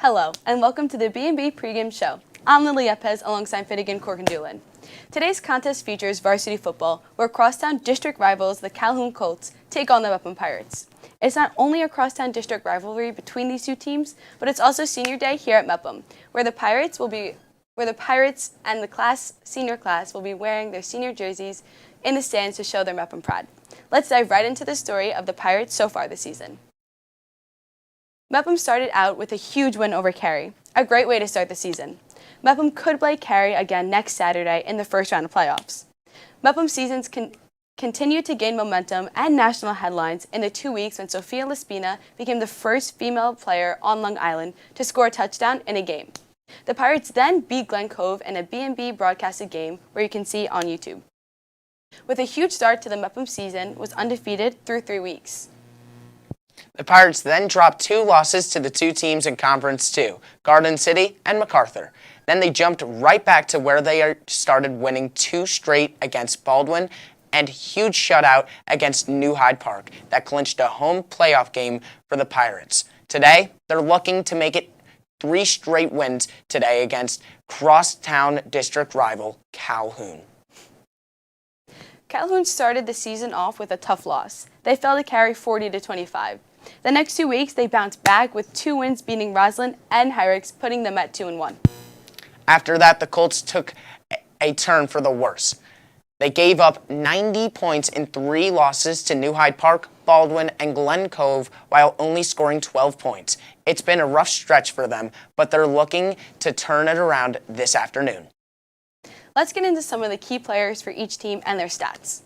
Hello, and welcome to the BMB Pregame Show. I'm Lily Yepes alongside Finnegan Corkindulin. Today's contest features varsity football, where crosstown district rivals, the Calhoun Colts, take on the Mepham Pirates. It's not only a crosstown district rivalry between these two teams, but it's also senior day here at Mepham, where the Pirates and the senior class will be wearing their senior jerseys in the stands to show their Mepham pride. Let's dive right into the story of the Pirates so far this season. Mepham started out with a huge win over Cary, a great way to start the season. Mepham could play Cary again next Saturday in the first round of playoffs. Mepham seasons continued to gain momentum and national headlines in the 2 weeks when Sophia Lespina became the first female player on Long Island to score a touchdown in a game. The Pirates then beat Glen Cove in a BMB broadcasted game where you can see on YouTube. With a huge start to the Mepham season, was undefeated through 3 weeks. The Pirates then dropped 2 losses to the 2 teams in Conference 2, Garden City and MacArthur. Then they jumped right back to where they started winning 2 straight against Baldwin and huge shutout against New Hyde Park that clinched a home playoff game for the Pirates. Today, they're looking to make it 3 straight wins today against crosstown district rival Calhoun. Calhoun started the season off with a tough loss. They fell to Cary 40-25. The next 2 weeks, they bounced back with 2 wins beating Roslyn and Hyrix, putting them at 2-1. After that, the Colts took a turn for the worse. They gave up 90 points in 3 losses to New Hyde Park, Baldwin, and Glen Cove while only scoring 12 points. It's been a rough stretch for them, but they're looking to turn it around this afternoon. Let's get into some of the key players for each team and their stats.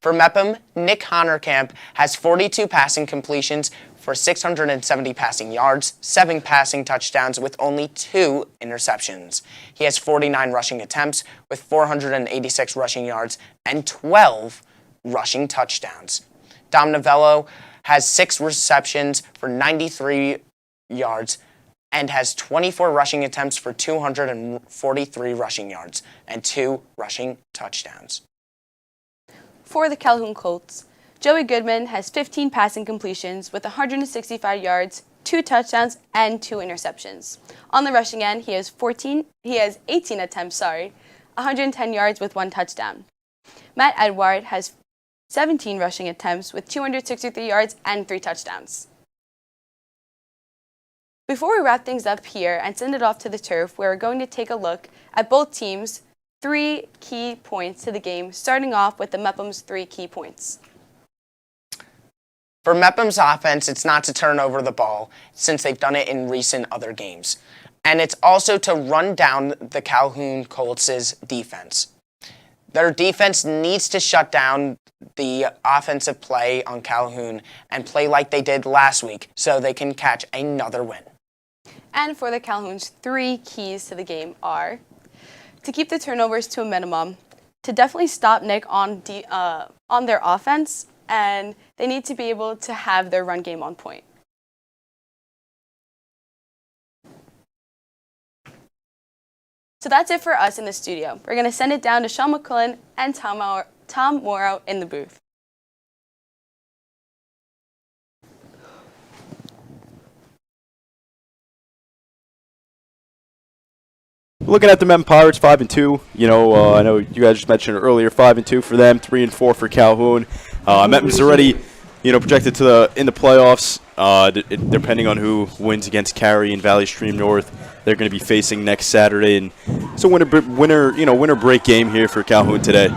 For Mepham, Nick Honorkamp has 42 passing completions for 670 passing yards, 7 passing touchdowns with only 2 interceptions. He has 49 rushing attempts with 486 rushing yards and 12 rushing touchdowns. Dom Novello has 6 receptions for 93 yards and has 24 rushing attempts for 243 rushing yards and 2 rushing touchdowns. For the Calhoun Colts, Joey Goodman has 15 passing completions with 165 yards, 2 touchdowns, and 2 interceptions. On the rushing end, he has 18 attempts, 110 yards with 1 touchdown. Matt Edward has 17 rushing attempts with 263 yards and 3 touchdowns. Before we wrap things up here and send it off to the turf, we're going to take a look at both teams' 3 key points to the game, starting off with the Mepham's 3 key points. For Mepham's offense, it's not to turn over the ball, since they've done it in recent other games. And it's also to run down the Calhoun Colts' defense. Their defense needs to shut down the offensive play on Calhoun and play like they did last week so they can catch another win. And for the Calhoun's 3 keys to the game are to keep the turnovers to a minimum, to definitely stop Nick on their offense, and they need to be able to have their run game on point. So that's it for us in the studio. We're going to send it down to Sean McCullen and Tom Morrow in the booth. Looking at the Mepham Pirates, 5-2. I know you guys just mentioned earlier, 5-2 for them, 3-4 for Calhoun. Mepham's already, projected in the playoffs. Depending on who wins against Cary and Valley Stream North, they're going to be facing next Saturday, and it's a winner break game here for Calhoun today.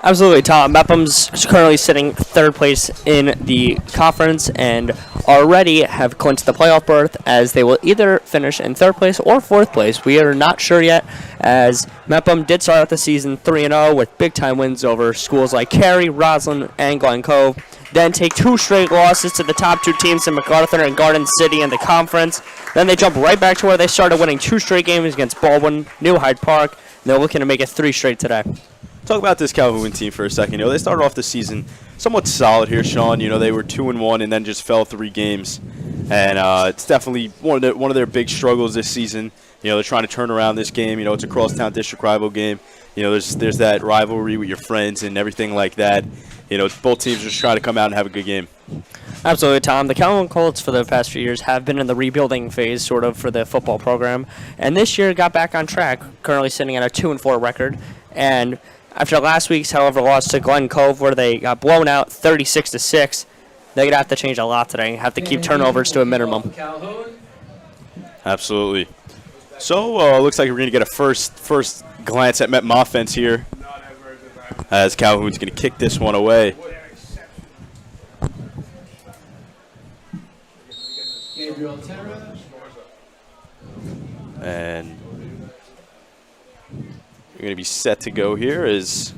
Absolutely, Tom. Mepham's currently sitting 3rd place in the conference and already have clinched the playoff berth, as they will either finish in 3rd place or 4th place. We are not sure yet, as Mepham did start out the season 3-0 with big-time wins over schools like Cary, Roslyn, and Glen Cove. Then take 2 straight losses to the top 2 teams in MacArthur and Garden City in the conference. Then they jump right back to where they started, winning 2 straight games against Baldwin, New Hyde Park. And they're looking to make it 3 straight today. Talk about this Calhoun team for a second. They started off the season somewhat solid here, Sean. They were 2-1 and then just fell 3 games. And it's definitely one of their big struggles this season. They're trying to turn around this game. It's a crosstown district rival game. There's that rivalry with your friends and everything like that. Both teams are just trying to come out and have a good game. Absolutely, Tom. The Calhoun Colts for the past few years have been in the rebuilding phase, sort of, for the football program, and this year got back on track, currently sitting at a 2-4 record. And after last week's, however, loss to Glen Cove, where they got blown out 36-6, they're gonna have to change a lot today. Have to keep turnovers to a minimum. Absolutely. So looks like we're gonna get a first glance at Mepham offense here, as Calhoun's gonna kick this one away. And we're going to be set to go here as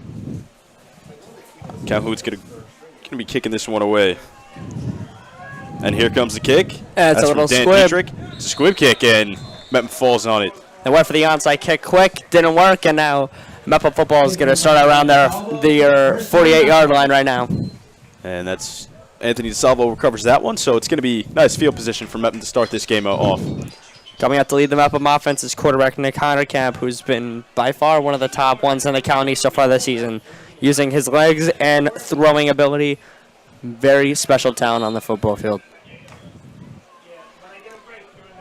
Calhoun's going to be kicking this one away. And here comes the kick. That's a little from Dan squib. Dietrich. It's a squib kick, and Mepham falls on it. They went for the onside kick quick, didn't work, and now Mepham football is going to start around their 48-yard line right now. And that's Anthony DeSalvo recovers that one, so it's going to be nice field position for Mepham to start this game off. Coming out to lead the Mepham offense is quarterback Nick Heinerkamp, who's been by far one of the top ones in the county so far this season, using his legs and throwing ability. Very special talent on the football field.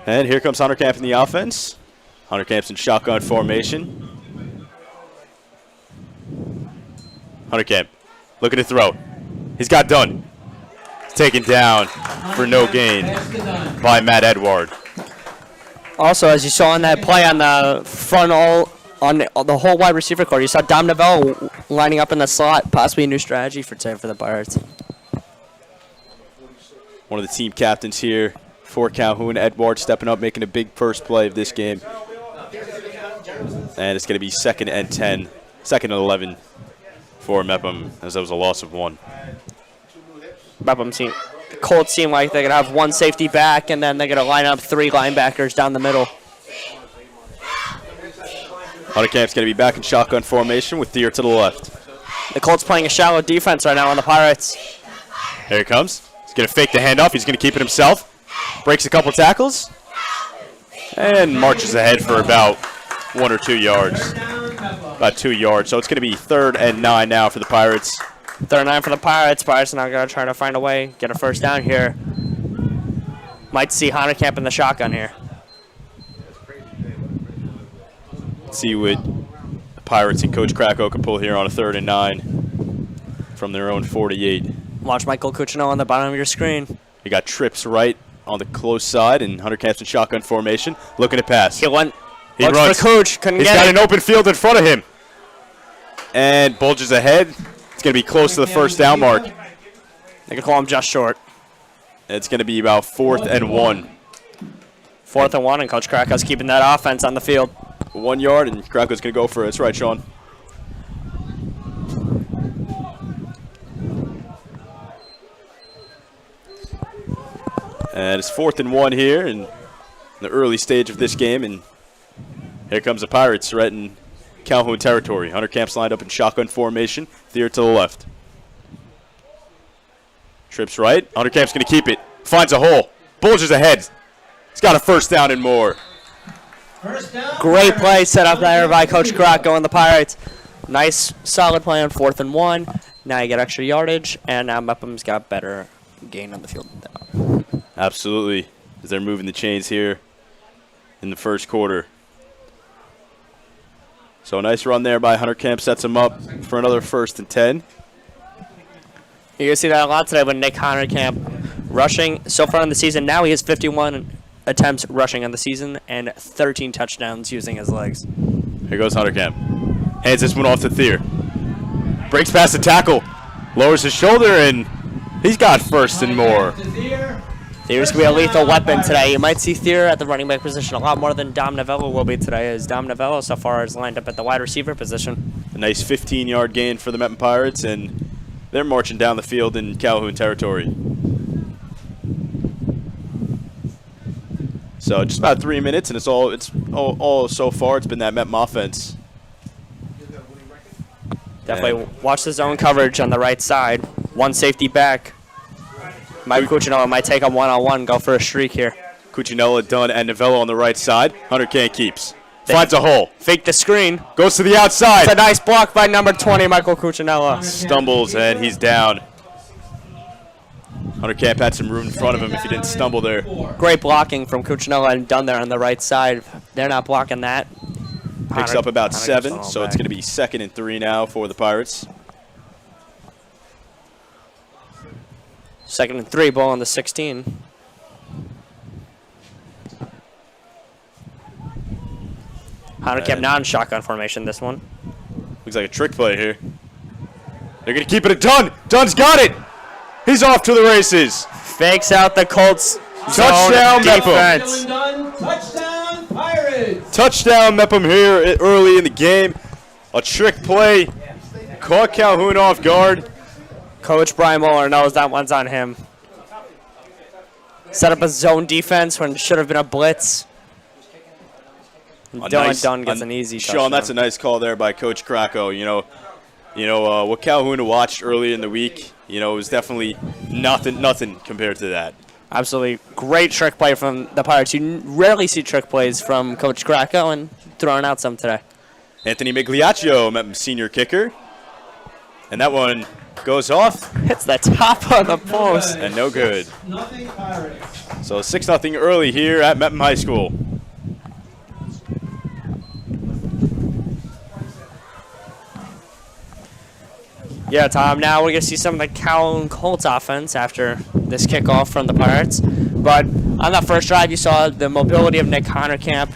And here comes Heinerkamp in the offense. Heinerkamp's in shotgun formation. Heinerkamp looking to throw. He's got done. It's taken down for no gain by Matt Edward. Also, as you saw on that play on the front on the whole wide receiver core, you saw Dom Novell lining up in the slot, possibly a new strategy for today for the Pirates. One of the team captains here for Calhoun, Edward, stepping up, making a big first play of this game. And it's going to be 2nd and 10, 2nd and 11 for Mepham, as that was a loss of 1. The Colts seem like they're going to have one safety back, and then they're going to line up 3 linebackers down the middle. Heinerkamp's going to be back in shotgun formation with Thier to the left. The Colts playing a shallow defense right now on the Pirates. Here he comes. He's going to fake the handoff. He's going to keep it himself. Breaks a couple tackles. And marches ahead for about 1 or 2 yards. About 2 yards. So it's going to be 3rd and 9 now for the Pirates. 3rd and 9 for the Pirates. Pirates are now going to try to find a way, get a first down here. Might see Heinerkamp in the shotgun here. See what the Pirates and Coach Cracco can pull here on a 3rd and 9 from their own 48. Watch Michael Cucino on the bottom of your screen. He got trips right on the close side, and Heinerkamp's in shotgun formation, looking to pass. He went. He Looks runs. for Cooch. Couldn't He's get got it. an open field in front of him. And bulges ahead. It's going to be close to the first down mark. They can call him just short. It's going to be about 4th and 1. 4th and 1, and Coach Cracco's keeping that offense on the field. 1 yard, and Cracco's going to go for it. That's right, Sean. And it's 4th and 1 here in the early stage of this game, and here comes the Pirates right in Calhoun territory. Heinerkamp's lined up in shotgun formation. Thier to the left. Trips right. Heinerkamp's going to keep it. Finds a hole. Bulges ahead. He's got a first down and more. Great play set up there by Coach Cracco and the Pirates. Nice, solid play on 4th and 1. Now you get extra yardage, and now Mepham's got better gain on the field. Absolutely, as they're moving the chains here in the first quarter. So a nice run there by Heinerkamp, sets him up for another 1st and 10. You're going to see that a lot today with Nick Heinerkamp rushing. So far in the season, now he has 51 attempts rushing on the season and 13 touchdowns using his legs. Here goes Heinerkamp. Hands this one off to Thier. Breaks past the tackle. Lowers his shoulder, and he's got 1st and more. Thier's going to be a lethal weapon today. You might see Thier at the running back position a lot more than Dom Novello will be today, as Dom Novello so far is lined up at the wide receiver position. A nice 15-yard gain for the Mepham Pirates, and they're marching down the field in Calhoun territory. So just about 3 minutes, and it's all so far. It's been that Mepham offense. Definitely watch the zone coverage on the right side. One safety back. Mike Cuccinella might take a one-on-one, go for a streak here. Cuccinella, Dunn, and Novello on the right side. Heinerkamp keeps. Finds a hole. Fake the screen. Goes to the outside. It's a nice block by number 20, Michael Cuccinella. Stumbles, and he's down. Hunter Camp had some room in front of him if he didn't stumble there. Great blocking from Cuccinella and Dunn there on the right side. They're not blocking that. Picks up about Hunter 7, gets so it's going to be 2nd and 3 now for the Pirates. 2nd and 3, ball on the 16. Hunter kept not in shotgun formation this one. Looks like a trick play here. They're going to keep it at Dunn. Dunn's got it. He's off to the races. Fakes out the Colts. Touchdown, zone Mepham. defense. Touchdown, Pirates! Touchdown, Mepham here early in the game. A trick play. Caught Calhoun off guard. Coach Brian Moehler knows that one's on him. Set up a zone defense when it should have been a blitz. Dylan Dunn gets an easy touchdown. Sean, that's a nice call there by Coach Cracco. What Calhoun watched early in the week, it was definitely nothing compared to that. Absolutely great trick play from the Pirates. You rarely see trick plays from Coach Cracco, and throwing out some today. Anthony Migliaccio, Mepham's senior kicker. And that one goes off. Hits the top of the post. And no good. Nothing Pirates. So 6-0 early here at Mepham High School. Yeah, Tom, now we're going to see some of the Calhoun Colts offense after this kickoff from the Pirates. But on that first drive, you saw the mobility of Nick Honorkamp.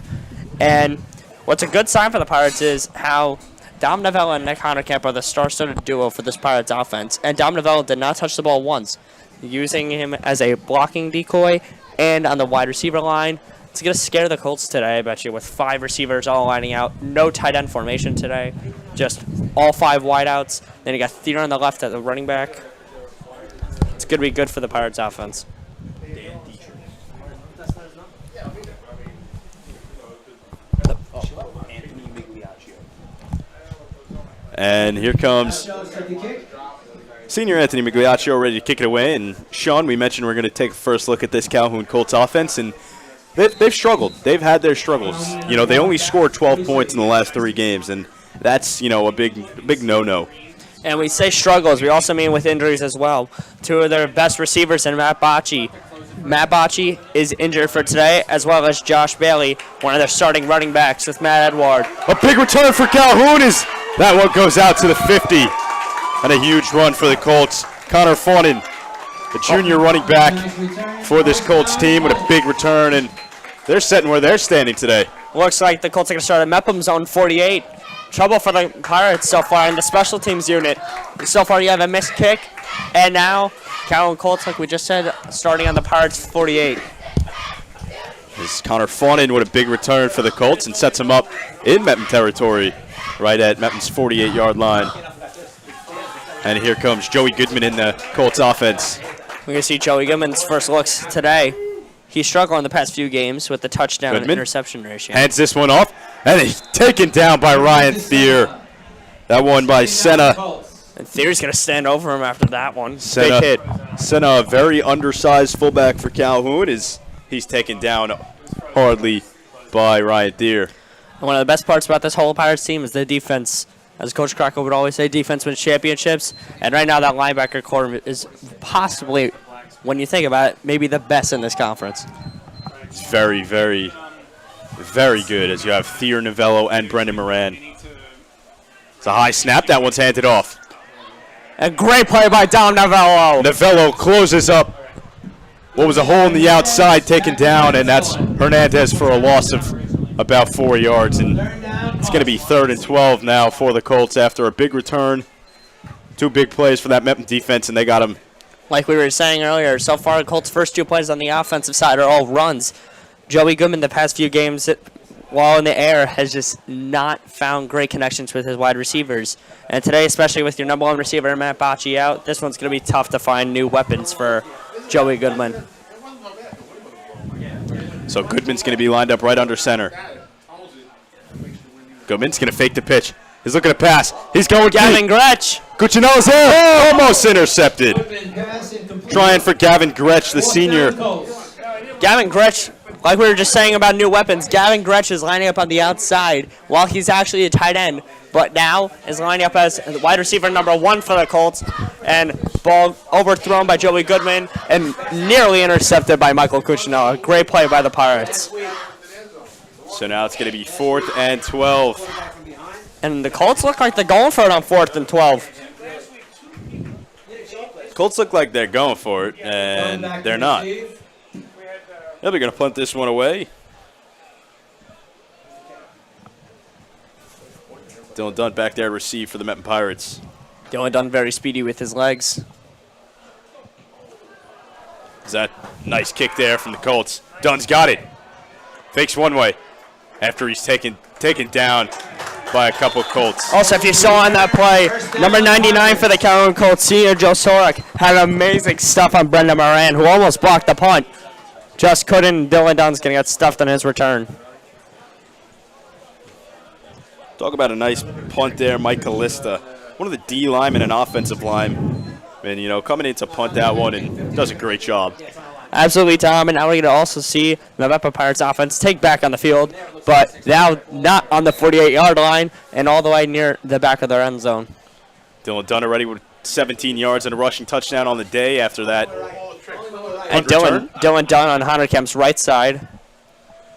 And what's a good sign for the Pirates is how Dom Novella and Nick Honorkamp are the star-studded duo for this Pirates offense. And Dom Novella did not touch the ball once, using him as a blocking decoy and on the wide receiver line. It's going to scare the Colts today, I bet you, with 5 receivers all lining out. No tight end formation today. Just all 5 wideouts. Then you got Theodore on the left at the running back. It's going to be good for the Pirates offense. And here comes senior Anthony Migliaccio ready to kick it away. And Sean, we mentioned we're going to take a first look at this Calhoun Colts offense. And they've struggled. They've had their struggles. They only scored 12 points in the last 3 games, and that's, a big no-no. And we say struggles. We also mean with injuries as well. 2 of their best receivers and Matt Bocci. Matt Bocci is injured for today, as well as Josh Bailey, one of their starting running backs with Matt Edward. A big return for Calhoun is that one goes out to the 50. And a huge run for the Colts. Connor Fawnin, the junior running back for this Colts team, with a big return, and they're setting where they're standing today. Looks like the Colts are going to start at Mepham zone 48. Trouble for the Pirates so far in the special teams unit. So far you have a missed kick, and now Calhoun Colts, like we just said, starting on the Pirates 48. This is Connor Fawnin with a big return for the Colts and sets them up in Mepham territory, right at Mepham's 48-yard line. And here comes Joey Goodman in the Colts offense. We're going to see Joey Goodman's first looks today. He's struggled in the past few games with the touchdown and interception ratio. Hands this one off, and he's taken down by Ryan Thier. That one by Senna. And Thier's going to stand over him after that one. Senna, big hit. Senna, a very undersized fullback for Calhoun, he's taken down hardly by Ryan Thier. And one of the best parts about this whole Pirates team is the defense. As Coach Cracco would always say, defense wins championships. And right now that linebacker core is possibly, when you think about it, maybe the best in this conference. It's very, very, very good as you have Thier Novello and Brendan Moran. It's a high snap. That one's handed off. A great play by Dom Novello. Novello closes up what was a hole in the outside, taken down, and that's Hernandez for a loss of about 4 yards. And it's going to be 3rd and 12 now for the Colts after a big return. 2 big plays for that Mepham defense, and they got him. Like we were saying earlier, so far the Colts' first 2 plays on the offensive side are all runs. Joey Goodman, the past few games, while in the air, has just not found great connections with his wide receivers. And today, especially with your number 1 receiver, Matt Bocci, out, this one's going to be tough to find new weapons for Joey Goodman. So Goodman's going to be lined up right under center. Goodman's going to fake the pitch. He's looking to pass. He's going Gavin Gretsch. Cuccinello's there. Oh, almost intercepted. Trying for Gavin Gretsch, the senior. Gavin Gretsch like we were just saying about new weapons, Gavin Gretsch is lining up on the outside while he's actually a tight end, but now is lining up as wide receiver number 1 for the Colts, and ball overthrown by Joey Goodman and nearly intercepted by Michael Cuccinella. Great play by the Pirates. So now it's going to be 4th and 12. And the Colts look like they're going for it on 4th and 12. Colts look like they're going for it, and they're not. They're going to punt this one away. Dylan Dunn back there to receive for the Mepham Pirates. Dylan Dunn very speedy with his legs. Is that nice kick there from the Colts? Dunn's got it. Fakes one way after he's taken down by a couple Colts. Also, if you saw on that play, number 99 for the Calhoun Colts, senior Joe Sorek, had amazing stuff on Brendan Moran, who almost blocked the punt. Just couldn't. Dylan Dunn's going to get stuffed on his return. Talk about a nice punt there, Mike Callista. One of the D linemen and offensive linemen, coming in to punt that one and does a great job. Absolutely, Tom. And now we're going to also see the Mepham Pirates offense take back on the field, but now not on the 48-yard line and all the way near the back of their end zone. Dylan Dunn already with 17 yards and a rushing touchdown on the day after that. And Dylan Dunn on Hunter Kemp's right side.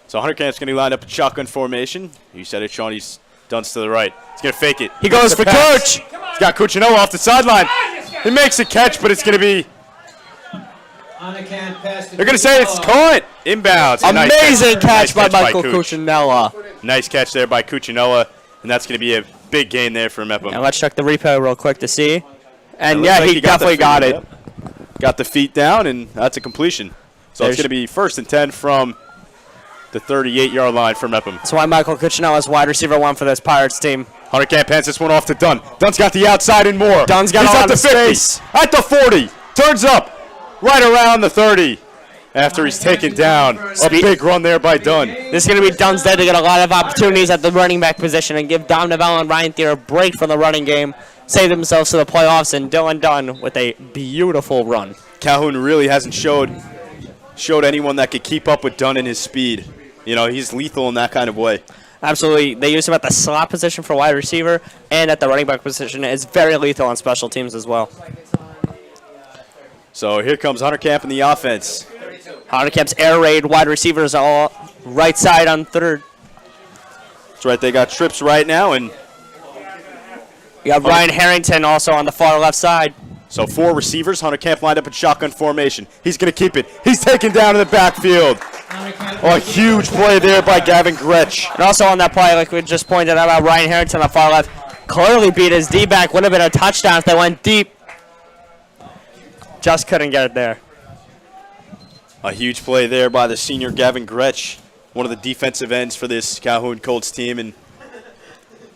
So Hunter Kemp's going to line up in shotgun formation. You said it, Sean. He's Dunn's to the right. He's going to fake it. He goes for Coach. He's got Cuccinella off the sideline. He makes a catch, but it's going to be... They're going to say it's caught. Inbounds. Amazing catch by Michael Cuccinella. Nice catch there by Cuccinella, and that's going to be a big gain there for Mepham. And let's check the replay real quick to see. And yeah, he definitely got it. Got the feet down, and that's a completion. So it's going to be 1st and 10 from the 38-yard line for Mepham. That's why Michael Cuccinella is wide receiver 1 for this Pirates team. Hunter Camp hands this one off to Dunn. Dunn's got the outside and more. Dunn's got He's a at lot the of 50, space. at the 40, turns up, right around the 30 after he's taken down. A big run there by Dunn. This is going to be Dunn's day to get a lot of opportunities at the running back position and give Dom Novell and Ryan Thier a break from the running game, save themselves to the playoffs, and Dylan Dunn with a beautiful run. Calhoun really hasn't showed anyone that could keep up with Dunn in his speed. He's lethal in that kind of way. Absolutely. They use him at the slot position for wide receiver and at the running back position. It's very lethal on special teams as well. So here comes Hunter Camp in the offense. Hunter Camp's air raid wide receivers all right side on 3rd. That's right. They got trips right now, and you got Ryan Harrington also on the far left side. So 4 receivers. Hunter Camp lined up in shotgun formation. He's going to keep it. He's taken down in the backfield. A huge play there by Gavin Gretsch. And also on that play, like we just pointed out about Ryan Harrington on the far left, clearly beat his D-back. Would have been a touchdown if they went deep. Just couldn't get it there. A huge play there by the senior Gavin Gretsch, one of the defensive ends for this Calhoun Colts team, and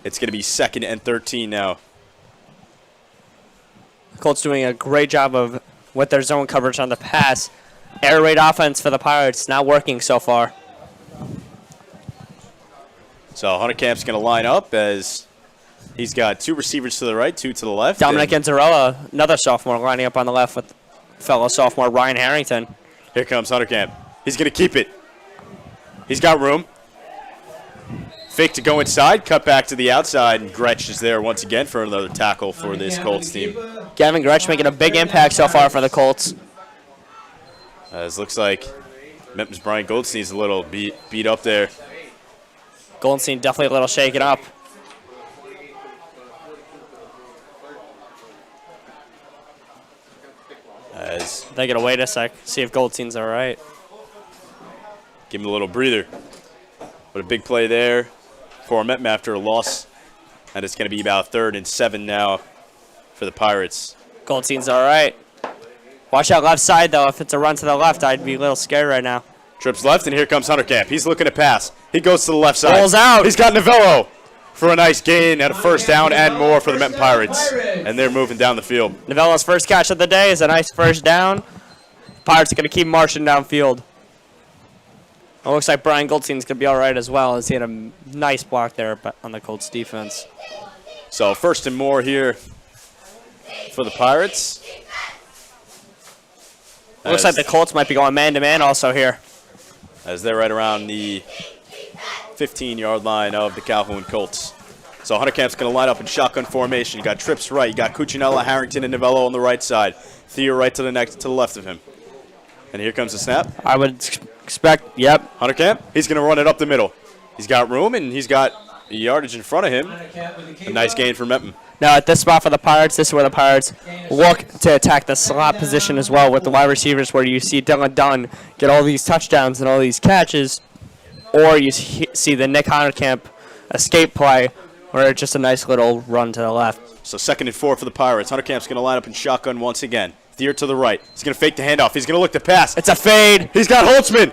it's going to be 2nd and 13 now. Colts doing a great job of with their zone coverage on the pass. Air raid offense for the Pirates, not working so far. So Hunter Camp's going to line up as he's got 2 receivers to the right, 2 to the left. Dominic Inzarella, another sophomore, lining up on the left with fellow sophomore Ryan Harrington. Here comes Hunter Camp. He's going to keep it. He's got room. Fake to go inside, cut back to the outside, and Gretsch is there once again for another tackle for this Colts team. Gavin Gretsch making a big impact so far for the Colts. As looks like Mempham's Brian Goldstein's a little beat up there. Goldstein definitely a little shaken up. As They gotta wait a sec, see if Goldstein's all right. give him a little breather. But a big play there for Mepham after a loss. And it's going to be about 3rd and 7 now for the Pirates. Goldstein's all right. Watch out left side, though. If it's a run to the left, I'd be a little scared right now. Trips left, and here comes Hunter Camp. He's looking to pass. He goes to the left side. Ball's out. He's got Novello for a nice gain at a 1st down and more for the Mepham Pirates. And they're moving down the field. Novello's first catch of the day is a nice 1st down. Pirates are going to keep marching downfield. It looks like Brian Goldstein's going to be all right as well, as he had a nice block there on the Colts defense. So 1st and more here for the Pirates. It looks like the Colts might be going man-to-man also here. as they're right around the 15-yard line of the Calhoun Colts. So Hunter Camp's going to line up in shotgun formation. You got Trips right. You got Cuccinella, Harrington, and Novello on the right side. Thier right to the left of him. And here comes the snap. I would expect, yep. Hunter Camp, he's going to run it up the middle. He's got room, and he's got yardage in front of him. A nice gain for Mepham. Now at this spot for the Pirates, this is where the Pirates look to attack the slot position as well with the wide receivers, where you see Dylan Dunn get all these touchdowns and all these catches, or you see the Nick Hunterkamp escape play, where it's just a nice little run to the left. So 2nd and 4 for the Pirates. Hunterkamp's going to line up in shotgun once again. Thier to the right. He's going to fake the handoff. He's going to look to pass. It's a fade. He's got Holtzman.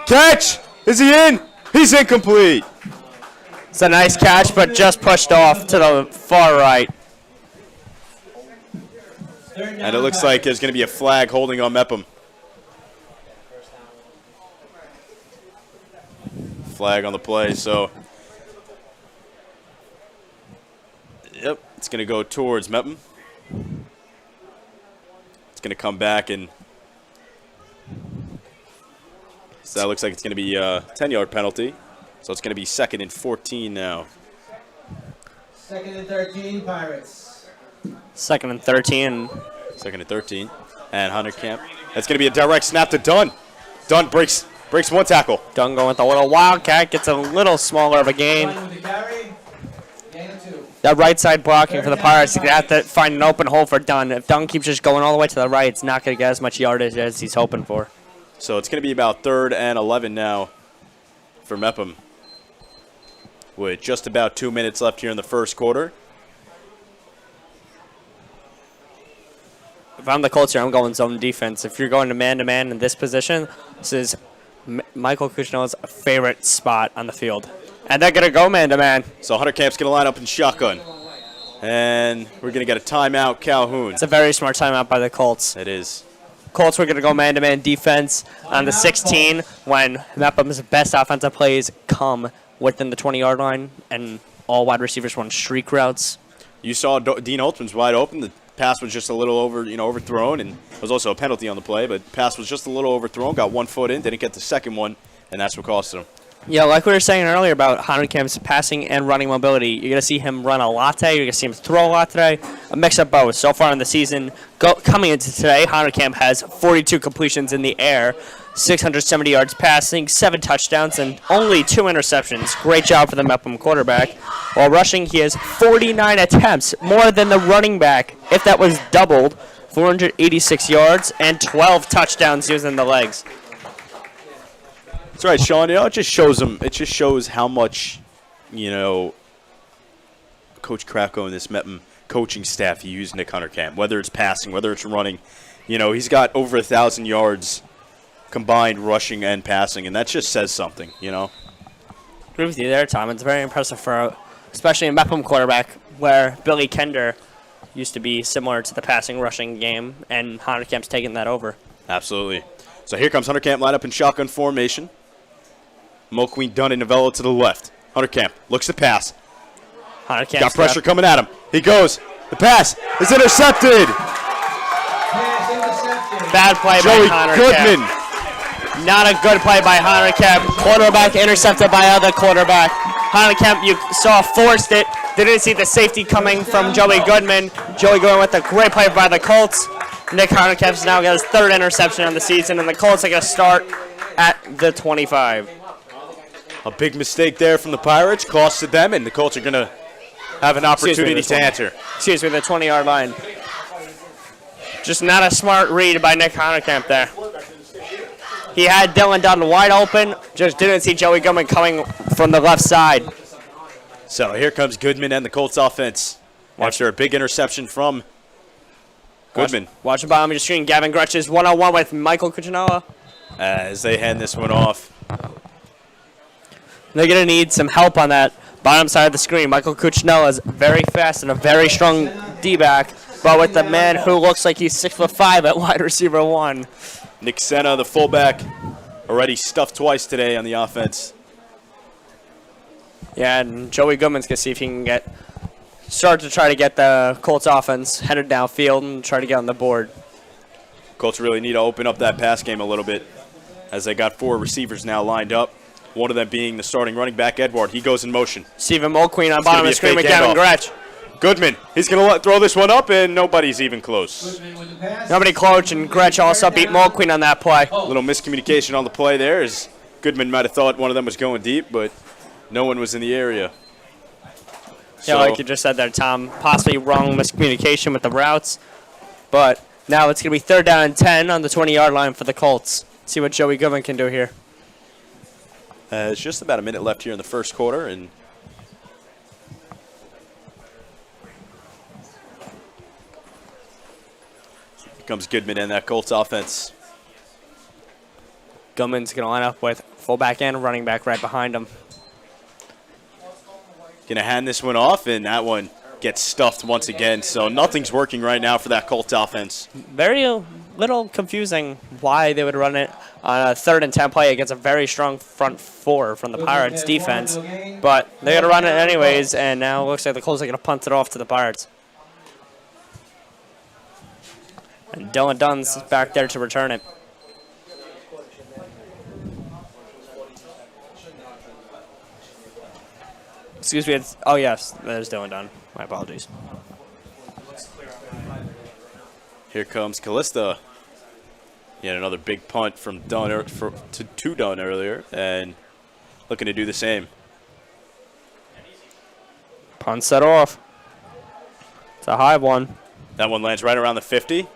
Catch! Is he in? He's incomplete. It's a nice catch, but just pushed off to the far right. And it looks like there's going to be a flag holding on Mepham. Flag on the play, so... Yep, it's going to go towards Mepham. It's going to come back, and so that looks like it's going to be a 10-yard penalty. So it's going to be 2nd and 14 now. 2nd and 13, Pirates. 2nd and 13. 2nd and 13. And Hunterkamp. That's going to be a direct snap to Dunn. Dunn breaks one tackle. Dunn going with a little wildcat, gets a little smaller of a gain. That right side blocking for the Pirates, they have to find an open hole for Dunn. If Dunn keeps just going all the way to the right, it's not going to get as much yardage as he's hoping for. So it's going to be about 3rd and 11 now for Mepham, with just about 2 minutes left here in the first quarter. If I'm the Colts here, I'm going zone defense. If you're going to man-to-man in this position, this is Michael Cuccinella's favorite spot on the field. And they're going to go man-to-man. So Hunterkamp's going to line up in shotgun. And we're going to get a timeout, Calhoun. It's a very smart timeout by the Colts. It is. Colts were going to go man-to-man defense on the 16 when Mepham's best offensive plays come within the 20-yard line, and all wide receivers run streak routes. You saw Dean Holtzman's wide open. The pass was just a little overthrown, and there was also a penalty on the play, but pass was just a little overthrown. Got 1 foot in, didn't get the second one, and that's what cost him. Yeah, like we were saying earlier about Hunterkamp's passing and running mobility, you're going to see him run a lot today. You're going to see him throw a lot today. A mix of both. So far in the season, coming into today, Hunterkamp has 42 completions in the air, 670 yards passing, 7 touchdowns, and only 2 interceptions. Great job for the Mepham quarterback. While rushing, he has 49 attempts, more than the running back. If that was doubled, 486 yards and 12 touchdowns using the legs. That's right, Sean. It just shows them. It just shows how much, Coach Cracco and this Mepham coaching staff use Nick Hunterkamp. Whether it's passing, whether it's running, he's got over 1,000 yards combined rushing and passing, and that just says something. Agree with you there, Tom. It's very impressive for, especially a Mepham quarterback, where Billy Kender used to be similar to the passing rushing game, and Hunterkamp's taking that over. Absolutely. So here comes Hunterkamp, line up in shotgun formation. Mulqueen, Dunn, and Novello to the left. Hunterkamp looks to pass. Hunterkamp's got pressure coming at him. He goes. The pass is intercepted. Bad play Joey by Hunterkamp. Goodman. Not a good play by Hunterkamp. Quarterback intercepted by other quarterback. Hunterkamp, you saw, forced it. Didn't see the safety coming from Joey Goodman. Joey Goodman with a great play by the Colts. Nick Hunterkamp's now got his 3rd interception on the season, and the Colts are going to start at the 25. A big mistake there from the Pirates costed them, and the Colts are going to have an opportunity to answer. Excuse me, the 20-yard line. Just not a smart read by Nick Hunterkamp there. He had Dylan Dunn wide open, just didn't see Joey Goodman coming from the left side. So here comes Goodman and the Colts offense. After a big interception from Goodman. Watch the bottom of your screen. Gavin Gretches 1-on-1 with Michael Cuccinella. As they hand this one off. They're going to need some help on that bottom side of the screen. Michael Cuccinella is very fast and a very strong D-back, but with the man who looks like he's 6'5" at wide receiver 1. Nick Senna, the fullback, already stuffed twice today on the offense. Yeah, and Joey Goodman's going to see if he can start to try to get the Colts offense headed downfield and try to get on the board. Colts really need to open up that pass game a little bit. as they got 4 receivers now lined up. One of them being the starting running back, Edward. He goes in motion. Stephen Mulqueen on bottom of the screen with fake Gavin Gretsch. Goodman, he's going to throw this one up, and nobody's even close. Nobody close, and Gretsch also beat Mulqueen on that play. A little miscommunication on the play there, as Goodman might have thought one of them was going deep, but no one was in the area. Yeah, like you just said there, Tom, possibly wrong miscommunication with the routes. But now it's going to be 3rd down and 10 on the 20-yard line for the Colts. See what Joey Goodman can do here. It's just about a minute left here in the first quarter, and here comes Goodman in that Colts offense. Goodman's going to line up with fullback and running back right behind him. Going to hand this one off, and that one gets stuffed once again. So nothing's working right now for that Colts offense. Very little confusing why they would run it on a 3rd and 10 play against a very strong front 4 from the Pirates defense. But they're going to run it anyways, and now it looks like the Colts are going to punt it off to the Pirates. And Dylan Dunn's back there to return it. Excuse me. Oh, yes. There's Dylan Dunn. My apologies. Here comes Callista. Yet another big punt from Dunn to Dunn earlier, and looking to do the same. Punt set off. It's a high one. That one lands right around the 50.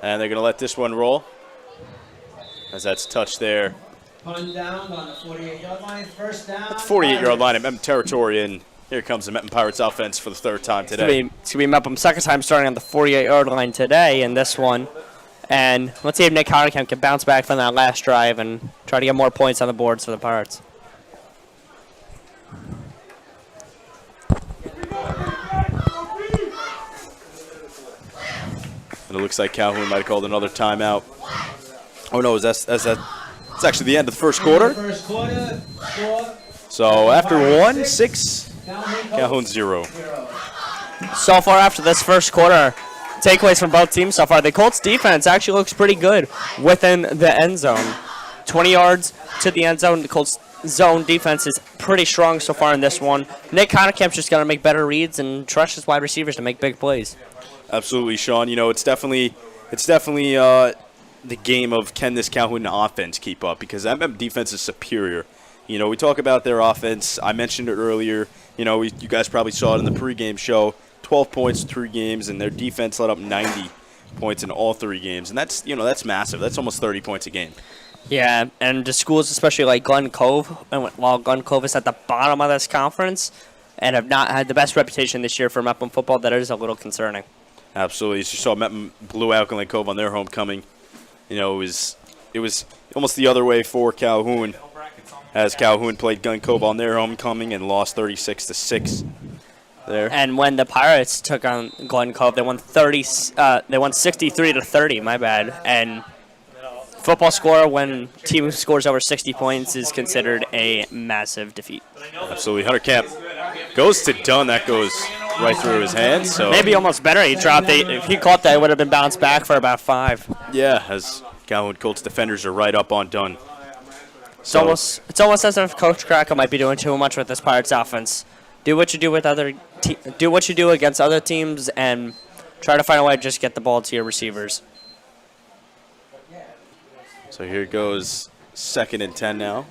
And they're going to let this one roll, as that's touched there. Punt down on the 48-yard line. First down. At the 48-yard line at Mepham territory, and here comes the Mepham Pirates offense for the 3rd time today. It's going to be Mepham's 2nd time starting on the 48-yard line today in this one. And let's see if Nick Honekamp can bounce back from that last drive and try to get more points on the boards for the Pirates. And it looks like Calhoun might have called another timeout. Oh, no, it's actually the end of the first quarter. So after 1-6, Calhoun 0. So far after this first quarter, takeaways from both teams so far. The Colts defense actually looks pretty good within the end zone. 20 yards to the end zone. The Colts zone defense is pretty strong so far in this one. Nick Honekamp's just got to make better reads and trust his wide receivers to make big plays. Absolutely, Sean. You know, it's definitely the game of can this Calhoun offense keep up, because MM defense is superior. You know, we talk about their offense. I mentioned it earlier. You know, you guys probably saw it in the pregame show. 12 points, 3 games, and their defense let up 90 points in all 3 games, and that's massive. That's almost 30 points a game. Yeah, and the schools, especially like Glen Cove, and while Glen Cove is at the bottom of this conference and have not had the best reputation this year for Mepham football, that is a little concerning. Absolutely. You saw Mepham blew out Glen Cove on their homecoming. You know, it was almost the other way for Calhoun, as Calhoun played Glen Cove on their homecoming and lost 36-6 there. And when the Pirates took on Glen Cove, they won 63-30. My bad. And football score when team scores over 60 points is considered a massive defeat. Absolutely. Hunter Camp goes to Dunn. That goes right through his hands. So maybe almost better. He dropped it. If he caught that, it would have been bounced back for about 5. Yeah, as Calhoun Colts defenders are right up on Dunn. It's almost as if Coach Cracco might be doing too much with this Pirates offense. Do what you do with do what you do against other teams, and try to find a way to just get the ball to your receivers. So here goes 2nd and 10 now.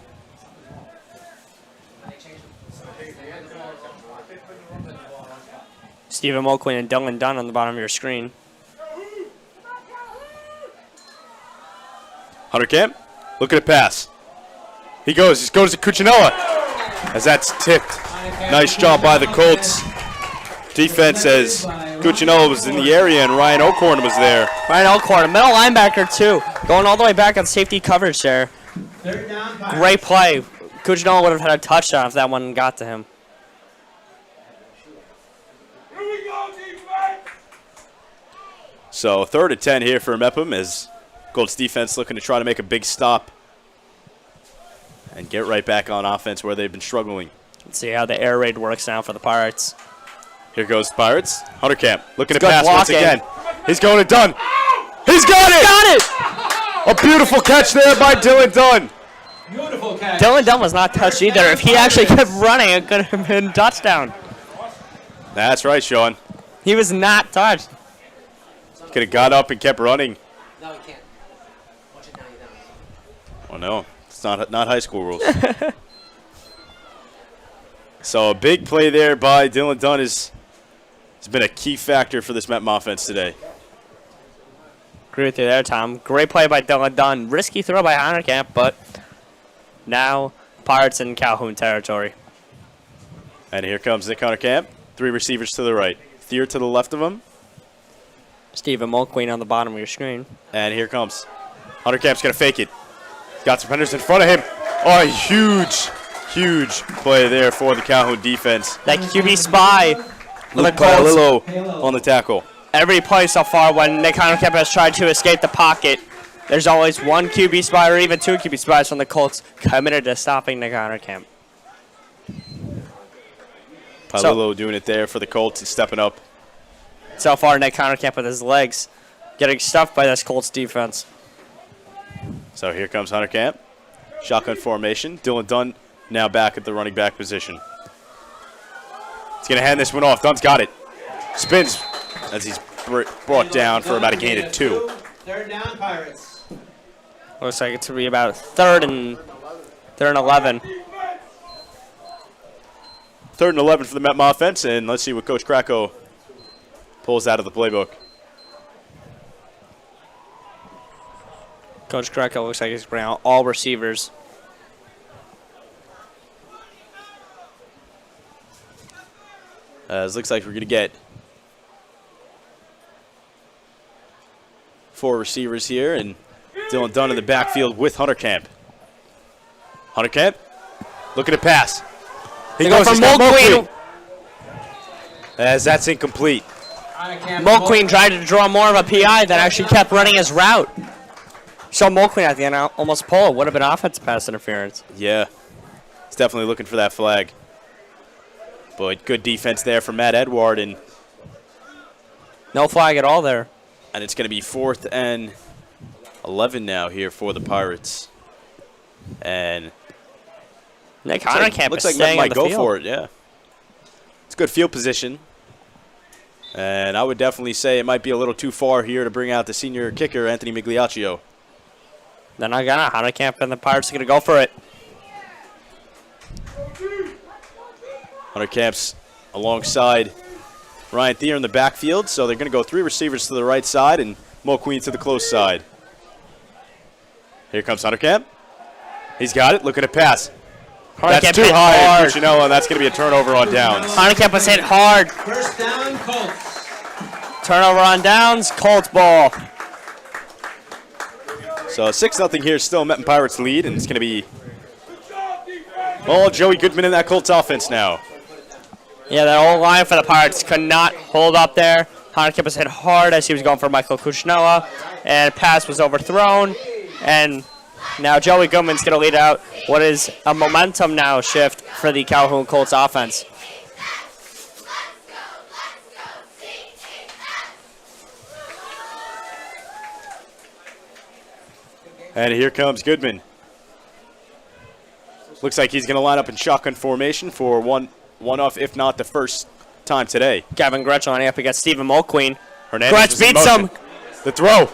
Stephen Mulqueen and Dylan Dunn on the bottom of your screen. Hunter Camp, look at a pass. He goes to Cuccinella, as that's tipped. Nice job by the Colts defense, as Cuccinella was in the area and Ryan O'Corn was there. Ryan O'Corn, a middle linebacker too, going all the way back on safety coverage there. Great play. Cuccinella would have had a touchdown if that one got to him. So 3rd and 10 here for Mepham, as Colts defense looking to try to make a big stop and get right back on offense where they've been struggling. Let's see how the air raid works now for the Pirates. Here goes the Pirates. Hunter Camp looking to Good pass once blocking. again. He's going to Dunn. He's got it! Got it! A beautiful catch there by Dylan Dunn. Beautiful catch. Dylan Dunn was not touched either. If he actually kept running, it could have been touchdown. That's right, Sean. He was not touched. Could have got up and kept running. No, he can't. Watch it now, you know. Oh no, it's not high school rules. So a big play there by Dylan Dunn has been a key factor for this Mepham offense today. Agree with you there, Tom. Great play by Dylan Dunn. Risky throw by Honorkamp, but now Pirates in Calhoun territory. And here comes Nick Honorkamp. 3 receivers to the right. Thier to the left of him. Stephen Mulqueen on the bottom of your screen. And here comes. Honorkamp's going to fake it. Got some defenders in front of him. Oh, huge play there for the Calhoun defense. That QB spy. Luke Paolillo on the tackle. Every play so far when Nick Honorkamp has tried to escape the pocket, there's always one QB spy or even 2 QB spies from the Colts committed to stopping Nick Honorkamp. Paolillo doing it there for the Colts and stepping up. So far, Nick Honorkamp with his legs getting stuffed by this Colts defense. So here comes Honorkamp. Shotgun formation. Dylan Dunn now back at the running back position. He's going to hand this one off. Dunn's got it. Spins as he's brought down for about a gain of 2. Third down, Pirates. Looks like it's to be about third and 11. 3rd and 11 for the Mepham offense, and let's see what Coach Cracco pulls out of the playbook. Coach Cracco looks like he's bringing out all receivers. It looks like we're going to get 4 receivers here, and Dylan Dunn in the backfield with Honorkamp. Honorkamp, looking to pass. He They go for he's got Mulqueen. As that's incomplete. Mulqueen tried to draw more of a PI that actually kept running his route. So Mulqueen at the end almost pulled. Would have been offensive pass interference. Yeah, he's definitely looking for that flag. But good defense there from Matt Edward, and No flag at all there. it's going to be 4th and 11 now here for the Pirates. And Nick Honorkamp looks is like Matt staying on might the go field. for it, yeah. It's good field position. And I would definitely say it might be a little too far here to bring out the senior kicker, Anthony Migliaccio. They're not gonna. Honorkamp and the Pirates are gonna go for it. Honorkamp's alongside Ryan Thier in the backfield, so they're going to go 3 receivers to the right side and Mulqueen to the close side. Here comes Honorkamp. He's got it, looking to pass. That's Honorkamp too hit high, hard. Cuccinella, and that's going to be a turnover on downs. Honorkamp was hit hard. First down, Colts. Turnover on downs. Colts ball. So 6-0 here, still Mepham Pirates lead, and it's going to be all Joey Goodman in that Colts offense now. Yeah, that whole line for the Pirates could not hold up there. Honorkamp was hit hard as he was going for Michael Cuccinella, and pass was overthrown. And now Joey Goodman's going to lead out what is a momentum now shift for the Calhoun Colts offense. And here comes Goodman. Looks like he's going to line up in shotgun formation for one off, if not the first time today. Gavin Gretsch lining up against Stephen Mulqueen. Hernandez Gretsch was in beats motion. him. The throw,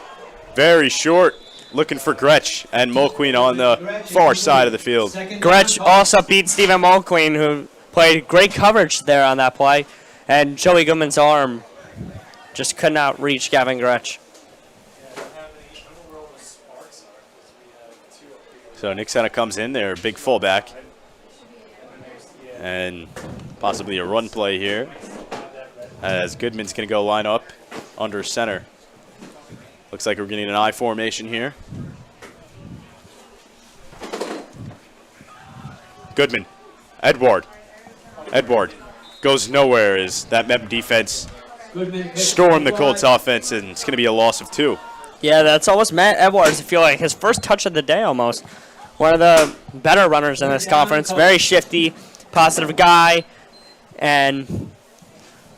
very short. Looking for Gretsch and Mulqueen on the far side of the field. Gretsch also beat Stephen Mulqueen, who played great coverage there on that play. And Joey Goodman's arm just could not reach Gavin Gretsch. So Nick Senna comes in there, big fullback. And possibly a run play here, as Goodman's going to go line up under center. Looks like we're getting an I formation here. Goodman. Edward goes nowhere as that Mepham defense stormed the Colts offense, and it's going to be a loss of 2. Yeah, that's almost Matt Edwards. I feel like his first touch of the day almost. One of the better runners in this conference. Very shifty, positive guy, and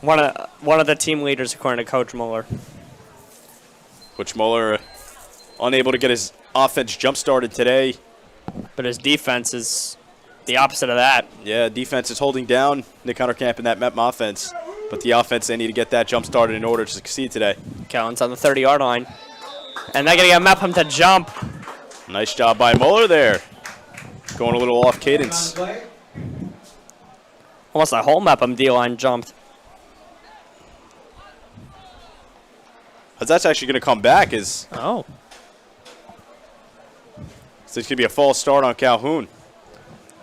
one of the team leaders according to Coach Moehler. Coach Moehler unable to get his offense jump-started today. But his defense is the opposite of that. Yeah, defense is holding down Nick Hunterkamp in that Mepham offense. But the offense, they need to get that jump-started in order to succeed today. Calhoun's on the 30-yard line. And they're going to get Mepham to jump. Nice job by Moehler there. Going a little off cadence. Almost the whole Mepham D-line jumped. But that's actually going to come back. Oh. So it's going to be a false start on Calhoun.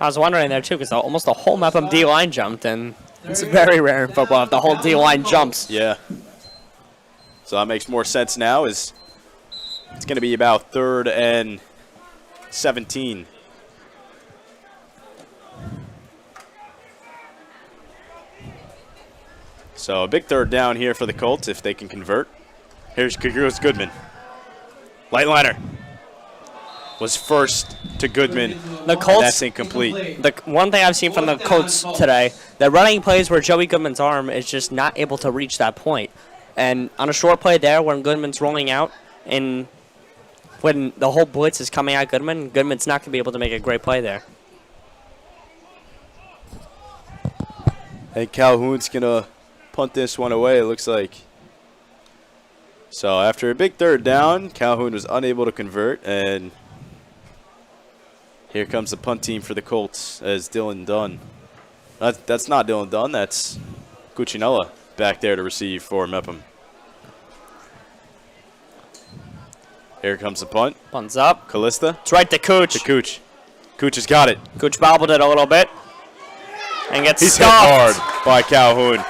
I was wondering there, too, because almost the whole Mepham D-line jumped, and it's very rare in football if the whole D-line jumps. Yeah. So that makes more sense now. It's going to be about 3rd and 17. So a big 3rd down here for the Colts if they can convert. Here's Goodman. Light liner was first to Goodman. The Colts, that's incomplete. The one thing I've seen from the Colts today, they're running plays where Joey Goodman's arm is just not able to reach that point. And on a short play there, when Goodman's rolling out, and when the whole blitz is coming at Goodman, Goodman's not going to be able to make a great play there. And Calhoun's going to punt this one away, it looks like. So after a big 3rd down, Calhoun was unable to convert, and here comes the punt team for the Colts as Dylan Dunn. That's not Dylan Dunn, that's Cuccinella back there to receive for Mepham. Here comes the punt. Punt's up. Callista. It's right to Cooch. To Cooch. Cooch has got it. Cooch bobbled it a little bit and gets He's stopped. hit hard by Calhoun.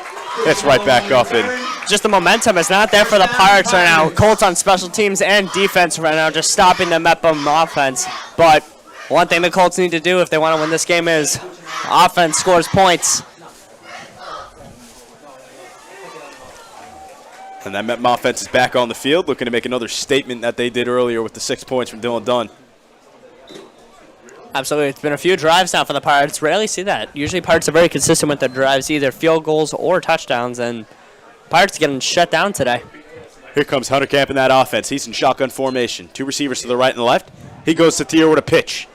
It's right back up and just the momentum is not there for the Pirates right now. Colts on special teams and defense right now, just stopping the Mepham offense. But one thing the Colts need to do if they want to win this game is offense scores points. And that Mepham offense is back on the field, looking to make another statement that they did earlier with the 6 points from Dylan Dunn. Absolutely. It's been a few drives now for the Pirates. Rarely see that. Usually Pirates are very consistent with their drives, either field goals or touchdowns, and Pirates getting shut down today. Here comes Hunterkamp in that offense. He's in shotgun formation. 2 receivers to the right and the left. He goes to Thier with a pitch.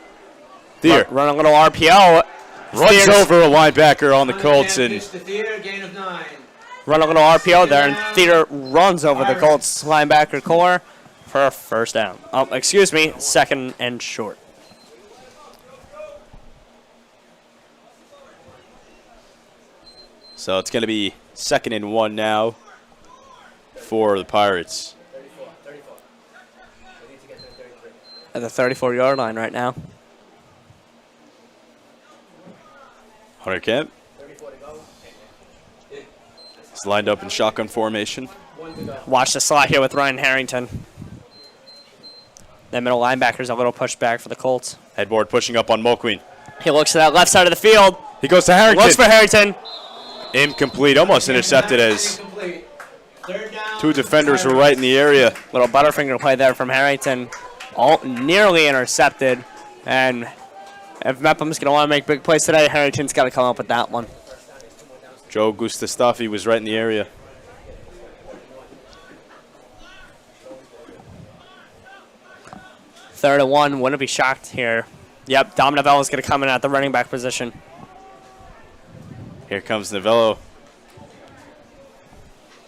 Thier Run a little RPO. runs over a linebacker on the Colts and run a little RPO there, and Thier runs over the Colts linebacker core for a 1st down. Oh, excuse me, 2nd and short. so it's going to be 2nd and 1 now for the Pirates. At the 34-yard line right now. Hunterkamp is lined up in shotgun formation. Watch the slot here with Ryan Harrington. That middle linebacker's a little pushed back for the Colts. Headboard pushing up on Mulqueen. He looks to that left side of the field. He goes to Harrington. Looks for Harrington. Incomplete, almost intercepted as 2 defenders were right in the area. Little butterfinger play there from Harrington. All nearly intercepted. And if Mepham's going to want to make big plays today, Harrington's got to come up with that one. Joe Gustastafi was right in the area. Third and 1, wouldn't be shocked here. Yep, Dom Novello's going to come in at the running back position. Here comes Novello.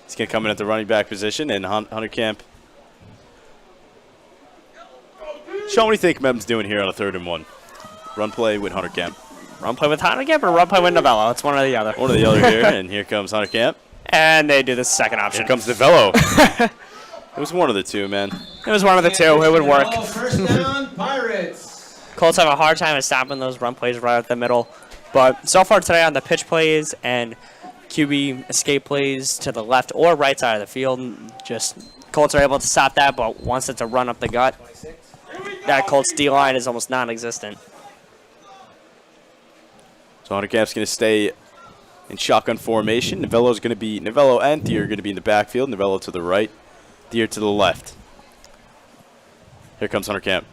He's going to come in at the running back position, and Hunterkamp. Sean, what do you think Mem's doing here on a 3rd and 1? Run play with Hunterkamp. Run play with Hunterkamp or run play with Novello? It's one or the other. One or the other here, and here comes Hunterkamp. And they do the second option. Here comes Novello. It was one of the two, man. It was one of the two. It would work. 1st down, Pirates. Colts have a hard time at stopping those run plays right at the middle. But so far today on the pitch plays and QB escape plays to the left or right side of the field, just Colts are able to stop that, but once it's a run up the gut, that Colts D-line is almost non-existent. So Hunterkamp's going to stay in shotgun formation. Novello and Thier are going to be in the backfield. Novello to the right, Thier to the left. Here comes Hunterkamp.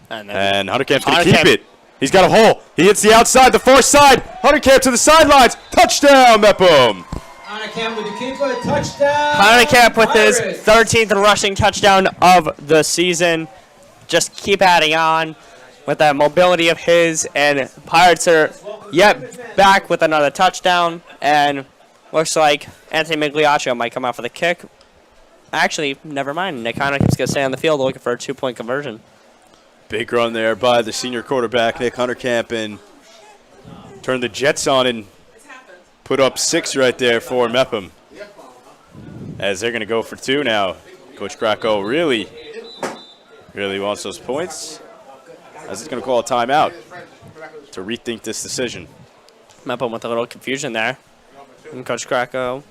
And Hunterkamp's going to keep it. He's got a hole. He hits the outside, the far side. Hunterkamp to the sidelines. Touchdown, Mepham. Camp with the keeper, touchdown. Hunter Camp with his Pirates. 13th rushing touchdown of the season. Just keep adding on with that mobility of his, and Pirates are yet back with another touchdown, and looks like Anthony Migliaccio might come out for the kick. Actually, never mind. Nick Huntercamp's going to stay on the field looking for a 2-point conversion. Big run there by the senior quarterback, Nick Huntercamp, and turned the Jets on and put up 6 right there for Mepham. As they're going to go for 2 now. Coach Cracco really wants those points. As he's going to call a timeout to rethink this decision. Mepham with a little confusion there. And Coach Cracco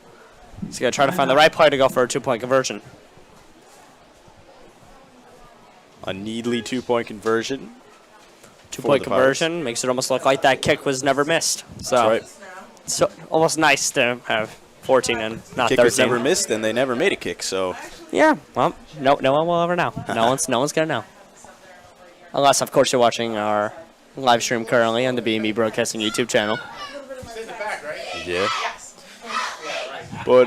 is going to try to find the right play to go for a 2-point conversion. A needly 2-point conversion. 2-point conversion makes it almost look like that kick was never missed. So, That's right. so almost nice to have 14 and not Kick 13. was never missed, and they never made a kick, so. Yeah, well, no one will ever know. No one's gonna know. Unless, of course, you're watching our live stream currently on the BMB Broadcasting YouTube channel. Yeah. But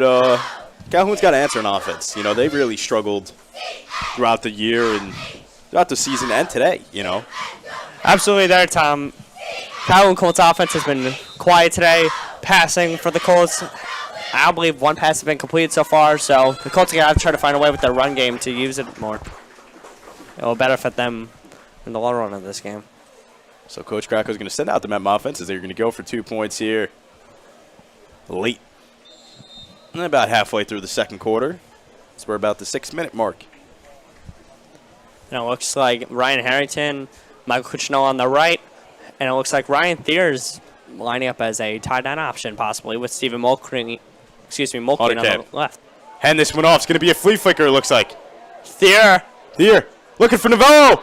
Calhoun's got to answer an offense. You know, they've really struggled throughout the year and throughout the season and today, you know. Absolutely there, Tom. Calhoun Colts offense has been quiet today. Passing for the Colts, I believe 1 pass has been completed so far, so the Colts are going to have to try to find a way with their run game to use it more. It will benefit them in the long run of this game. So Coach Cracco is going to send out the Mepham offense as they're going to go for 2 points here late. And about halfway through the second quarter. So we're about the 6-minute mark. And it looks like Ryan Harrington, Michael Cuccinell on the right, and it looks like Ryan Thier's lining up as a tight end option possibly with Stephen Mulkring on the left. Hand this one off. It's going to be a flea flicker, it looks like. Thier. Looking for Novello.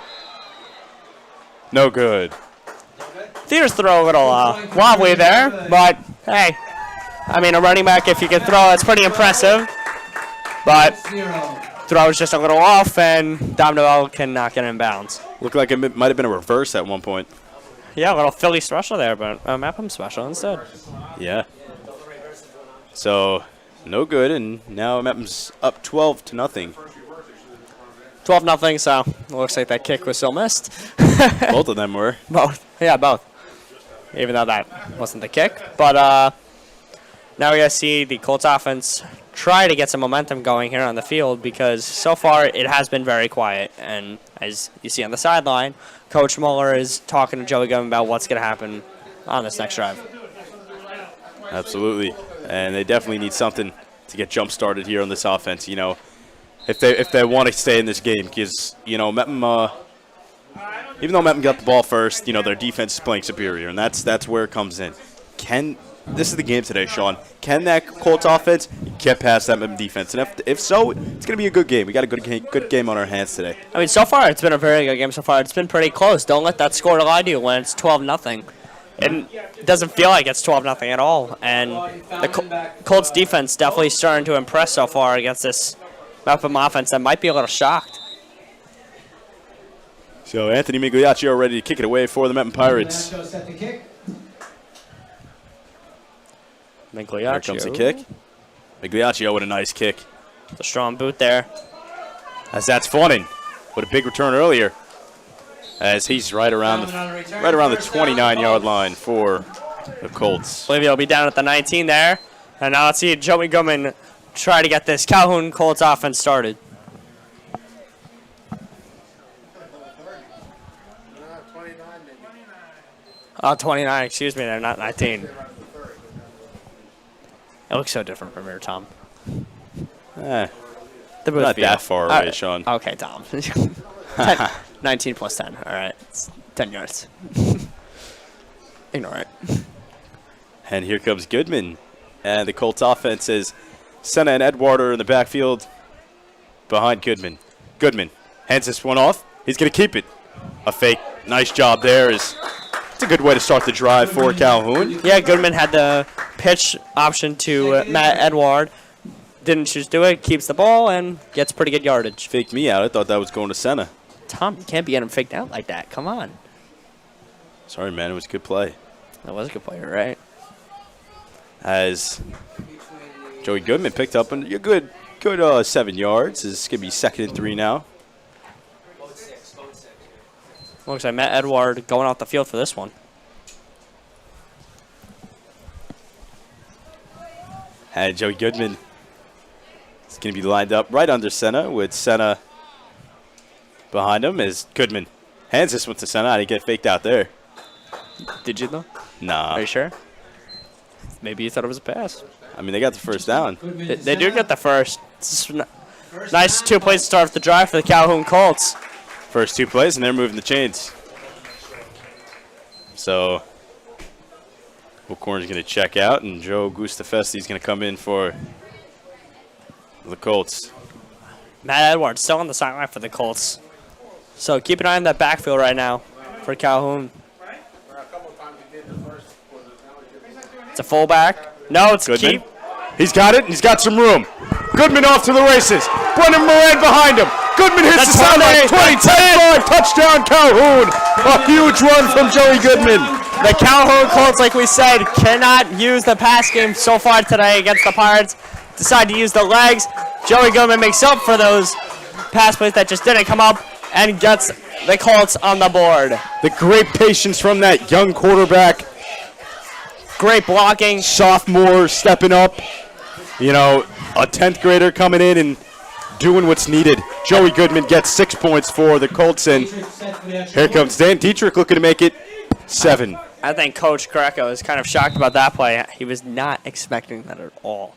No good. Thier's throw a little wobbly there, but hey, I mean, a running back, if you can throw, it's pretty impressive. But throw is just a little off, and Dom Novello can knock it in bounds. Looked like it might have been a reverse at one point. Yeah, a little Philly special there, but Mepham special instead. Yeah. So, no good, and now Mepham's up 12-0. 12-0, so it looks like that kick was still missed. Both of them were. Both. Yeah, both. Even though that wasn't the kick. But now we got to see the Colts offense try to get some momentum going here on the field because so far it has been very quiet. And as you see on the sideline, Coach Moehler is talking to Joey Goodman about what's going to happen on this next drive. Absolutely. And they definitely need something to get jump-started here on this offense, you know. If they want to stay in this game, because, you know, Mepham, even though Mepham got the ball first, you know, their defense is playing superior, and that's where it comes in. This is the game today, Sean. Can that Colts offense get past that Mepham defense? And if so, it's going to be a good game. We got a good game on our hands today. I mean, so far it's been a very good game so far. It's been pretty close. Don't let that score lie to you when it's 12-0. It doesn't feel like it's 12-0 at all. And the Colts defense definitely starting to impress so far against this Mepham offense that might be a little shocked. So Anthony Migliaccio ready to kick it away for the Mepham Pirates. Migliaccio. Here comes the kick. Migliaccio with a nice kick. The strong boot there. As that's Fawnin with a big return earlier. As he's right around the 29-yard line for the Colts. I believe he'll be down at the 19 there. And now let's see Joey Goodman try to get this Calhoun Colts offense started. 29, excuse me, they're not 19. It looks so different from here, Tom. Not that far away, Sean. Okay, Tom. 19 plus 10. All right. It's 10 yards. Ignore it. And here comes Goodman. And the Colts offense is Senna and Edward are in the backfield behind Goodman. Goodman hands this one off. He's going to keep it. A fake. Nice job there. It's a good way to start the drive for Calhoun. Yeah, Goodman had the pitch option to Matt Edward. Didn't choose to do it. Keeps the ball and gets pretty good yardage. Faked me out. I thought that was going to Senna. Tom, you can't be getting faked out like that. Come on. Sorry, man. It was a good play. That was a good play, right? As Joey Goodman picked up a good 7 yards. This is going to be 2nd and 3 now. Looks like Matt Edward going off the field for this one. And Joey Goodman is going to be lined up right under Senna with Senna behind him as Goodman hands this one to Senna. I didn't get faked out there. Did you, though? Nah. Are you sure? Maybe you thought it was a pass. I mean, they got the first down. They do get the first. Nice 2 plays to start off the drive for the Calhoun Colts. First 2 plays, and they're moving the chains. So, Corner's going to check out, and Joe Gustafesti is going to come in for the Colts. Matt Edwards still on the sideline for the Colts. So keep an eye on that backfield right now for Calhoun. It's a fullback. No, it's Goodman. keep. He's got it, and he's got some room. Goodman off to the races. Brendan Moran behind him. Goodman hits the sideline. 20-10-5 touchdown Calhoun. A huge run from Joey Goodman. The Calhoun Colts, like we said, cannot use the pass game so far today against the Pirates. Decide to use the legs. Joey Goodman makes up for those pass plays that just didn't come up and gets the Colts on the board. The great patience from that young quarterback. Great blocking. Sophomore stepping up. You know, a 10th grader coming in and doing what's needed. Joey Goodman gets 6 points for the Colts, and here comes Dan Dietrich looking to make it 7. I think Coach Cracco is kind of shocked about that play. He was not expecting that at all.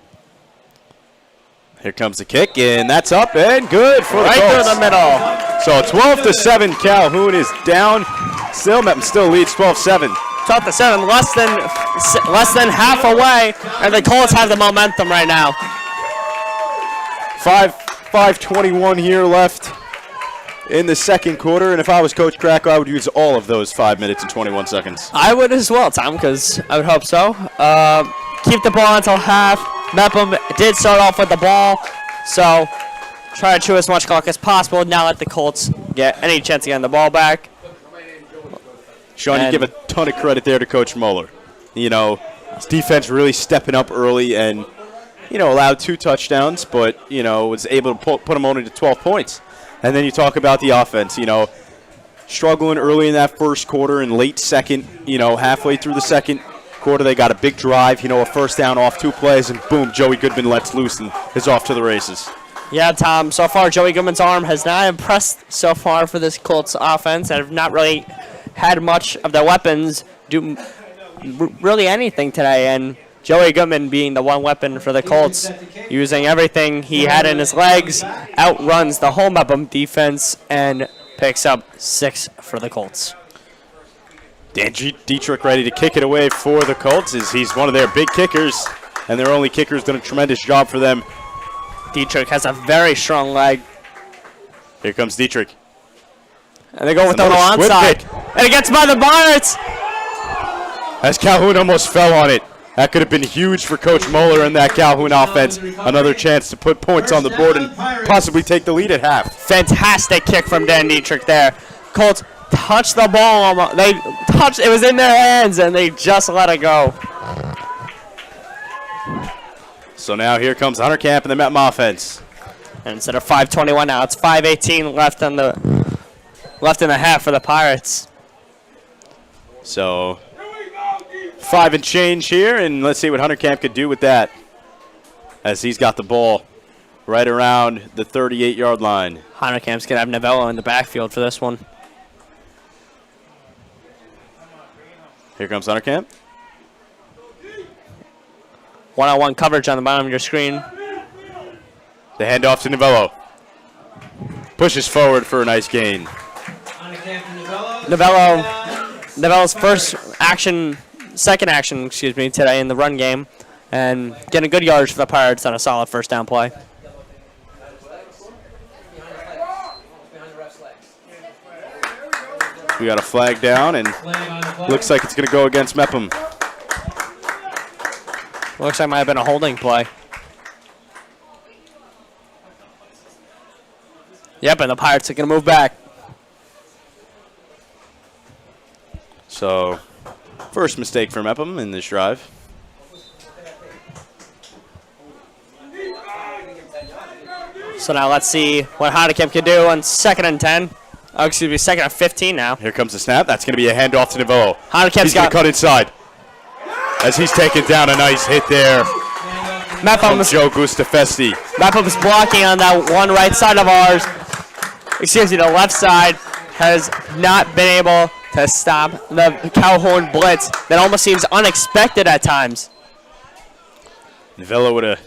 Here comes the kick, and that's up and good for the Colts. Right through the middle. So 12-7, Calhoun is down. Still, Mepham still leads 12-7. 12-7, less than half away, and the Colts have the momentum right now. 5:21 here left in the second quarter, and if I was Coach Cracco, I would use all of those 5 minutes and 21 seconds. I would as well, Tom, because I would hope so. Keep the ball until half. Mepham did start off with the ball, so try to chew as much clock as possible. Now let the Colts get any chance to get the ball back. Sean, you give a ton of credit there to Coach Moehler. You know, his defense really stepping up early and, you know, allowed 2 touchdowns, but, you know, was able to put them only to 12 points. And then you talk about the offense, you know, struggling early in that first quarter and late second, you know, halfway through the second quarter, they got a big drive, you know, a first down off 2 plays, and boom, Joey Goodman lets loose and is off to the races. Yeah, Tom, so far Joey Goodman's arm has not impressed so far for this Colts offense. They've not really had much of their weapons do really anything today, and Joey Goodman being the one weapon for the Colts, using everything he had in his legs, outruns the whole Mepham defense and picks up 6 for the Colts. Dan Dietrich ready to kick it away for the Colts as he's one of their big kickers, and their only kicker's done a tremendous job for them. Dietrich has a very strong leg. Here comes Dietrich. And they go with the onside. And it gets by the Pirates. As Calhoun almost fell on it. That could have been huge for Coach Moehler and that Calhoun offense. Another chance to put points on the board and possibly take the lead at half. Fantastic kick from Dan Dietrich there. Colts touched the ball. It was in their hands, and they just let it go. So now here comes Hunter Camp and the Mepham offense. And instead of 5:21 now, it's 5:18 left in the half for the Pirates. So 5 and change here, and let's see what Hunter Camp could do with that as he's got the ball right around the 38-yard line. Hunter Camp's going to have Novello in the backfield for this one. Here comes Hunter Camp. One-on-one coverage on the bottom of your screen. The handoff to Novello. Pushes forward for a nice gain. Novello's second action, today in the run game, and getting good yards for the Pirates on a solid first down play. We got a flag down, and looks like it's going to go against Mepham. Looks like it might have been a holding play. Yep, and the Pirates are going to move back. So, first mistake for Mepham in this drive. So now let's see what Hanekamp can do on 2nd and 10. Oh, excuse me, 2nd and 15 now. Here comes the snap. That's going to be a handoff to Novello. Hanekamp's He's going to cut inside. As he's taking down a nice hit there from Mepham's Joe Gustafesti. Mepham's blocking on that one right side of ours. Excuse me, the left side has not been able to stop the Calhoun blitz that almost seems unexpected at times. Novello with a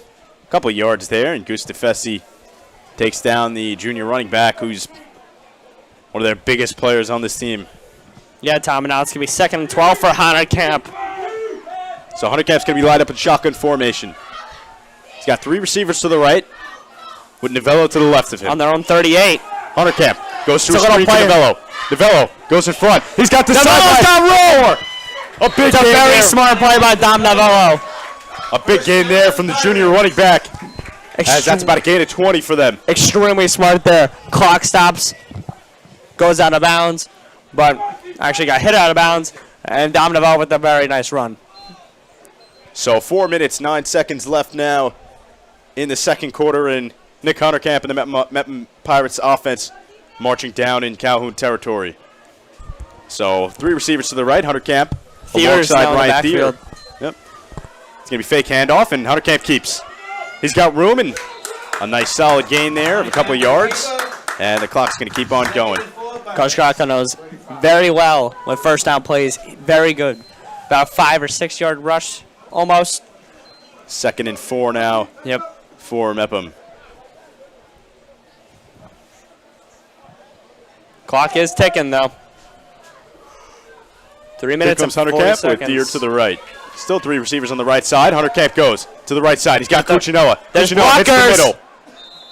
couple yards there, and Gustafesti takes down the junior running back, who's one of their biggest players on this team. Yeah, Tom, and now it's going to be 2nd and 12 for Hanekamp. So Hanerkamp's going to be lined up in shotgun formation. He's got 3 receivers to the right, with Novello to the left of him. On their own 38. Hanerkamp goes through a It's a little screen to play. Novello. Novello goes in front. He's got the Novello's sideline. got room! A big It's a gain very there. smart play by Dom Novello. A big gain there from the junior running back. As that's about a gain of 20 for them. Extremely smart there. Clock stops, goes out of bounds, but actually got hit out of bounds, and Dom Novello with a very nice run. So 4 minutes, 9 seconds left now in the second quarter, and Nick Hanerkamp and the Mepham Pirates offense marching down in Calhoun territory. So 3 receivers to the right, Hanerkamp Thier's alongside now in the Ryan Thier. backfield. Yep. It's going to be fake handoff, and Hanerkamp keeps. He's got room, and a nice solid gain there of a couple of yards, and the clock's going to keep on going. Coach Cracco knows very well with first down plays. Very good. About 5 or 6 yard rush, almost. 2nd and 4 now Yep. for Mepham. Clock is ticking though. 3 Here minutes comes and 40 Hanerkamp with seconds. Thier to the right. Still 3 receivers on the right side. Hanerkamp goes to the right side. He's got Cucinoa. There's Cucinoa hits the blockers. middle.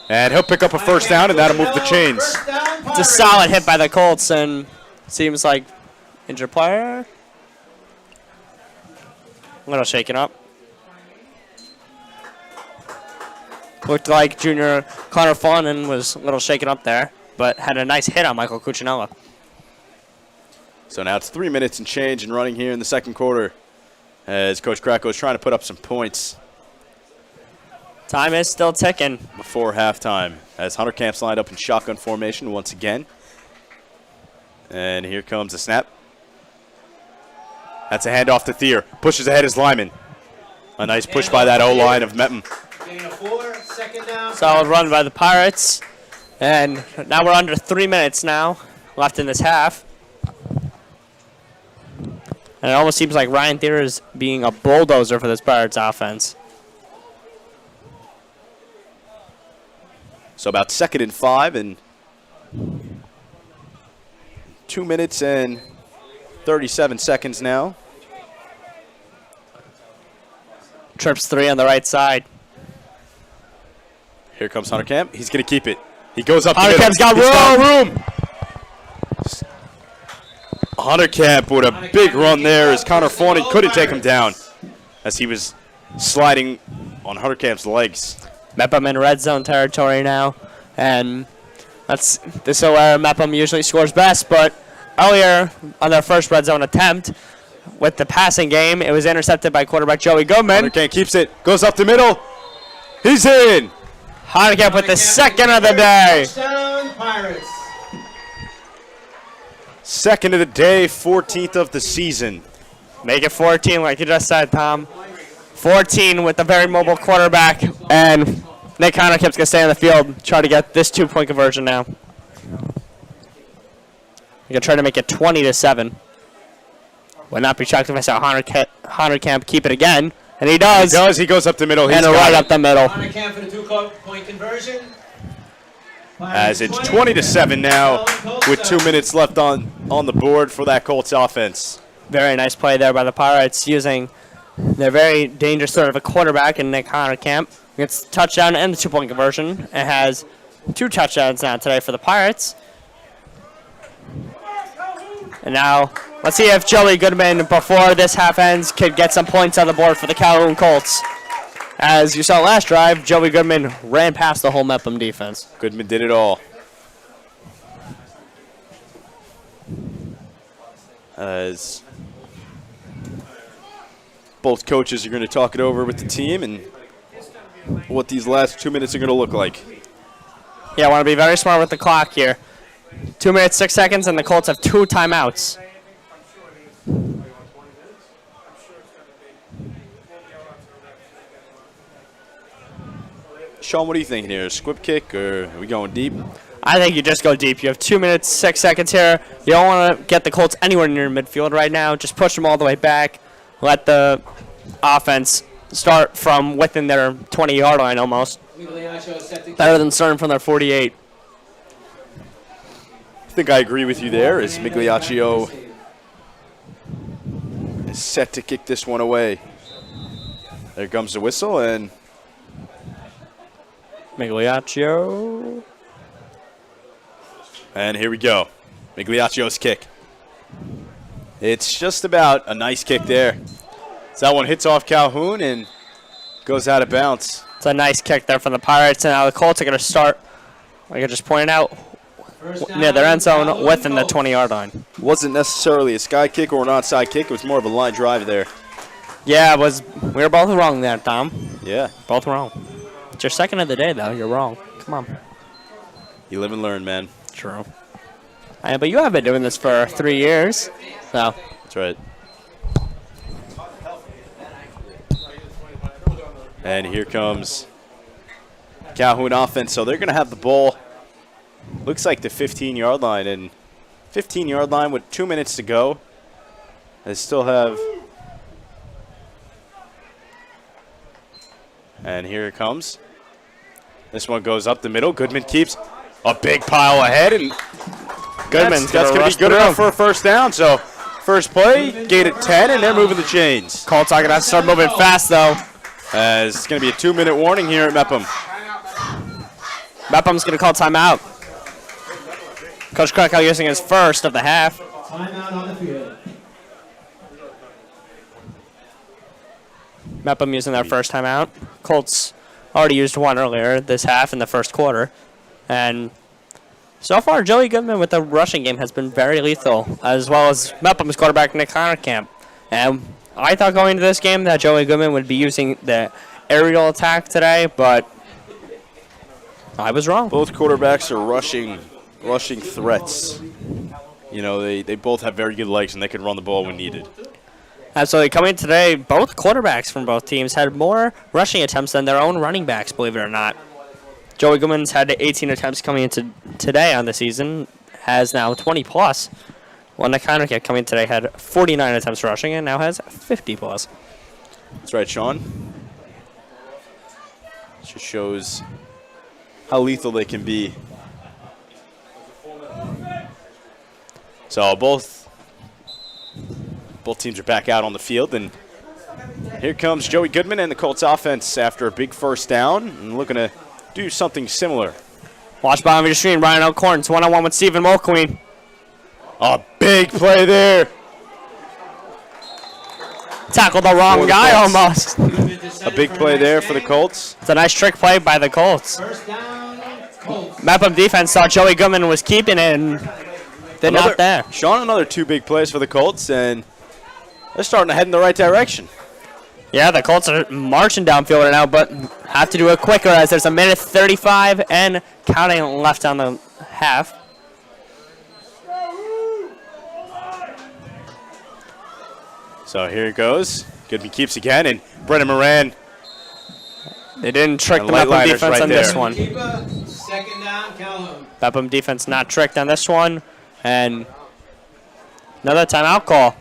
And he'll pick up a first down, and that'll move the chains. First down, It's a solid hit by the Colts, and seems like injured player. A little shaken up. Looked like junior Connor Fawnin was a little shaken up there, but had a nice hit on Michael Cucinoa. So now it's 3 minutes and change and running here in the second quarter as Coach Cracco is trying to put up some points Time is still ticking. before halftime as Hanerkamp's lined up in shotgun formation once again. And here comes the snap. That's a handoff to Thier. Pushes ahead his lineman. A nice push by that O-line of Mepham. Gain of 4, 2nd down. Solid run by the Pirates. And now we're under 3 minutes now left in this half. And it almost seems like Ryan Thier is being a bulldozer for this Pirates offense. So about 2nd and 5 and 2 minutes and 37 seconds now. Trips 3 on the right side. Here comes Hanerkamp. He's going to keep it. He goes up the middle. Hanerkamp's got He's room. room. Hanerkamp with a big run there as Connor Fawnin couldn't take him down as he was sliding on Hanerkamp's legs. Mepham in red zone territory now. And this is where Mepham usually scores best, but earlier on their first red zone attempt with the passing game, it was intercepted by quarterback Joey Goodman. Hanerkamp keeps it. Goes up the middle. He's in. Hanekamp with the second of the day. Touchdown, Pirates. Second of the day, 14th of the season. Make it 14 like you just said, Tom. 14 with the very mobile quarterback. And Nick Hanerkamp's going to stay on the field, try to get this 2-point conversion now. You're going to try to make it 20-7. Would not be shocked if I saw Hanerkamp keep it again. And he does. He does. He goes up the middle. He's And got right it. up the middle. Hanekamp for the 2-point conversion. As it's 20-7 now with 2 minutes left on the board for that Colts offense. Very nice play there by the Pirates using their very dangerous sort of a quarterback in Nick Hanerkamp. Gets the touchdown and the 2-point conversion. It has 2 touchdowns now today for the Pirates. And now, let's see if Joey Goodman, before this half ends, could get some points on the board for the Calhoun Colts. As you saw last drive, Joey Goodman ran past the whole Mepham defense. Goodman did it all. As both coaches are going to talk it over with the team and what these last 2 minutes are going to look like. Yeah, I want to be very smart with the clock here. 2 minutes, 6 seconds, and the Colts have 2 timeouts. Sean, what are you thinking here? Squib kick, or are we going deep? I think you just go deep. You have 2 minutes, 6 seconds here. You don't want to get the Colts anywhere near midfield right now. Just push them all the way back. Let the offense start from within their 20-yard line almost. Better than starting from their 48. I think I agree with you there, as Migliaccio is set to kick this one away. There comes the whistle, and Migliaccio. And here we go. Migliaccio's kick. It's just about a nice kick there. So that one hits off Calhoun and goes out of bounds. It's a nice kick there from the Pirates, and now the Colts are going to start, like I just pointed out, near their end zone within the 20-yard line. Wasn't necessarily a sky kick or an onside kick. It was more of a line drive there. Yeah, we were both wrong there, Tom. Yeah. Both wrong. It's your second of the day, though. You're wrong. Come on. You live and learn, man. True. But you have been doing this for 3 years, so. That's right. And here comes Calhoun offense. So they're going to have the ball, looks like the 15-yard line. And 15-yard line with 2 minutes to go. They still have. And here it comes. This one goes up the middle. Goodman keeps a big pile ahead. And Goodman's that's going to be good enough for a first down. So first play, gate at 10, and they're moving the chains. Colts are going to start moving fast, though. As it's going to be a 2-minute warning here at Mepham. Mepham's going to call timeout. Coach Cracco using his first of the half. Timeout on the field. Mepham using their first timeout. Colts already used one earlier this half in the first quarter. And so far, Joey Goodman with the rushing game has been very lethal, as well as Mepham's quarterback Nick Honorkamp. And I thought going into this game that Joey Goodman would be using the aerial attack today, but I was wrong. Both quarterbacks are rushing threats. You know, they both have very good legs, and they can run the ball when needed. Absolutely. Coming in today, both quarterbacks from both teams had more rushing attempts than their own running backs, believe it or not. Joey Goodman's had 18 attempts coming into today on the season, has now 20+. While Nick Honorkamp coming in today had 49 attempts rushing and now has 50+. That's right, Sean. Just shows how lethal they can be. So both teams are back out on the field, and here comes Joey Goodman and the Colts offense after a big first down and looking to do something similar. Watch bottom of your screen, Ryan O'Corns, one-on-one with Stephen Mulqueen. A big play there. Tackled the wrong guy almost. A big play there for the Colts. It's a nice trick play by the Colts. First down, Colts. Mepham defense thought Joey Goodman was keeping it, and they're not there. Sean, another 2 big plays for the Colts, and they're starting to head in the right direction. Yeah, the Colts are marching downfield right now, but have to do it quicker as there's a minute 35 and counting left on the half. So here it goes. Goodman keeps again, and Brennan Moran. They didn't trick And the light Mepham liners defense right on this there. one. Keeper, second down, Calhoun. Mepham defense not tricked on this one, and another timeout call.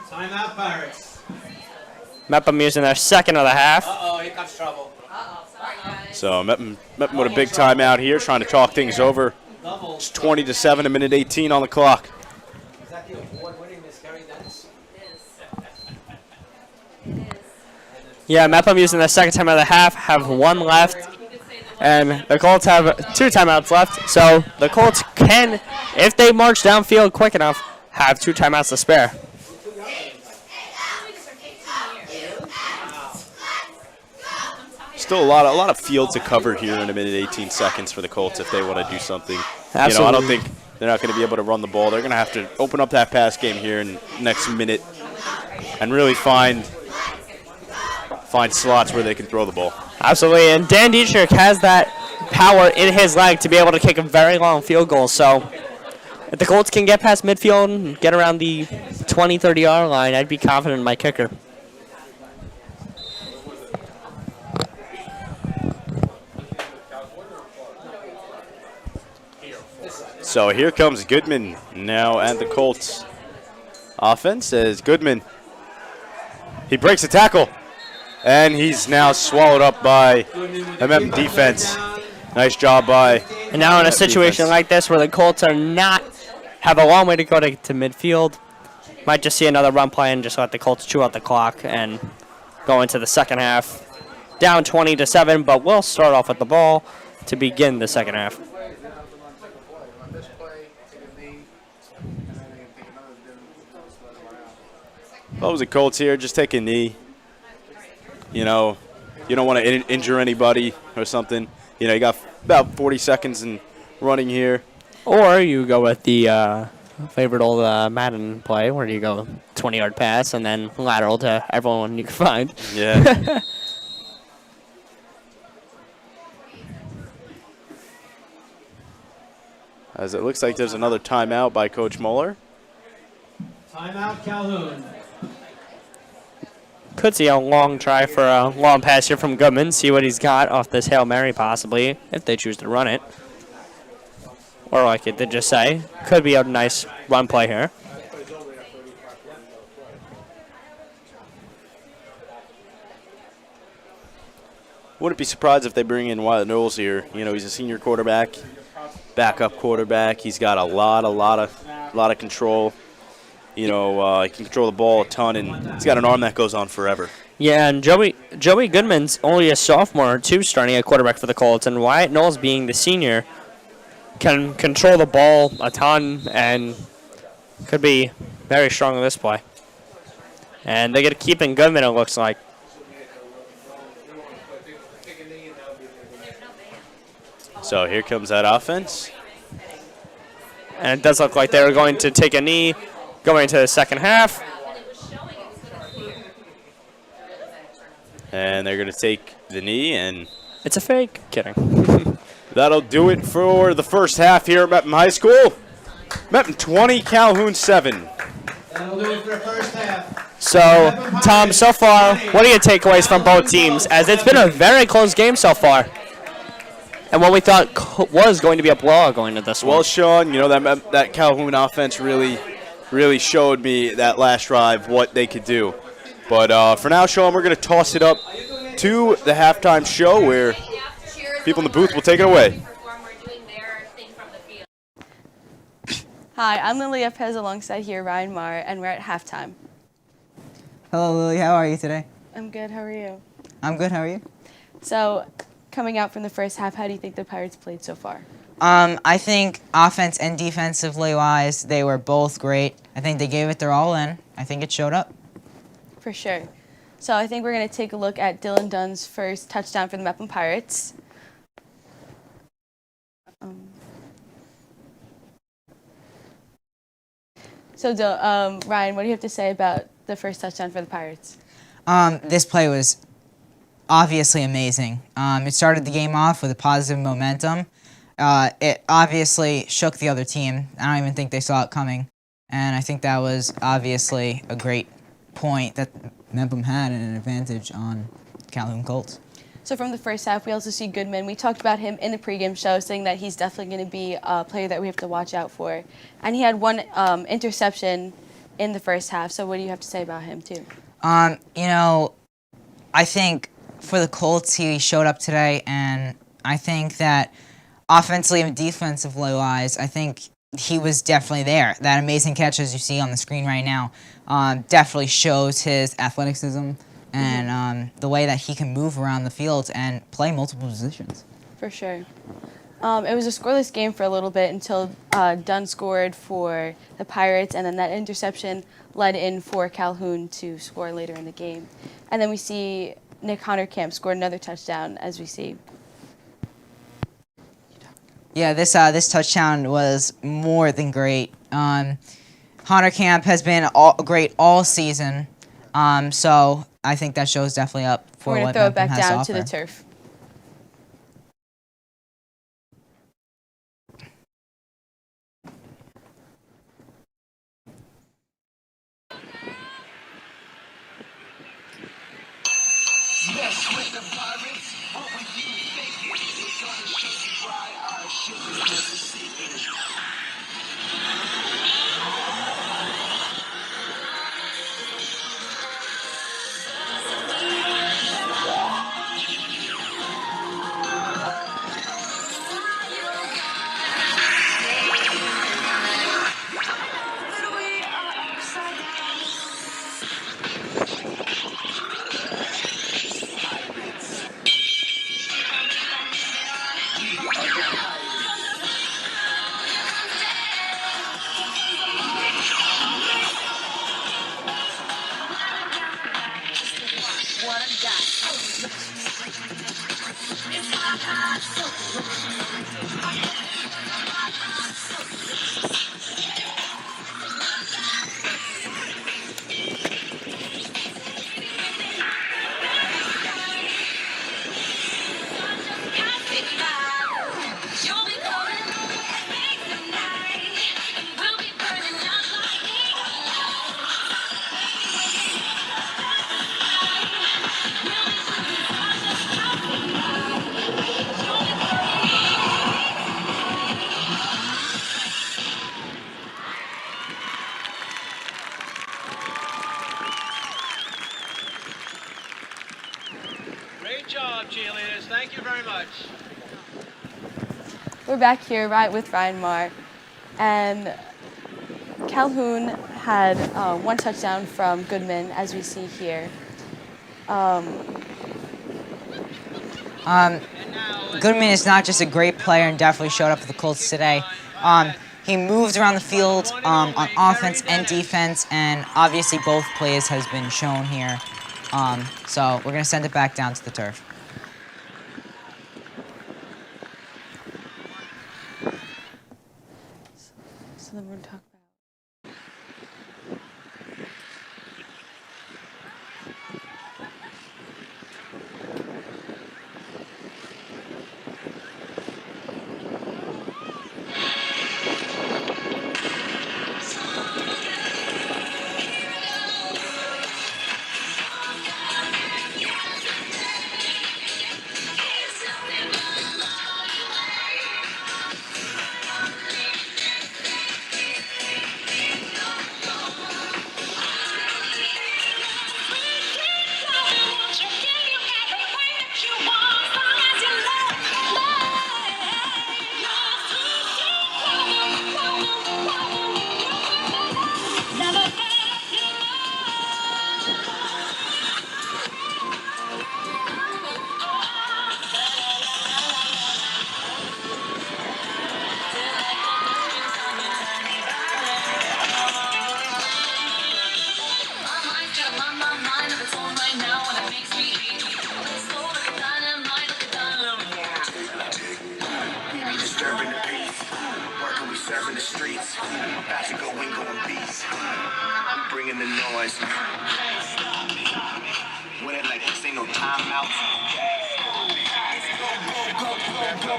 Timeout, Pirates. Mepham using their second of the half. Uh-oh, here comes trouble. So Mepham with a big timeout here, trying to talk things over. It's 20-7, a minute 18 on the clock. Is that the award-winning Miss Gary Dennis? Yeah, Mepham using their second time of the half, have one left, and the Colts have 2 timeouts left. So the Colts can, if they march downfield quick enough, have 2 timeouts to spare. Still a lot of field to cover here in a minute 18 seconds for the Colts if they want to do something. Absolutely. You know, I don't think they're not going to be able to run the ball. They're going to have to open up that pass game here in the next minute and really find find slots where they can throw the ball. Absolutely, and Dan Dietrich has that power in his leg to be able to kick a very long field goal. So if the Colts can get past midfield and get around the 20, 30-yard line, I'd be confident in my kicker. So here comes Goodman now at the Colts offense as Goodman. He breaks a tackle, and he's now swallowed up by the Mepham defense. Nice job by. And now in a situation like this where the Colts have a long way to go to midfield, might just see another run play and just let the Colts chew out the clock and go into the second half. Down 20-7, but we'll start off with the ball to begin the second half. Opposing Colts here, just take a knee. You know, you don't want to injure anybody or something. You know, you got about 40 seconds in running here. Or you go with the favorite old Madden play where you go 20-yard pass and then lateral to everyone you can find. Yeah. As it looks like there's another timeout by Coach Moehler. Timeout, Calhoun. Could see a long try for a long pass here from Goodman. See what he's got off this Hail Mary possibly, if they choose to run it. Or like it did just say, could be a nice run play here. Wouldn't be surprised if they bring in Wyatt Knowles here. You know, he's a senior quarterback, backup quarterback. He's got a lot of control. You know, he can control the ball a ton, and he's got an arm that goes on forever. Yeah, and Joey Goodman's only a sophomore, too, starting at quarterback for the Colts, and Wyatt Knowles, being the senior, can control the ball a ton and could be very strong in this play. And they get to keep in Goodman, it looks like. So here comes that offense. And it does look like they're going to take a knee going into the second half. And they're going to take the knee, and It's a fake. Kidding. that'll do it for the first half here at Mepham High School. Mepham 20, Calhoun 7. That'll do it for the first half. So, Tom, so far, what are your takeaways from both teams? As it's been a very close game so far. And what we thought was going to be a blowout going into this one. Well, Sean, you know, that Calhoun offense really showed me that last drive what they could do. But for now, Sean, we're going to toss it up to the halftime show where people in the booth will take it away. Hi, I'm Lilia Pez alongside here Ryan Marr, and we're at halftime. Hello, Lily. How are you today? I'm good. How are you? I'm good. How are you? So, coming out from the first half, how do you think the Pirates played so far? I think offense and defensively wise, they were both great. I think they gave it their all in. I think it showed up. For sure. So I think we're going to take a look at Dylan Dunn's first touchdown for the Mepham Pirates. Ryan, what do you have to say about the first touchdown for the Pirates? This play was obviously amazing. It started the game off with a positive momentum. It obviously shook the other team. I don't even think they saw it coming. And I think that was obviously a great point that Mepham had and an advantage on Calhoun Colts. So from the first half, we also see Goodman. We talked about him in the pregame show, saying that he's definitely going to be a player that we have to watch out for. And he had one interception in the first half. So what do you have to say about him, too? You know, I think for the Colts, he showed up today, and I think that offensively and defensively wise, I think he was definitely there. That amazing catch, as you see on the screen right now, definitely shows his athleticism and the way that he can move around the field and play multiple positions. For sure. It was a scoreless game for a little bit until Dunn scored for the Pirates, and then that interception led in for Calhoun to score later in the game. And then we see Nick Honorkamp scored another touchdown, as we see. Yeah, this touchdown was more than great. Honorkamp has been great all season, so I think that show's definitely up for We're going what to throw it Mepham back has down to the offer. turf. Great job, cheerleaders. Thank you very much. We're back here right with Ryan Marr, and Calhoun had one touchdown from Goodman, as we see here. Goodman is not just a great player and definitely showed up for the Colts today. He moved around the field on offense and defense, and obviously both plays has been shown here. So we're going to send it back down to the turf. So then we're talking about. Serving the streets, about to go in, going beast. I'm bringing the noise. With it like this ain't no timeout. Go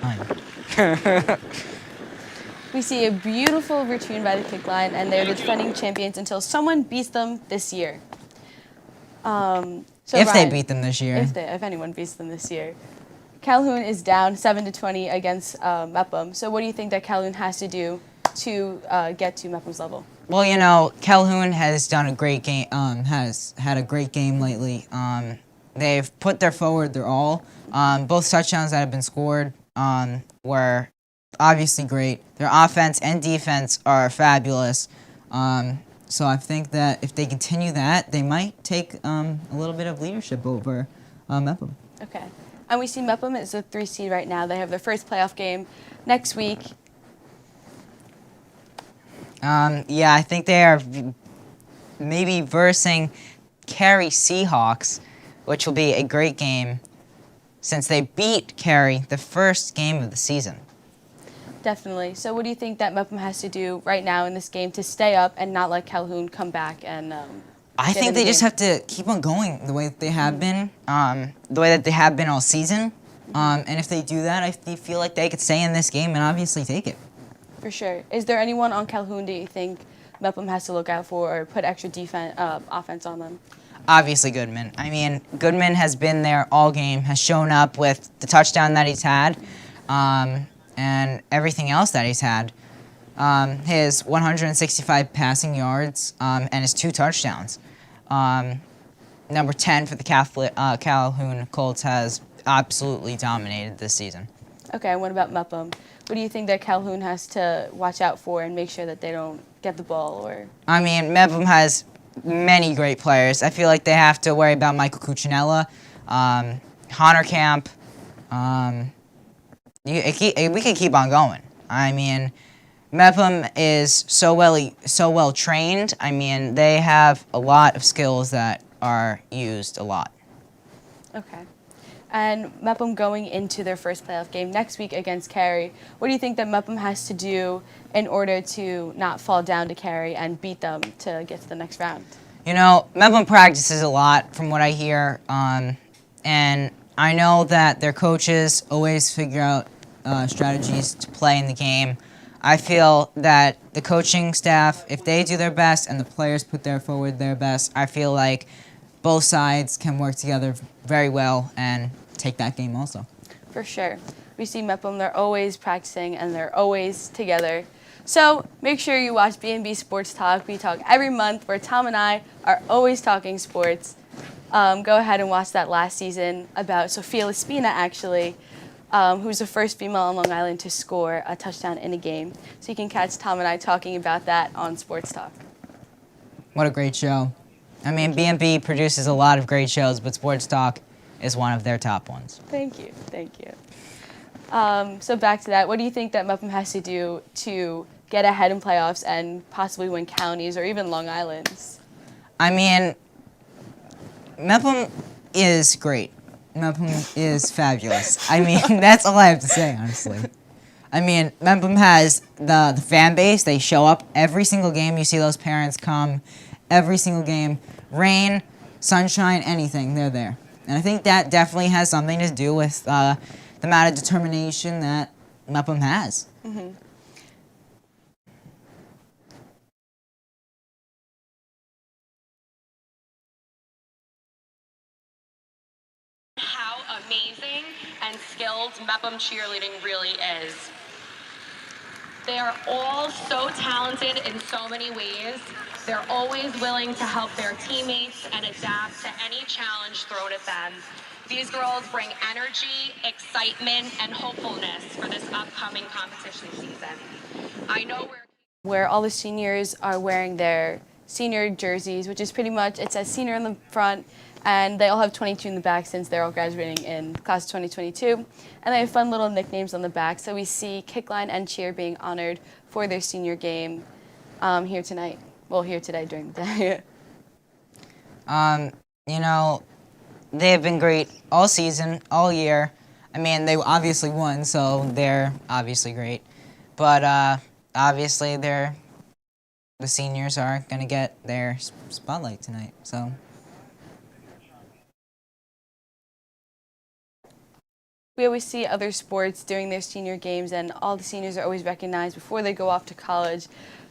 Fine. We see a beautiful routine by the kick line, and they're the defending champions until someone beats them this year. So If they Ryan, beat them this year. if anyone beats them this year. Calhoun is down 7-20 against Mepham. So what do you think that Calhoun has to do to get to Mepham's level? Well, you know, Calhoun has done a great game. Has had a great game lately. They've put their forward their all. Both touchdowns that have been scored were obviously great. Their offense and defense are fabulous. So I think that if they continue that, they might take a little bit of leadership over Mepham. Okay. And we see Mepham is the 3 seed right now. They have their first playoff game next week. Yeah, I think they are maybe versing Cary Seahawks, which will be a great game. since they beat Carey the first game of the season. Definitely. So what do you think that Mepham has to do right now in this game to stay up and not let Calhoun come back and I get in think the they just game? have to keep on going the way that they have been, the way that they have been all season. And if they do that, I feel like they could stay in this game and obviously take it. For sure. Is there anyone on Calhoun that you think Mepham has to look out for or put extra offense on them? Obviously Goodman. I mean, Goodman has been there all game, has shown up with the touchdown that he's had, and everything else that he's had. His 165 passing yards and his 2 touchdowns. Number 10 for the Calhoun Colts has absolutely dominated this season. Okay, and what about Mepham? What do you think that Calhoun has to watch out for and make sure that they don't get the ball? Or I mean, Mepham has many great players. I feel like they have to worry about Michael Cuccinella, Honorkamp. We can keep on going. I mean, Mepham is so well trained. I mean, they have a lot of skills that are used a lot. Okay. And Mepham going into their first playoff game next week against Carey, what do you think that Mepham has to do in order to not fall down to Carey and beat them to get to the next round? You know, Mepham practices a lot from what I hear, and I know that their coaches always figure out strategies to play in the game. I feel that the coaching staff, if they do their best and the players put forward their best, I feel like both sides can work together very well and take that game also. For sure. We see Mepham, they're always practicing and they're always together. So make sure you watch BMB Sports Talk. We talk every month where Tom and I are always talking sports. Go ahead and watch that last season about Sophia Laspina, actually, who's the first female on Long Island to score a touchdown in a game. So you can catch Tom and I talking about that on Sports Talk. What a great show. I mean, BMB produces a lot of great shows, but Sports Talk is one of their top ones. Thank you. Thank you. So back to that, what do you think that Mepham has to do to get ahead in playoffs and possibly win counties or even Long Island's? I mean, Mepham is great. Mepham is fabulous. I mean, that's all I have to say, honestly. I mean, Mepham has the fan base. They show up every single game. You see those parents come every single game. Rain, sunshine, anything, they're there. And I think that definitely has something to do with the amount of determination that Mepham has. Mm-hmm. How amazing and skilled Mepham cheerleading really is. They are all so talented in so many ways. They're always willing to help their teammates and adapt to any challenge thrown at them. These girls bring energy, excitement, and hopefulness for this upcoming competition season. I know where all the seniors are wearing their senior jerseys, which is pretty much, it says senior in the front, and they all have 22 in the back since they're all graduating in class of 2022. And they have fun little nicknames on the back. So we see Kickline and Cheer being honored for their senior game here tonight. Well, here today during the day. You know, they have been great all season, all year. I mean, they obviously won, so they're obviously great. But obviously, the seniors are going to get their spotlight tonight, so. We always see other sports during their senior games, and all the seniors are always recognized before they go off to college.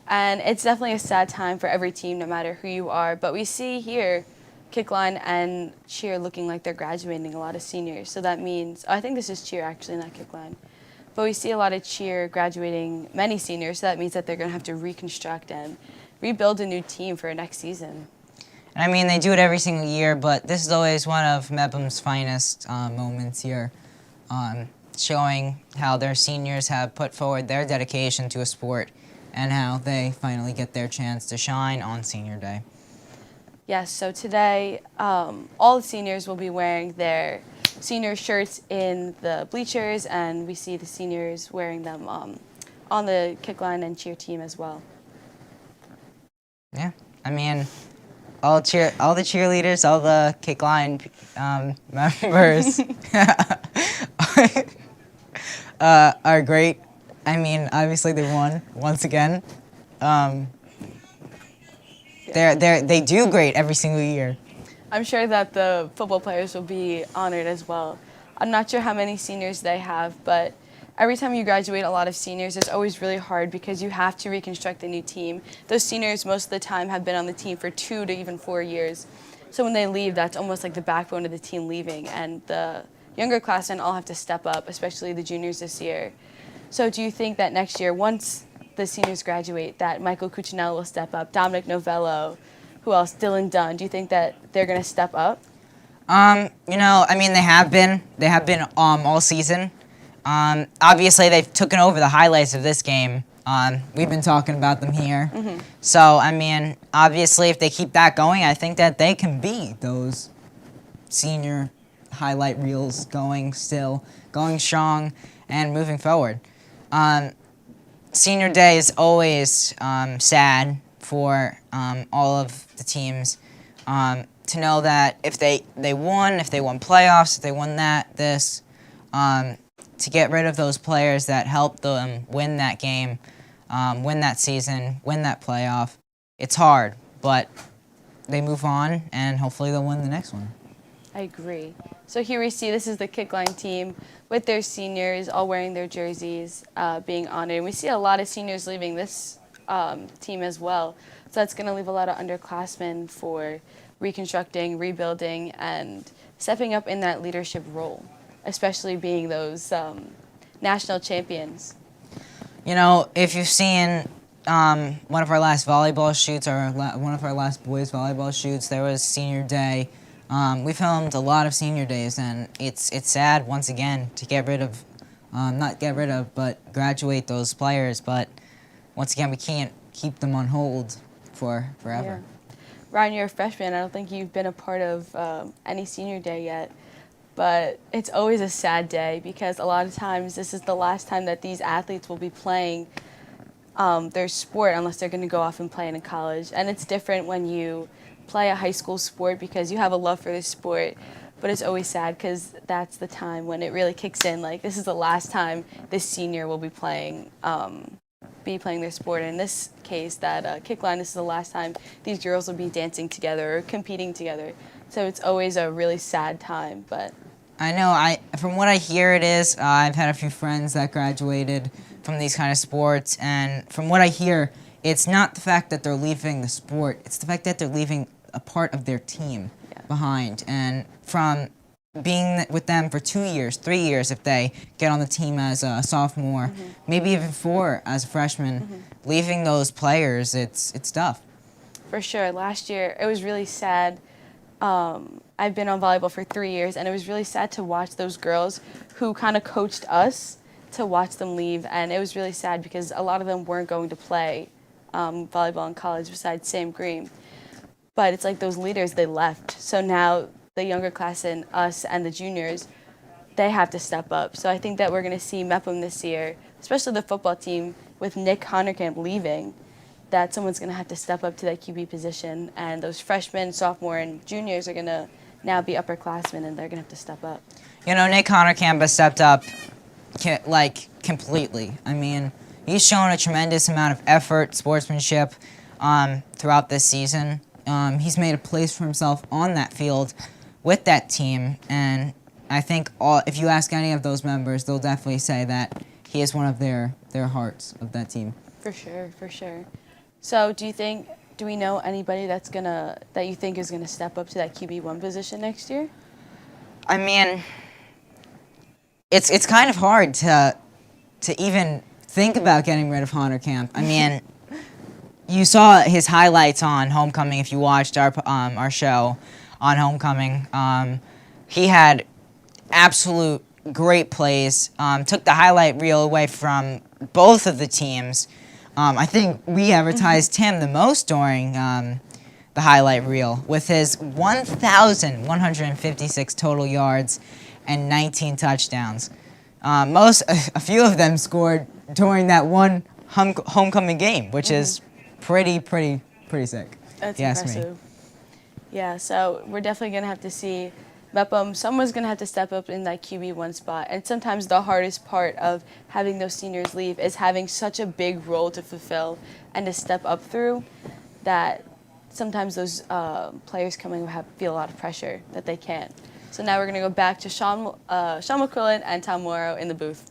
And it's definitely a sad time for every team, no matter who you are. But we see here Kickline and Cheer looking like they're graduating a lot of seniors. So that means, I think this is Cheer actually, not Kickline. But we see a lot of Cheer graduating many seniors, so that means that they're going to have to reconstruct and rebuild a new team for next season. I mean, they do it every single year, but this is always one of Mepham's finest moments here, showing how their seniors have put forward their dedication to a sport and how they finally get their chance to shine on senior day. Yes, so today all the seniors will be wearing their senior shirts in the bleachers, and we see the seniors wearing them on the Kickline and Cheer team as well. Yeah, I mean, all the cheerleaders, all the Kickline members. are great. I mean, obviously they won once again. They do great every single year. I'm sure that the football players will be honored as well. I'm not sure how many seniors they have, but every time you graduate a lot of seniors, it's always really hard because you have to reconstruct a new team. Those seniors most of the time have been on the team for 2 to even 4 years. So when they leave, that's almost like the backbone of the team leaving, and the younger classmen all have to step up, especially the juniors this year. So do you think that next year, once the seniors graduate, that Michael Cuccinello will step up, Dominic Novello, who else, Dylan Dunn, do you think that they're going to step up? You know, I mean, they have been all season. Obviously, they've taken over the highlights of this game. We've been talking about them here. So, I mean, obviously, if they keep that going, I think that they can be those senior highlight reels going strong, and moving forward. Senior day is always sad for all of the teams. To know that if they won playoffs, if they won this, to get rid of those players that helped them win that game, win that season, win that playoff, it's hard, but they move on, and hopefully they'll win the next one. I agree. So here we see this is the kickline team with their seniors all wearing their jerseys, being honored. And we see a lot of seniors leaving this team as well. So that's going to leave a lot of underclassmen for reconstructing, rebuilding, and stepping up in that leadership role, especially being those national champions. You know, if you've seen one of our last volleyball shoots, or one of our last boys volleyball shoots, there was senior day. We filmed a lot of senior days, and it's sad once again to get rid of, not get rid of, but graduate those players. But once again, we can't keep them on hold for forever. Yeah. Ryan, you're a freshman. I don't think you've been a part of any senior day yet, but it's always a sad day because a lot of times this is the last time that these athletes will be playing their sport unless they're going to go off and play in a college. And it's different when you play a high school sport because you have a love for this sport, but it's always sad because that's the time when it really kicks in. Like, this is the last time this senior will be playing their sport. In this case, that kickline, this is the last time these girls will be dancing together or competing together. So it's always a really sad time. But I know, from what I hear it is, I've had a few friends that graduated from these kind of sports, and from what I hear, it's not the fact that they're leaving the sport, it's the fact that they're leaving a part of their team behind. And from being with them for 2 years, 3 years, if they get on the team as a sophomore, maybe even 4 as a freshman, leaving those players, it's tough. for sure, last year it was really sad. I've been on volleyball for 3 years, and it was really sad to watch those girls who kind of coached us, to watch them leave. And it was really sad because a lot of them weren't going to play volleyball in college besides Sam Green. But it's like those leaders, they left. So now the younger class and us and the juniors, they have to step up. So I think that we're going to see Mepham this year, especially the football team, with Nick Honorkamp leaving, that someone's going to have to step up to that QB position. And those freshmen, sophomore, and juniors are going to now be upperclassmen, and they're going to have to step up. You know, Nick Honorkamp has stepped up, completely. I mean, he's shown a tremendous amount of effort, sportsmanship throughout this season. He's made a place for himself on that field with that team, and I think if you ask any of those members, they'll definitely say that he is one of their hearts of that team. For sure, for sure. So do we know anybody that you think is gonna step up to that QB1 position next year? I mean, it's kind of hard to even think about getting rid of Honorkamp. I mean, you saw his highlights on Homecoming if you watched our show on Homecoming. He had absolute great plays. Took the highlight reel away from both of the teams. I think we advertised him the most during the highlight reel with his 1,156 total yards and 19 touchdowns. A few of them scored during that one homecoming game, which is pretty sick. That's if you ask impressive. me. Yeah, so we're definitely going to have to see Mepham, someone's going to have to step up in that QB1 spot. And sometimes the hardest part of having those seniors leave is having such a big role to fulfill and to step up through that sometimes those players coming feel a lot of pressure that they can't. So now we're going to go back to Sean McQuillan and Tom Morrow in the booth.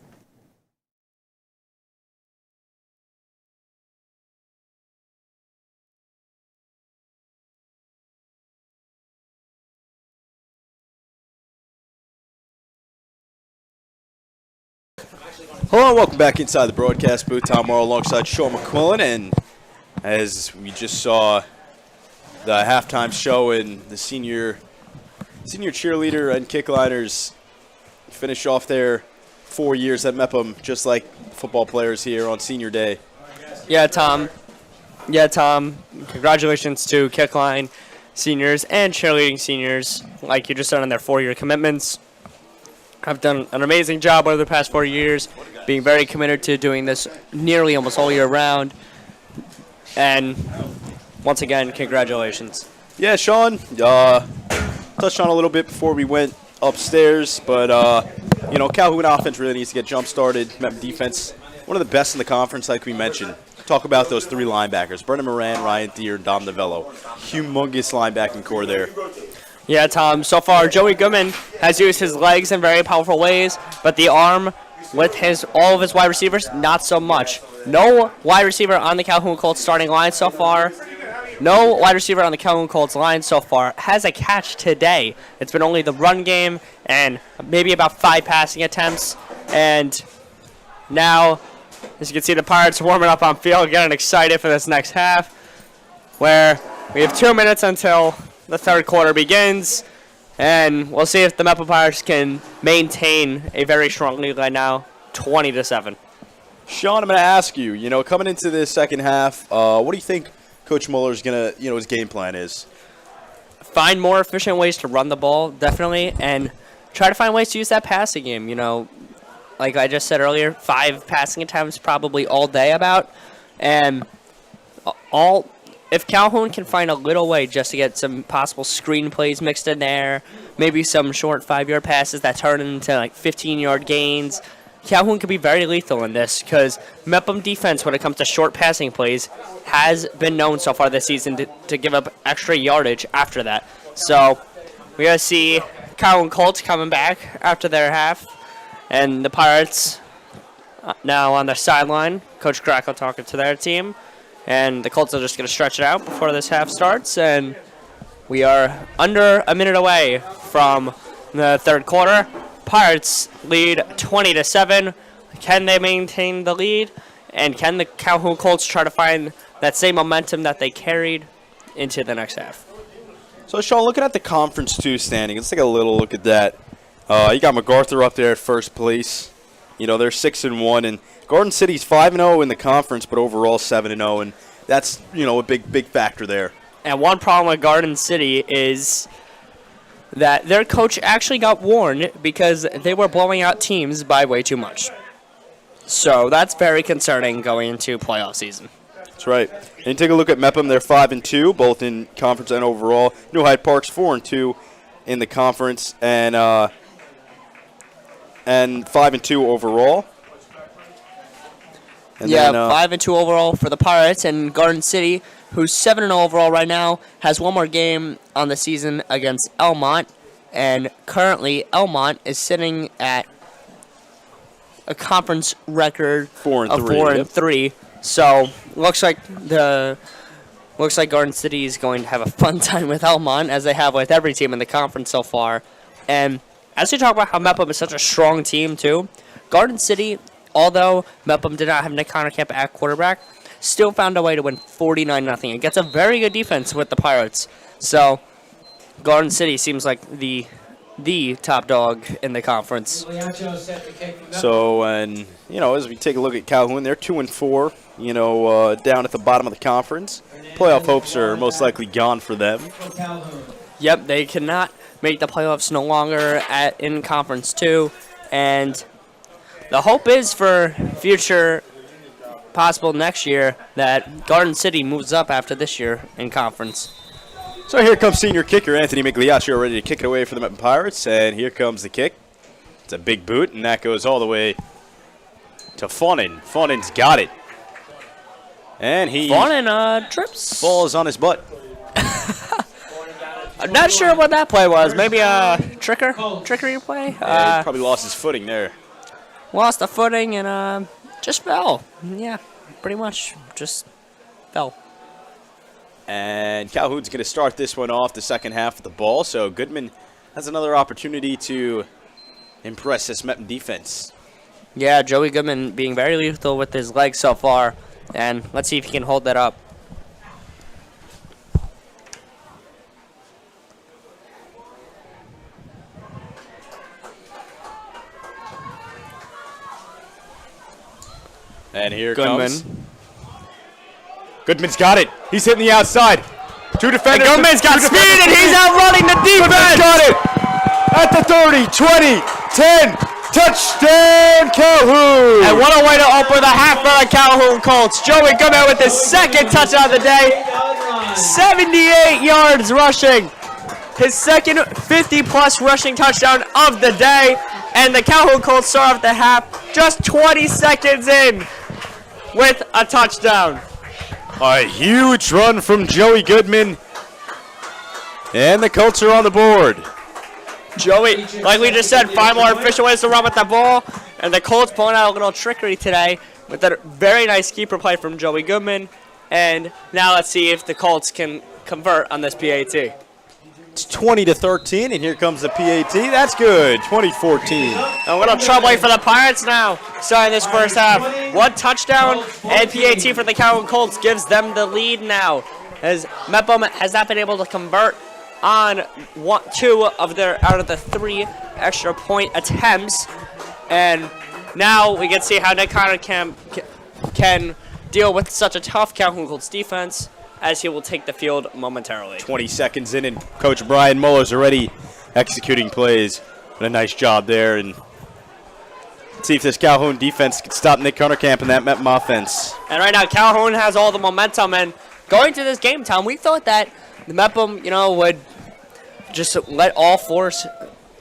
Hello and welcome back inside the broadcast booth. Tom Morrow alongside Sean McQuillan, and as we just saw the halftime show and the senior cheerleader and kickliners finish off their 4 years at Mepham, just like football players here on senior day. Yeah, Tom. Congratulations to kickline seniors and cheerleading seniors, like you just said, on their 4-year commitments. Have done an amazing job over the past 4 years, being very committed to doing this nearly almost all year round. And once again, congratulations. Yeah, Sean, touched on a little bit before we went upstairs, but Calhoun offense really needs to get jump started. Mepham defense, one of the best in the conference, like we mentioned. Talk about those 3 linebackers: Brendan Moran, Ryan Deere, and Dom Novello. Humongous linebacking core there. Yeah, Tom. So far, Joey Goodman has used his legs in very powerful ways, but the arm with all of his wide receivers, not so much. No wide receiver on the Calhoun Colts starting line so far. No wide receiver on the Calhoun Colts line so far has a catch today. It's been only the run game and maybe about 5 passing attempts. And now, as you can see, the Pirates warming up on field, getting excited for this next half, where we have 2 minutes until the third quarter begins, and we'll see if the Mepham Pirates can maintain a very strong lead right now, 20-7. Sean, I'm going to ask you, coming into this second half, what do you think Coach Moehler's going to, his game plan is? Find more efficient ways to run the ball, definitely, and try to find ways to use that passing game. Like I just said earlier, 5 passing attempts probably all day about, and if Calhoun can find a little way just to get some possible screen plays mixed in there, maybe some short 5-yard passes that turn into like 15-yard gains, Calhoun could be very lethal in this, because Mepham defense, when it comes to short passing plays, has been known so far this season to give up extra yardage after that. So we got to see Calhoun Colts coming back after their half, and the Pirates now on their sideline. Coach Cracco talking to their team. And the Colts are just going to stretch it out before this half starts. And we are under a minute away from the third quarter. Pirates lead 20-7. Can they maintain the lead? And can the Calhoun Colts try to find that same momentum that they carried into the next half? So, Sean, looking at the Conference 2 standing, let's take a little look at that. You got MacArthur up there at first place. They're 6-1, and Garden City's 5-0 in the conference, but overall 7-0, and that's a big factor there. And one problem with Garden City is that their coach actually got warned because they were blowing out teams by way too much. So that's very concerning going into playoff season. That's right. And take a look at Mepham. They're 5-2, both in conference and overall. New Hyde Park's 4-2 in the conference, and 5-2 overall. And yeah, then, 5-2 overall for the Pirates, and Garden City, who's 7-0 overall right now, has one more game on the season against Elmont, and currently Elmont is sitting at a conference record of 4-3. So looks like Garden City is going to have a fun time with Elmont, as they have with every team in the conference so far. And as we talk about how Mepham is such a strong team too, Garden City, although Mepham did not have Nick Honorkamp at quarterback, still found a way to win 49-0. It gets a very good defense with the Pirates. So Garden City seems like the top dog in the conference. So, and as we take a look at Calhoun, they're 2-4. Down at the bottom of the conference. Playoff hopes are most likely gone for them. Yep, they cannot make the playoffs no longer in Conference 2, and the hope is for future possible next year that Garden City moves up after this year in conference. So here comes senior kicker Anthony Migliaccio ready to kick it away for the Mepham Pirates. And here comes the kick. It's a big boot, and that goes all the way to Fonin. Fonin's got it. And he trips. falls on his butt. I'm not sure what that play was. Maybe a trickery play? Yeah, he probably lost his footing there. Lost the footing and just fell. Yeah, pretty much just fell. And Calhoun's going to start this one off the second half of the ball. So Goodman has another opportunity to impress this Mepham defense. Yeah, Joey Goodman being very lethal with his legs so far. And let's see if he can hold that up. And here Goodman. comes. Goodman's got it. He's hitting the outside. Two defenders. And Goodman's got speed and he's outrunning the defense. Goodman's got it. At the 30, 20, 10. Touchdown, Calhoun. And what a way to open the half for the Calhoun Colts. Joey Goodman with his second touchdown of the day. 78 yards rushing. His second 50-plus rushing touchdown of the day. And the Calhoun Colts start off the half just 20 seconds in with a touchdown. A huge run from Joey Goodman. And the Colts are on the board. Joey, like we just said, 5 more efficient ways to run with the ball. And the Colts pulling out a little trickery today with a very nice keeper play from Joey Goodman. And now let's see if the Colts can convert on this PAT. It's 20-13, and here comes the PAT. That's good. 20-14. A little trouble for the Pirates now, starting this first half. One touchdown and PAT for the Calhoun Colts gives them the lead now, as Mepham has not been able to convert on two of their out of the 3 extra point attempts. And now we can see how Nick Conner can deal with such a tough Calhoun Colts defense, as he will take the field momentarily. 20 seconds in, and Coach Brian Moehler's already executing plays. But a nice job there. And let's see if this Calhoun defense can stop Nick Connerkamp and that Mepham offense. And right now, Calhoun has all the momentum. And going to this game, Tom, we thought that the Mepham, would just let all force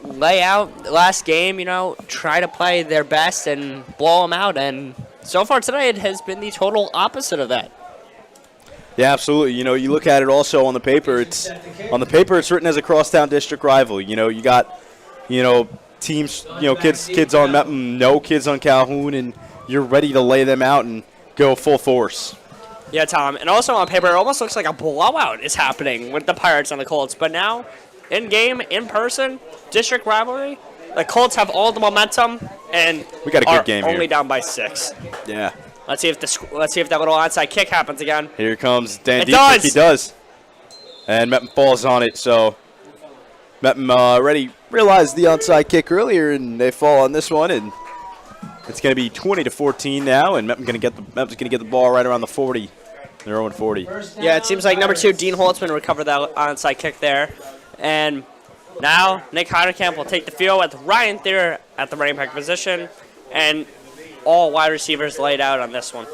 lay out last game, try to play their best and blow them out. And so far today, it has been the total opposite of that. Yeah, absolutely. You look at it also on the paper. It's written as a crosstown district rival. You got, teams, kids on Mepham, no kids on Calhoun, and you're ready to lay them out and go full force. Yeah, Tom. And also on paper, it almost looks like a blowout is happening with the Pirates and the Colts. But now, in game, in person, district rivalry, the Colts have all the momentum and we got a good game only here. Down by 6. Yeah. Let's see if that little onside kick happens again. Here comes Dan It Dietrich. does. He does. And Mepham falls on it. So Mepham already realized the onside kick earlier, and they fall on this one. And it's going to be 20-14 now, and Mepham's going to get the ball right around the 40. Their own 40. Yeah, it seems like number 2, Dean Holtzman, recovered that onside kick there. And now Nick Heiderkamp will take the field with Ryan Thayer at the running back position. And all wide receivers laid out on this one.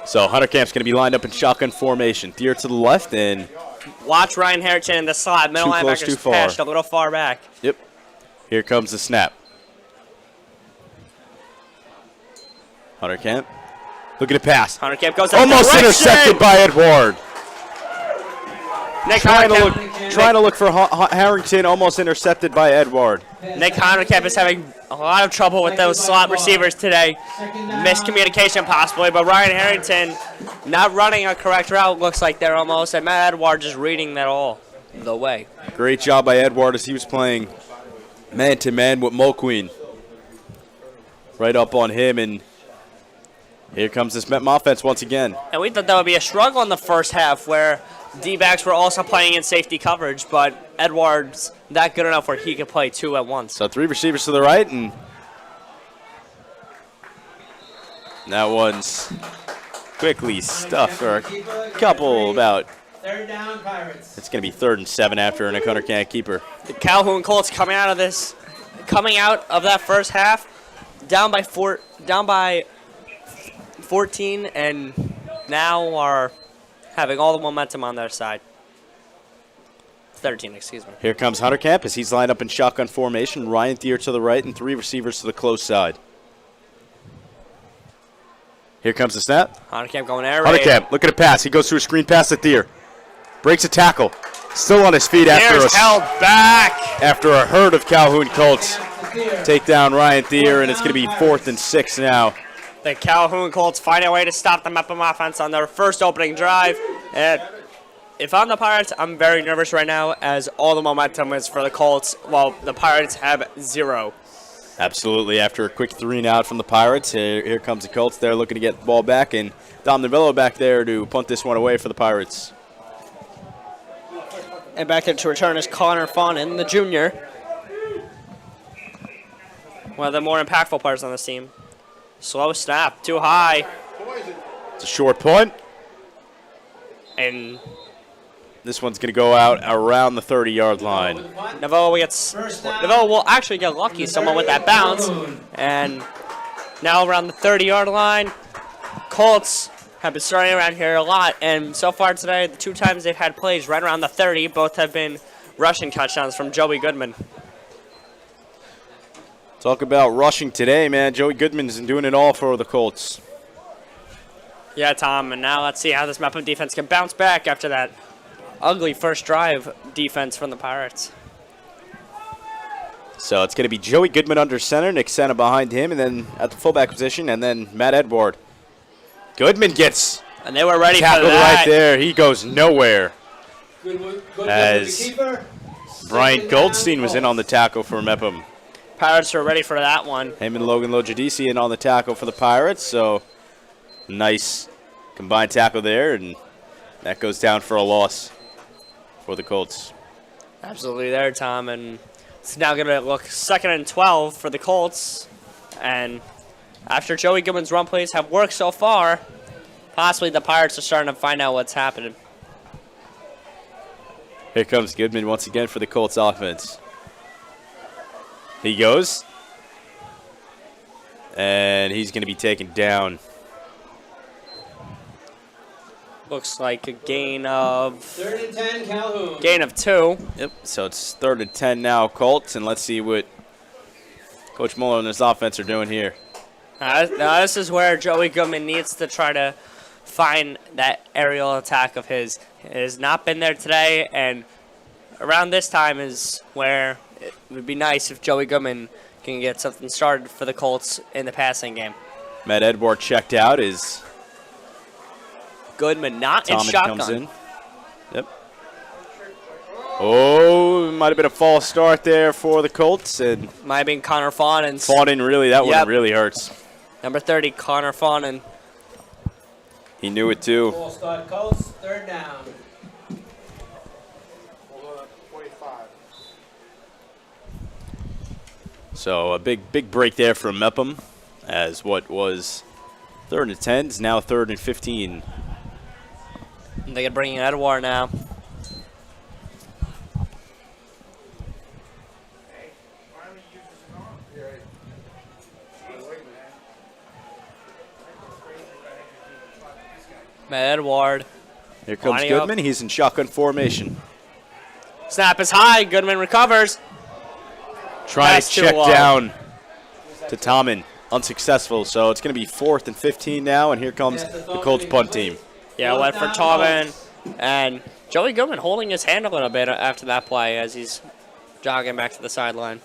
So Huntercamp's going to be lined up in shotgun formation. Thayer to the left, and watch Ryan Harrington in the slot. Middle too close, too linebacker's far. patched a little far back. Yep. Here comes the snap. Hunterkamp. Look at the pass. Heiderkamp goes almost intercepted by Edward. Nick Trying to look for Harrington, almost intercepted by Edward. Nick Heiderkamp is having a lot of trouble with those slot receivers today. Miscommunication possibly, but Ryan Harrington not running a correct route, looks like they're almost, and Matt Edward just reading that all the way. Great job by Edward as he was playing man-to-man with Mulqueen. Right up on him, and here comes this Mepham offense once again. And we thought that would be a struggle in the first half where D-backs were also playing in safety coverage, but Edward's not good enough where he could play 2 at once. So 3 receivers to the right, and that one's quickly stuffed for a couple about. Third down, Pirates. It's going to be 3rd and 7 after a Conner can't keep her. The Calhoun Colts coming out of that first half, down by 14, and now are having all the momentum on their side. 13, excuse me. Here comes Hunter Camp as he's lined up in shotgun formation. Ryan Thier to the right and 3 receivers to the close side. Here comes the snap. Hunter Camp going air Hunter raid. Camp, look at a pass. He goes through a screen pass to Thier. Breaks a tackle. Still on his feet Thier's held back. after a herd of Calhoun Colts. Take down Ryan Thier, and it's going to be 4th and 6 now. The Calhoun Colts find a way to stop the Mepham offense on their first opening drive. And if I'm the Pirates, I'm very nervous right now as all the momentum is for the Colts while the Pirates have 0. Absolutely. After a quick 3 and out from the Pirates, here comes the Colts. They're looking to get the ball back, and Dom Novello back there to punt this one away for the Pirates. And back there to return is Connor Fawnin, the junior. One of the more impactful players on this team. Slow snap, too high. It's a short punt. And This one's going to go out around the 30-yard line. Novello will actually get lucky someone with that bounce. And now around the 30-yard line, Colts have been starting around here a lot. And so far today, the 2 times they've had plays right around the 30, both have been rushing touchdowns from Joey Goodman. Talk about rushing today, man. Joey Goodman's doing it all for the Colts. Yeah, Tom, and now let's see how this Mepham defense can bounce back after that ugly first drive defense from the Pirates. So it's going to be Joey Goodman under center, Nick Senna behind him, and then at the fullback position, and then Matt Edward. Goodman gets And they were ready for tackled that. right there. He goes nowhere. Good As with the keeper. Brian Second Goldstein down, was in on the tackle for Mepham. Pirates were ready for that one. Him and Logan Lojadisi in on the tackle for the Pirates, so nice combined tackle there, and that goes down for a loss for the Colts. Absolutely there, Tom, and it's now going to look 2nd and 12 for the Colts. And after Joey Goodman's run plays have worked so far, possibly the Pirates are starting to find out what's happening. Here comes Goodman once again for the Colts offense. He goes. And he's going to be taken down. Looks like a gain of 3rd and 10, Calhoun. gain of 2. Yep, so it's 3rd and 10 now, Colts, and let's see what Coach Moehler and his offense are doing here. Now this is where Joey Goodman needs to try to find that aerial attack of his. It has not been there today, and around this time is where it would be nice if Joey Goodman can get something started for the Colts in the passing game. Matt Edward checked out as Goodman not in Thomas shotgun. comes in. Yep. Oh, might have been a false start there for the Colts, and Might have been Connor Fawnin. Fawnin really, that Yep. one really hurts. Number 30, Connor Fawnin. He knew it too. Full start, Colts. 3rd down. So a big break there from Mepham, as what was 3rd and 10 is now 3rd and 15. They can bring in Edouard now. Matt Edouard. Here comes Lining up. Goodman. He's in shotgun formation. Snap is high. Goodman recovers. Trying Pass to too check low. down to Tommen. Unsuccessful. So it's going to be 4th and 15 now, and here comes the Colts punt team. Yeah, went for Tobin. And Joey Goodman holding his hand a little bit after that play as he's jogging back to the sideline.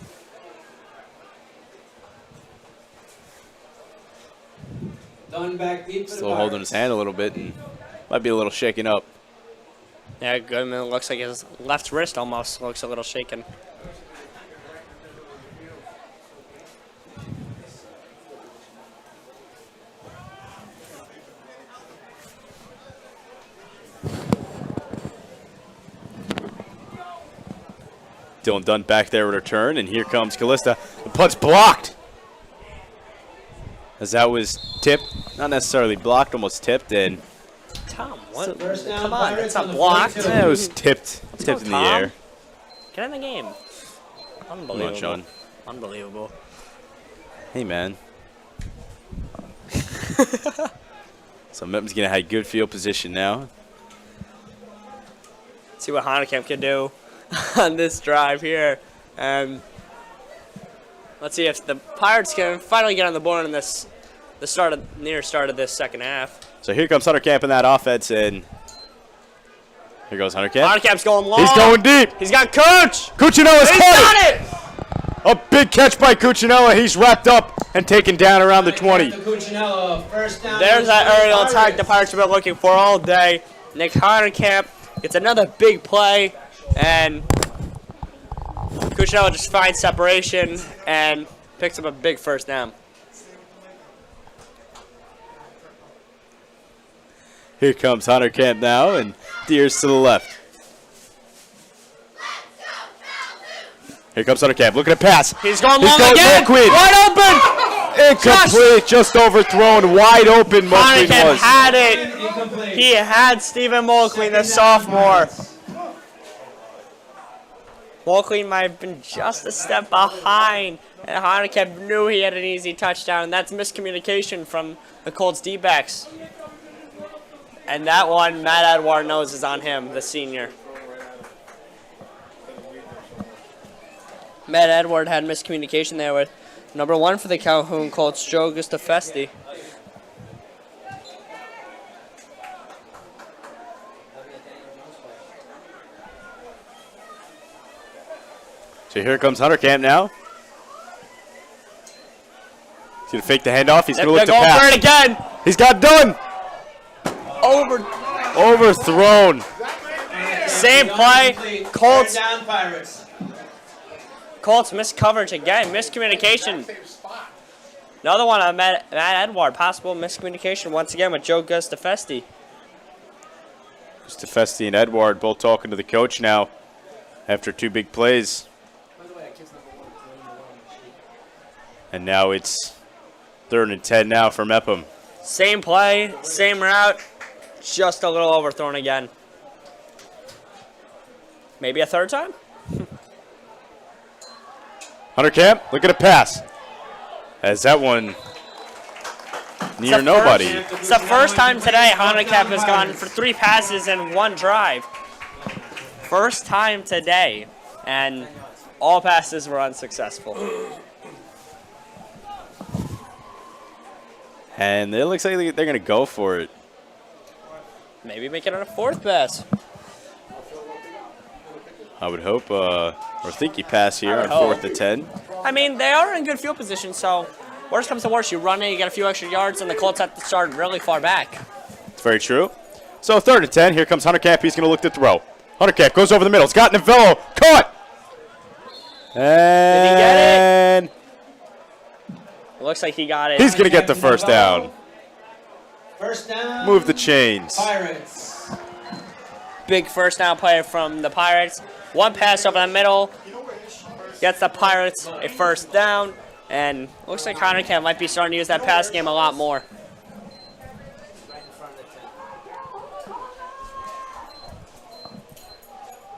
Done back deep for the Still holding his hand a little bit and might be a little shaken up. Yeah, Goodman looks like his left wrist almost looks a little shaken. Dylan Dunn back there with a return, and here comes Callista. The punt's blocked. As that was tipped, not necessarily blocked, almost tipped, and Tom, what? First down, Come on, Pirates that's not on the blocked. 42. it was tipped go, in the Tom. air. Get in the game. Come Unbelievable. on, Sean. Unbelievable. Hey, man. So Mepham's going to have good field position now. See what Hanekamp can do. on this drive here. Let's see if the Pirates can finally get on the board in this near start of this second half. So here comes Hunter Camp in that offense, and here goes Hunter Camp. Hunter Camp's going long. He's going deep. He's got Cooch. Cuccinella's He's caught got it. A big catch by Cuccinella. He's wrapped up and taken down around the 20. Cuccinella, first down. There's that aerial attack the Pirates have been looking for all day. Nick Hunter Camp gets another big play, and Cuccinella just finds separation and picks up a big first down. Here comes Hunter Camp now, and Deers to the left. Here comes Hunter Camp. Look at the pass. He's going long again. Mulqueen. Wide open. Incomplete. Just overthrown. Wide open. Hunter Mulqueen Camp was. had it. He had Stephen Mulqueen, the sophomore. Mulqueen might have been just a step behind, and Hunter Camp knew he had an easy touchdown, and that's miscommunication from the Colts D-backs. And that one, Matt Edward knows is on him, the senior. Matt Edward had miscommunication there with number 1 for the Calhoun Colts, Joe Gustafesti. So here comes Hunter Camp now. He's going to fake the handoff. He's going to look to They're going for pass. it again. He's got it done. Overthrown. Same play. Colts. Third down, Pirates. Colts missed coverage again. Miscommunication. Another one on Matt Edward. Possible miscommunication once again with Joe Gustafesti. Gustafesti and Edward both talking to the coach now after 2 big plays. And now it's 3rd and 10 now for Mepham. Same play, same route, just a little overthrown again. Maybe a third time? Hunter Camp, look at a pass. As that one near nobody. It's the first time today Hunter Camp has gone for 3 passes in 1 drive. First time today, and all passes were unsuccessful. And it looks like they're going to go for it. Maybe make it on a 4th pass. I would hope, or think he pass here on hope. 4th and 10. I mean, they are in good field position, so worst comes to worst, you run it, you get a few extra yards, and the Colts have to start really far back. It's very true. So 3rd and 10. Here comes Hunter Camp. He's going to look to throw. Hunter Camp goes over the middle. It's got Novello. Caught. And Did he get it? It looks like he got it. He's going to get the first down. First down. Move the chains. Pirates. Big first down play from the Pirates. 1 pass over the middle. Gets the Pirates a first down. And looks like Hunter Camp might be starting to use that pass game a lot more.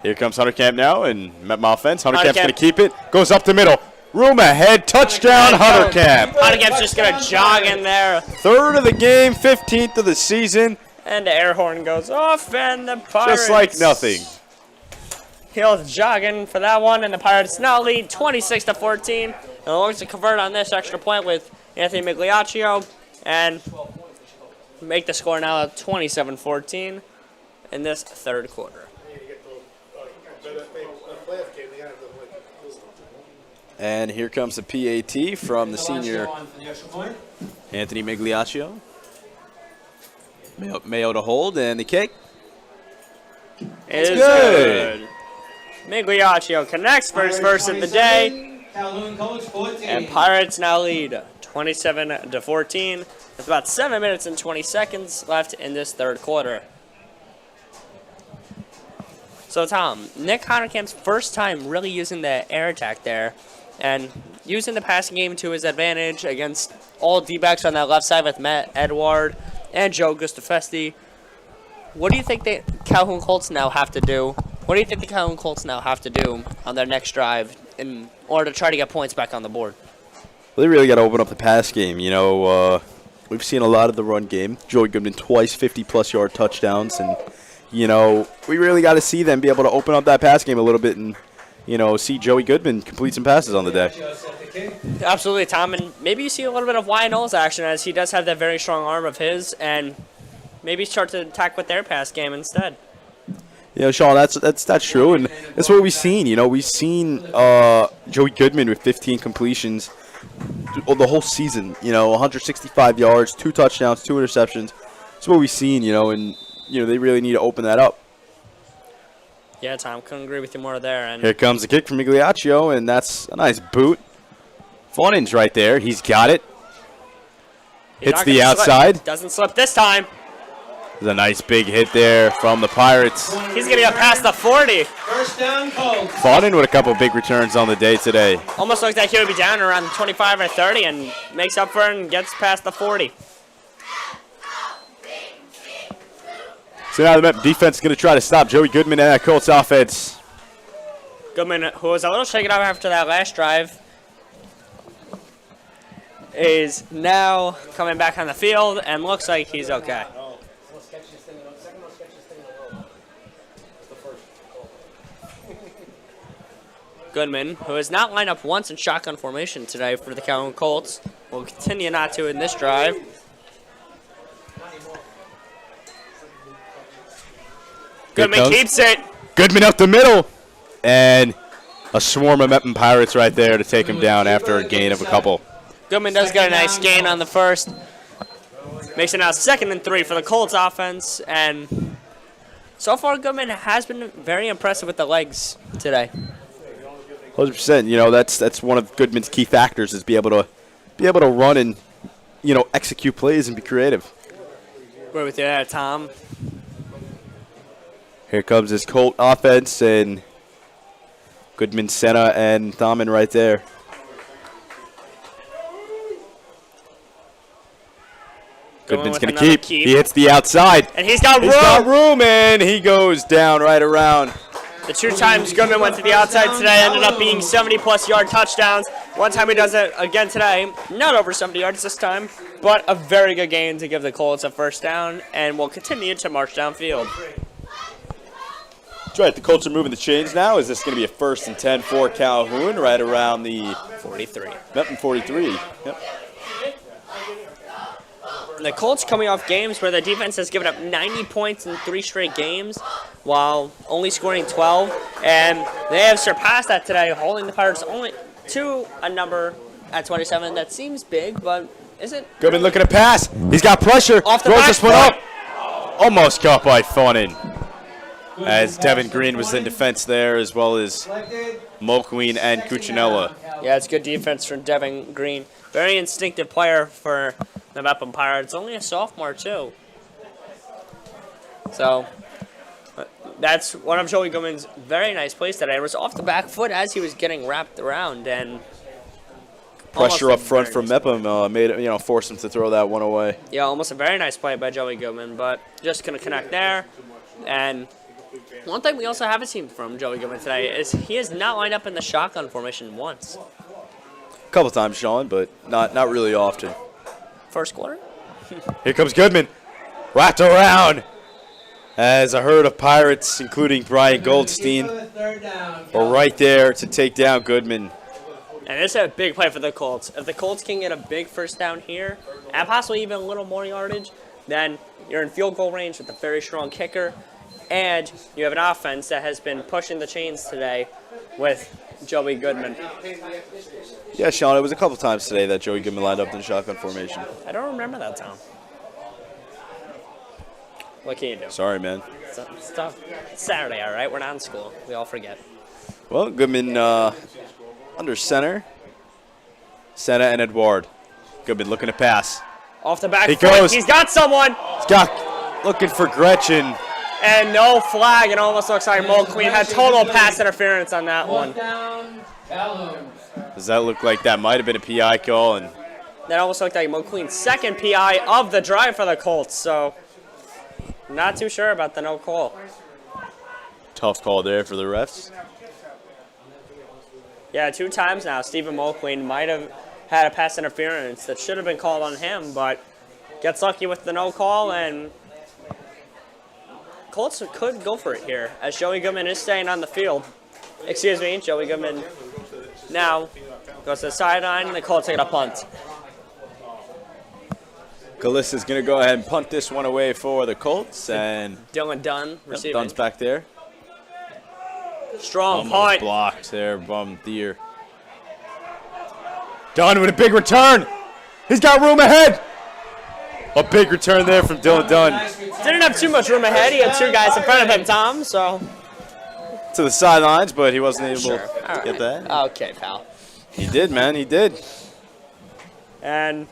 Here comes Hunter Camp now, and Mepham offense. Hunter Hunter Camp's going Camp. to keep it. Goes up the middle. Room ahead. Touchdown, Hunter Camp. Hunter Camp's just going to jog in there. 3rd of the game, 15th of the season. And the air horn goes off, and the Pirates. Just like nothing. Hill's jogging for that one, and the Pirates now lead 26-14. And they're going to convert on this extra point with Anthony Migliaccio and make the score now 27-14 in this 3rd quarter. And here comes the PAT from the senior Anthony Migliaccio. Mayo to hold, and the kick. It's good. Migliaccio connects for his first of the day. Calhoun Colts 14. And Pirates now lead 27-14. With about 7 minutes and 20 seconds left in this 3rd quarter. So Tom, Nick Huntercamp's first time really using the air attack there and using the passing game to his advantage against all D-backs on that left side with Matt Edward and Joe Gustafesti. What do you think the Calhoun Colts now have to do? What do you think the Calhoun Colts now have to do on their next drive in order to try to get points back on the board? Well, they really got to open up the pass game. You know, we've seen a lot of the run game. Joey Goodman twice 50-plus yard touchdowns, and you know, we really got to see them be able to open up that pass game a little bit and, you know, see Joey Goodman complete some passes on the day. Absolutely, Tom, and maybe you see a little bit of Lionel's action as he does have that very strong arm of his, and maybe start to attack with their pass game instead. You know, Sean, that's true, and that's what we've seen. You know, we've seen Joey Goodman with 15 completions the whole season. You know, 165 yards, 2 touchdowns, 2 interceptions. That's what we've seen. You know, and you know they really need to open that up. Yeah, Tom, couldn't agree with you more there. And here comes the kick from Migliaccio, and that's a nice boot. Fonen's right there. He's got it. Hits the outside. Slip. Doesn't slip this time. There's a nice big hit there from the Pirates. He's going to get past the 40. First down, Colts. Fonen with a couple big returns on the day today. Almost looks like he would be down around 25 or 30 and makes up for it and gets past the 40. So now the Met defense is going to try to stop Joey Goodman and that Colts offense. Goodman, who was a little shaken up after that last drive, is now coming back on the field and looks like he's okay. Goodman, who has not lined up once in shotgun formation today for the Calhoun Colts, will continue not to in this drive. Goodman keeps it. Goodman up the middle. And a swarm of Mepham Pirates right there to take him down after a gain of a couple. Goodman does get a nice gain on the first. Makes it now 2nd and 3 for the Colts offense. And so far, Goodman has been very impressive with the legs today. 100%. You know, that's one of Goodman's key factors is be able to run and, you know, execute plays and be creative. Agree with you there, Tom. Here comes his Colt offense and Goodman, Senna, and Thaman right there. Goodman's going to keep. He hits the outside. And he's got room. He's got room, and he goes down right around. The 2 times Goodman went to the outside today ended up being 70-plus yard touchdowns. One time he does it again today, not over 70 yards this time, but a very good gain to give the Colts a first down, and will continue to march downfield. That's right. The Colts are moving the chains now. Is this going to be a 1st and 10 for Calhoun right around the 43? Mepham 43. Yep. The Colts coming off games where the defense has given up 90 points in 3 straight games while only scoring 12. And they have surpassed that today, holding the Pirates only to a number at 27. That seems big, but is it? Goodman looking to pass. He's got pressure. Off the Throws back this one up. Almost caught by Fonen. As Devin Green was in defense there, as well as Mulqueen and Cuccinella. Yeah, it's good defense from Devin Green. Very instinctive player for the Mepham Pirates. Only a sophomore, too. So, that's one of Joey Goodman's very nice plays today. It was off the back foot as he was getting wrapped around. And pressure up front from Mepham made it, forced him to throw that one away. Yeah, almost a very nice play by Joey Goodman, but just going to connect there. And one thing we also haven't seen from Joey Goodman today is he has not lined up in the shotgun formation once. A couple times, Sean, but not really often. First quarter? Here comes Goodman. Wrapped around as a herd of Pirates, including Brian Goldstein, are right there to take down Goodman. And this is a big play for the Colts. If the Colts can get a big first down here, and possibly even a little more yardage, then you're in field goal range with a very strong kicker, and you have an offense that has been pushing the chains today with Joey Goodman. Yeah, Sean, it was a couple times today that Joey Goodman lined up in shotgun formation. I don't remember that, Tom. What can you do? Sorry, man. It's tough. It's Saturday, all right? We're not in school. We all forget. Well, Goodman under center. Senna and Edward. Goodman looking to pass. Off the back he foot. Goes. He's got someone. He's got looking for Gretchen. And no flag. It almost looks like Mulqueen had total pass interference on that one. Does that look like that might have been a PI call? And that almost looked like Mulqueen's 2nd PI of the drive for the Colts. So not too sure about the no call. Tough call there for the refs. Yeah, 2 times now Stephen Mulqueen might have had a pass interference that should have been called on him, but gets lucky with the no call and Colts could go for it here, as Joey Goodman is staying on the field. Excuse me, Joey Goodman now goes to the sideline. The Colts take a punt. Galissa's going to go ahead and punt this one away for the Colts. And Dylan Dunn receiving. Dunn's back there. Strong Almost punt. blocked there, bum Thier. Dunn with a big return. He's got room ahead. A big return there from Dylan Dunn. Didn't have too much room ahead. He had two guys in front of him, Tom, so. To the sidelines, but he wasn't able to All get right. that. Okay, pal. He did, man. He did. And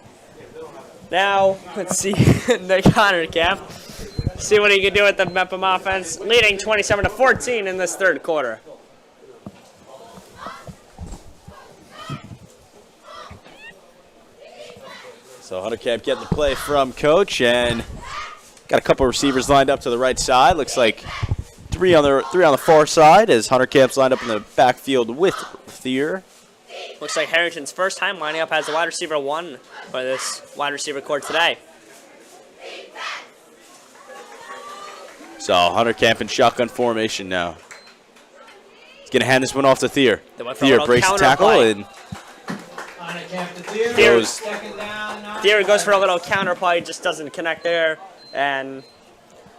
now, let's see Nick Honorkamp. See what he can do with the Mepham offense, leading 27-14 in this third quarter. So Honorkamp getting the play from Coach, and got a couple of receivers lined up to the right side. Looks like three on the far side as Honorkamp's lined up in the backfield with Thier. Looks like Harrington's first time lining up as a wide receiver 1 for this wide receiver core today. So Honorkamp in shotgun formation now. He's going to hand this one off to Thier. Thier breaks the tackle and goes. Thier goes for a little counter play, just doesn't connect there, and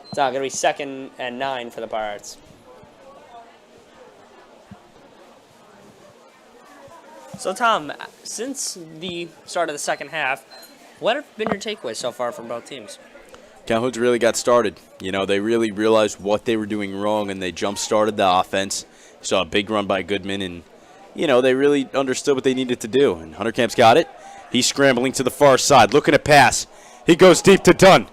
it's not going to be 2nd and 9 for the Pirates. So Tom, since the start of the second half, what have been your takeaways so far from both teams? Calhoun's really got started. You know, they really realized what they were doing wrong, and they jump-started the offense. Saw a big run by Goodman, and, you know, they really understood what they needed to do. And Honorkamp's got it. He's scrambling to the far side, looking to pass. He goes deep to Dunn.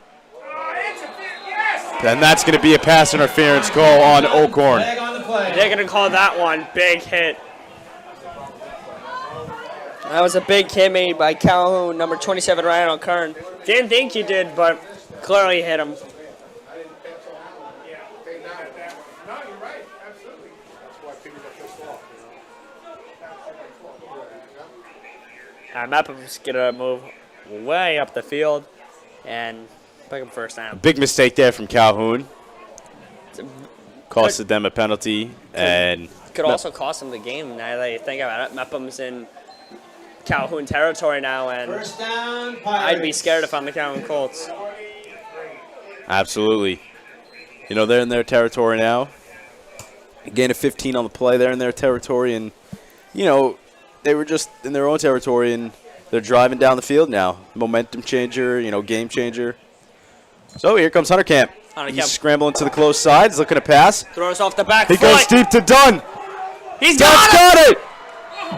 And that's going to be a pass interference call on Oakhorn. They're going to call that one. Big hit. That was a big hit made by Calhoun, number 27, Ryan O'Kern. Didn't think he did, but clearly hit him. Mepham's going to move way up the field and pick him first down. Big mistake there from Calhoun. Costed them a penalty. And could also cost them the game now that you think about it. Mepham's in Calhoun territory now, and First down, I'd be scared if I'm the Calhoun Colts. Absolutely. You know, they're in their territory now. Gain of 15 on the play. They're in their territory, and, you know, they were just in their own territory, and they're driving down the field now. Momentum changer, you know, game changer. So here comes Honorkamp. He's scrambling to the close side. He's looking to pass. Throws off the back He foot. goes deep to Dunn. He's got it!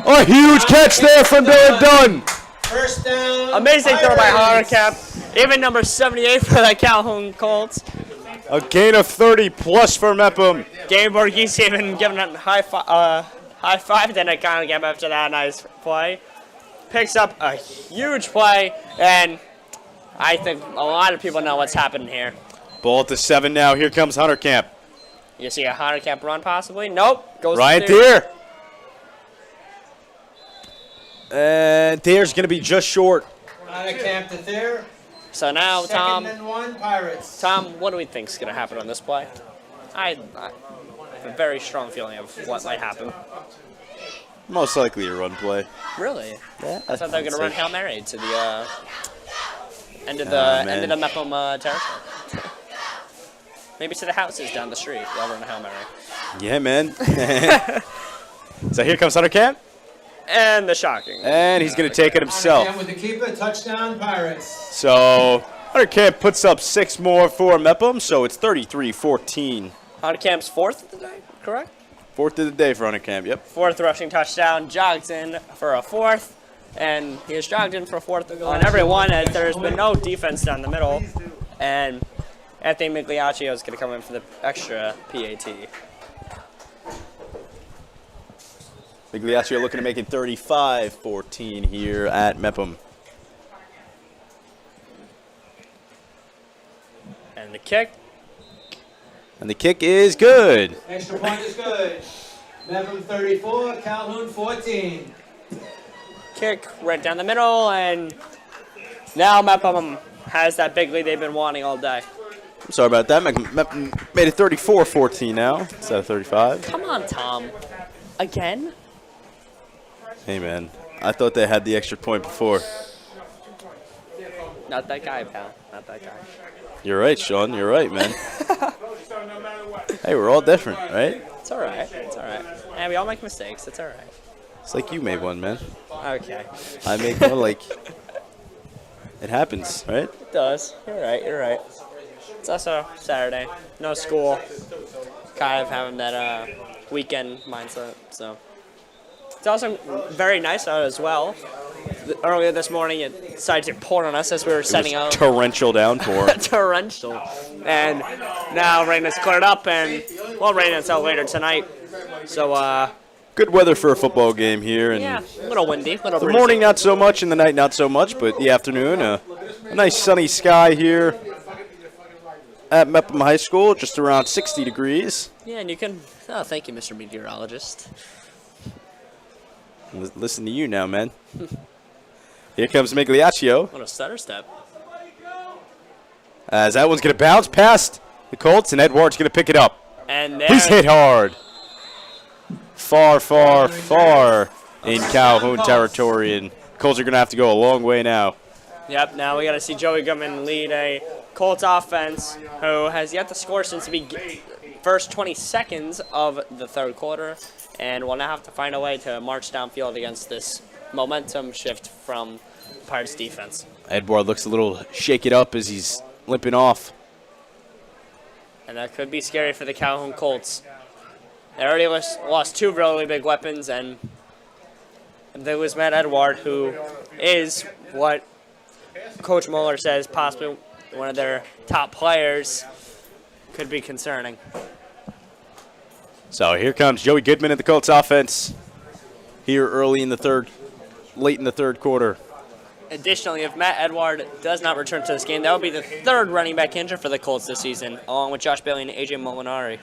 A huge catch there from Dylan Dunn. First down. Amazing throw by Pirates. Honorkamp. Even number 78 for the Calhoun Colts. A gain of 30 plus for Mepham. Gabe Borghese even giving a high five to Nick Honorkamp after that nice play. Picks up a huge play, and I think a lot of people know what's happening here. Ball at the 7 now. Here comes Honorkamp. You see a Honorkamp run possibly? Nope. Goes Ryan to Thier. Thier. And Thier's going to be just short. Honorkamp to Thier. So now, Tom, 2nd and 1, Pirates. Tom, what do we think is going to happen on this play? I have a very strong feeling of what might happen. Most likely a run play. Really? Yeah, I thought they were going to run Hail Mary to the end of the Mepham territory. Maybe to the houses down the street. They'll run a Hail Mary. Yeah, man. So here comes Honorkamp. And the shocking. And he's going to take it himself. Honorkamp with the keeper, touchdown, Pirates. So Honorkamp puts up 6 more for Mepham, so it's 33-14. Honorkamp's 4th of the day, correct? 4th of the day for Honorkamp, yep. 4th rushing touchdown, jogs in for a 4th, and he has jogged in for a 4th on every one, as there's been no defense down the middle, and Anthony Migliaccio is going to come in for the extra PAT. Migliaccio looking to make it 35-14 here at Mepham. And the kick. And the kick is good. Extra point is good. Mepham 34, Calhoun 14. Kick right down the middle, and now Mepham has that big lead they've been wanting all day. Sorry about that. Mepham made it 34-14 now instead of 35. Come on, Tom. Again? Hey, man. I thought they had the extra point before. Not that guy, pal. Not that guy. You're right, Sean. You're right, man. Hey, we're all different, right? It's all right. It's all right. And we all make mistakes. It's all right. It's like you made one, man. Okay. I make one like it happens, right? It does. You're right. You're right. It's also Saturday. No school. Kind of having that weekend mindset. So it's also very nice out as well. Earlier this morning, it decided to pour on us as we were setting up. Torrential downpour. Torrential. And now rain has cleared up, and well, rain is out later tonight. So good weather for a football game here. And yeah, a little windy, a little the breezy. morning not so much, and the night not so much, but the afternoon, a nice sunny sky here at Mepham High School, just around 60 degrees. Yeah, and you can. Oh, thank you, Mr. Meteorologist. Listen to you now, man. Here comes Migliaccio. What a stutter step. As that one's going to bounce past the Colts, and Edward's going to pick it up. And there He's hit hard. Far, far, far in Calhoun territory, and Colts are going to have to go a long way now. Yep, now we got to see Joey Goodman lead a Colts offense who has yet to score since the first 20 seconds of the third quarter, and will now have to find a way to march downfield against this momentum shift from Pirates defense. Edward looks a little shaken up as he's limping off. And that could be scary for the Calhoun Colts. They already lost two really big weapons, and there was Matt Edward, who is what Coach Moehler says possibly one of their top players. Could be concerning. So here comes Joey Goodman in the Colts offense here early in the third, late in the third quarter. Additionally, if Matt Edward does not return to this game, that would be the third running back injured for the Colts this season, along with Josh Bailey and A.J. Molinari.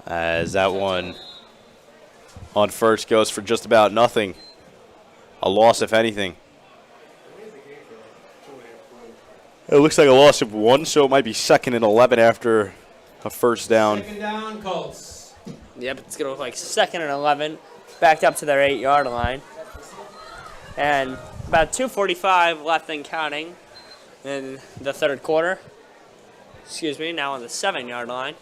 As that one on first goes for just about nothing. A loss, if anything. It looks like a loss of 1, so it might be 2nd and 11 after a first down. Second down, Colts. Yep, it's going to look like 2nd and 11, backed up to their 8-yard line. And about 2:45 left and counting in the third quarter. Excuse me, now on the 7-yard line.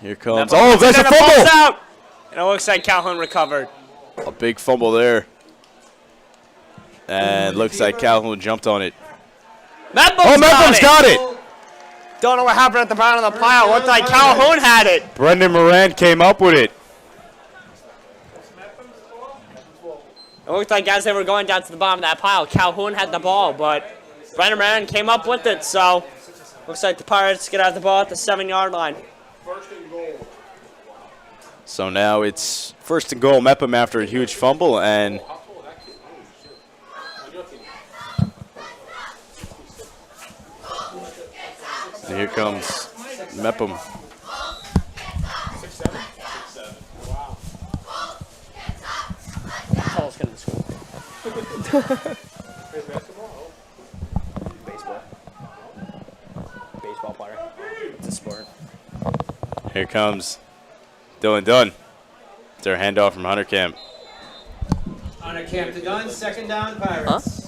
Here comes. Oh, there's a Ball's fumble! out! And it looks like Calhoun recovered. A big fumble there. And looks like Calhoun jumped on it. Mepham's got it! Don't know what happened at the bottom of the pile. Looked like Calhoun had it. Brendan Moran came up with it. It looked like as they were going down to the bottom of that pile, Calhoun had the ball, but Brendan Moran came up with it. So looks like the Pirates get out the ball at the 7-yard line. So now it's 1st and goal, Mepham after a huge fumble, and here comes Mepham. Baseball player. It's a sport. Here comes Dylan Dunn. It's our handoff from Hunter Camp. Hunter Camp to Dunn, second down, Pirates.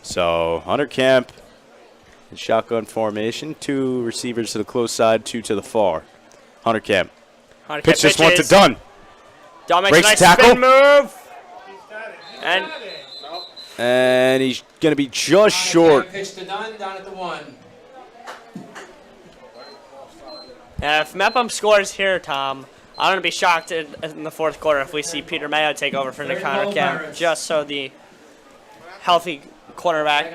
So Hunter Camp in shotgun formation. 2 receivers to the close side, 2 to the far. Hunter Camp. Pitch this one to Dunn. Dunn makes a nice tackle. spin move. And he's going to be just short. Pitch to Dunn, down at the 1. And if Mepham scores here, Tom, I'm going to be shocked in the fourth quarter if we see Peter Mayo take over for Nick Hunter Camp, just so the healthy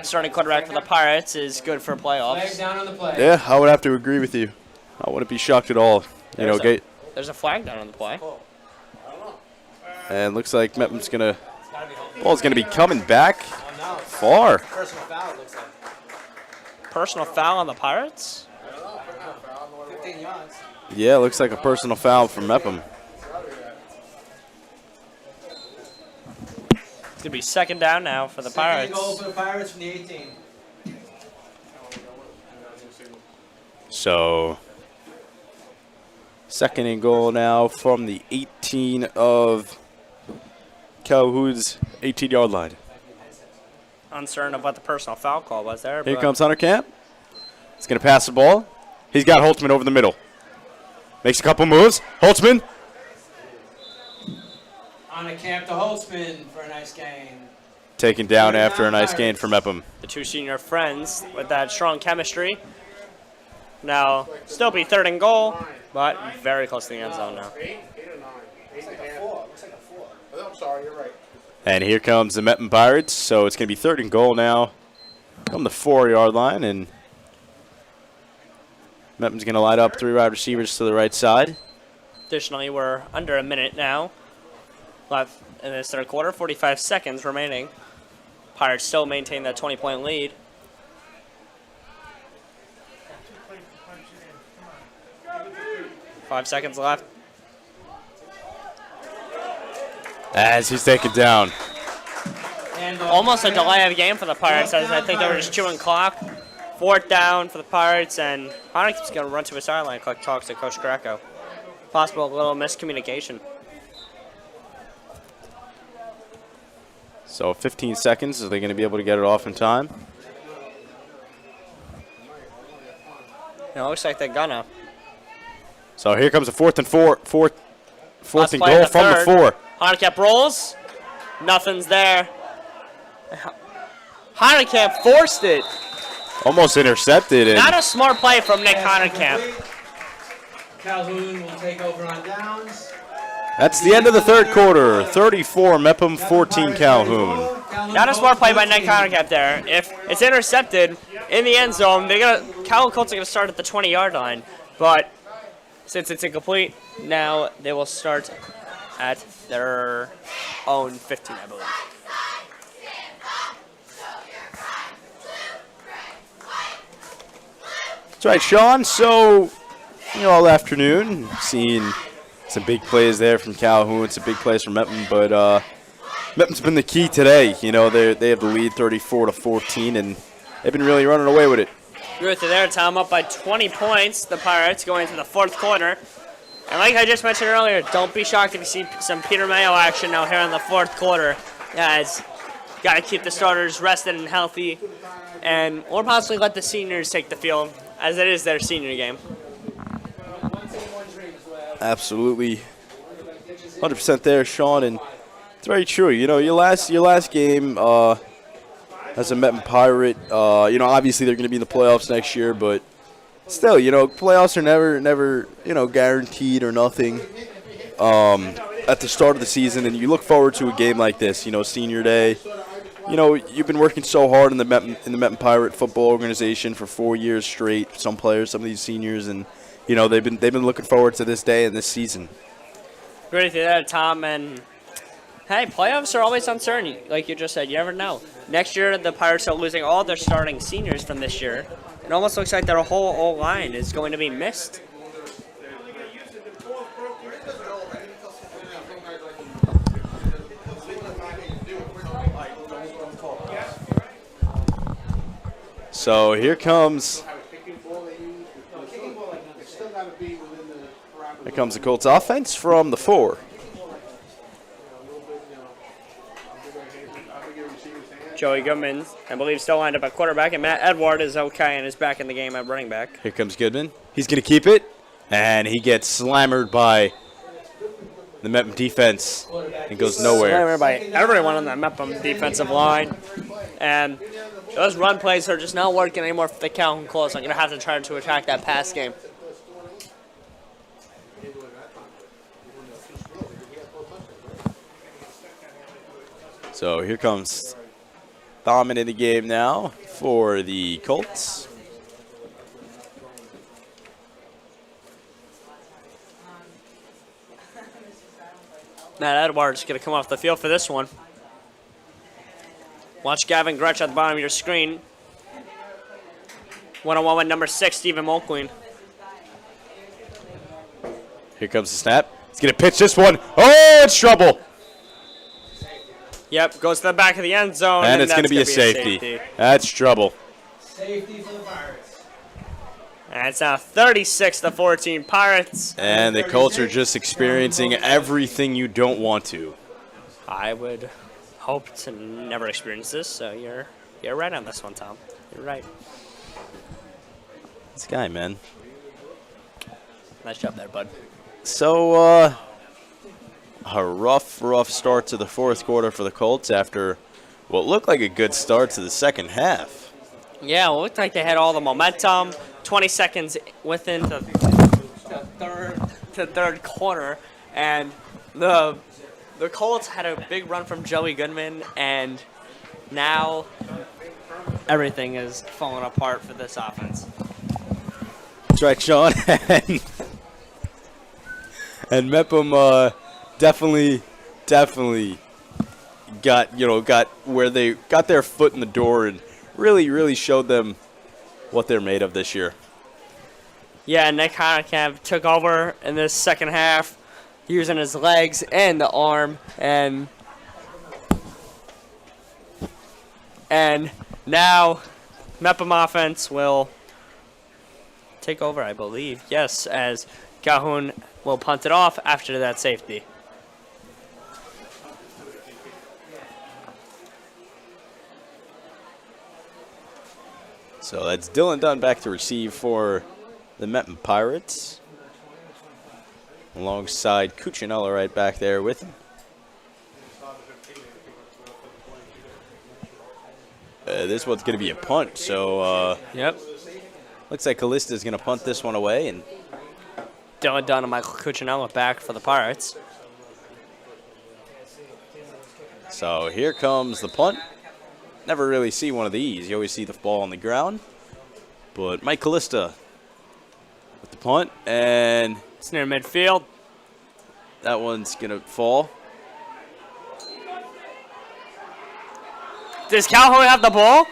starting quarterback for the Pirates is good for playoffs. Flag down on the play. Yeah, I would have to agree with you. I wouldn't be shocked at all. There's a flag down on the play. And looks like Mepham's going to... Ball's going to be coming back far. Personal foul, it looks like. personal foul on the Pirates? 15 yards. Yeah, looks like a personal foul from Mepham. It's going to be second down now for the Second goal Pirates. for the Pirates from the 18. So, second and goal now from the 18 of Calhoun's 18-yard line. Uncertain of what the personal foul call was there. Here but comes Hunter Camp. He's going to pass the ball. He's got Holtzman over the middle. Makes a couple moves. Holtzman. On a camp to Holtzman for a nice gain. Taken down after a nice gain from Mepham. The two senior friends with that strong chemistry. Now, still be third and goal, but very close to the end zone now. And here comes the Mepham Pirates. So it's going to be third and goal now from the 4-yard line. And Mepham's going to line up 3 wide receivers to the right side. Additionally, we're under a minute now left in this third quarter, 45 seconds remaining. Pirates still maintain that 20-point lead. Five seconds left. As he's taken down. And Almost a delay of game for the Pirates, as I think they were just chewing clock. Fourth down for the Pirates, and Honick's going to run to a sideline. Talks to Coach Cracco. Possible little miscommunication. So 15 seconds. Are they going to be able to get it off in time? It looks like they're gonna. So here comes a fourth and goal play from of the third. 4. Honick rolls. Nothing's there. Honick forced it. Almost intercepted. And Not a smart play from Nick Honick. Calhoun will take over on downs. that's the end of the third quarter. 34 Mepham, 14 Calhoun. Not a smart play by Nick Honick there. If it's intercepted in the end zone, Calhoun Colts are gonna start at the 20-yard line. But since it's incomplete, now they will start at their own 15, I believe. That's right, Sean. So, all afternoon, seeing some big plays there from Calhoun, some big plays from Mepham, but Mepham's been the key today. They have the lead 34-14, and they've been really running away with it. Agree with you there, Tom. Up by 20 points, the Pirates going into the fourth quarter. And like I just mentioned earlier, don't be shocked if you see some Peter Mayo action now here in the fourth quarter. As got to keep the starters rested and healthy, or possibly let the seniors take the field, as it is their senior game. Absolutely, 100% there, Sean, and it's very true. Your last game as a Mepham Pirate, obviously they're going to be in the playoffs next year, but still, playoffs are never, guaranteed or nothing at the start of the season, and you look forward to a game like this, Senior Day. You've been working so hard in the Mepham Pirate football organization for 4 years straight. Some players, some of these seniors, and they've been looking forward to this day and this season. Great to hear that, Tom. And hey, playoffs are always uncertain. Like you just said, you never know. Next year, the Pirates are losing all their starting seniors from this year. It almost looks like their whole O-line is going to be missed. So here comes the Colts offense from the 4. Joey Goodman, I believe, still lined up at quarterback, and Matt Edward is okay and is back in the game at running back. Here comes Goodman. He's going to keep it, and he gets slammered by the Mepham defense and goes nowhere. Slammered by everyone on that Mepham defensive line. And those run plays are just not working anymore for the Calhoun Colts. I'm going to have to try to attack that pass game. So here comes Thommen in the game now for the Colts. Matt Edwards going to come off the field for this one. Watch Gavin Gretsch at the bottom of your screen. One-on-one with number 6, Stephen Mulqueen. Here comes the snap. He's going to pitch this one. Oh, it's trouble. Yep, goes to the back of the end zone. And it's going to be a safety. That's trouble. Safety for the Pirates. And it's now 36-14 Pirates. And the Colts are just experiencing everything you don't want to. I would hope to never experience this, so you're right on this one, Tom. You're right. This guy, man. Nice job there, bud. So, a rough start to the fourth quarter for the Colts after what looked like a good start to the second half. Yeah, well, it looked like they had all the momentum. 20 seconds within the third quarter, and the Colts had a big run from Joey Goodman, and now everything is falling apart for this offense. That's right, Sean. And Mepham definitely got where they got their foot in the door and really showed them what they're made of this year. Yeah, Nick Honerkamp took over in this second half, using his legs and the arm, and now Mepham offense will take over, I believe. Yes, as Calhoun will punt it off after that safety. So that's Dylan Dunn back to receive for the Mepham Pirates. Alongside Cuccinella right back there with him. This one's going to be a punt, so Yep. looks like Callista's going to punt this one away. And Dylan Dunn and Michael Cuccinella back for the Pirates. so here comes the punt. Never really see one of these. You always see the ball on the ground. But Mike Callista with the punt, and It's near midfield. that one's going to fall. Does Calhoun have the ball?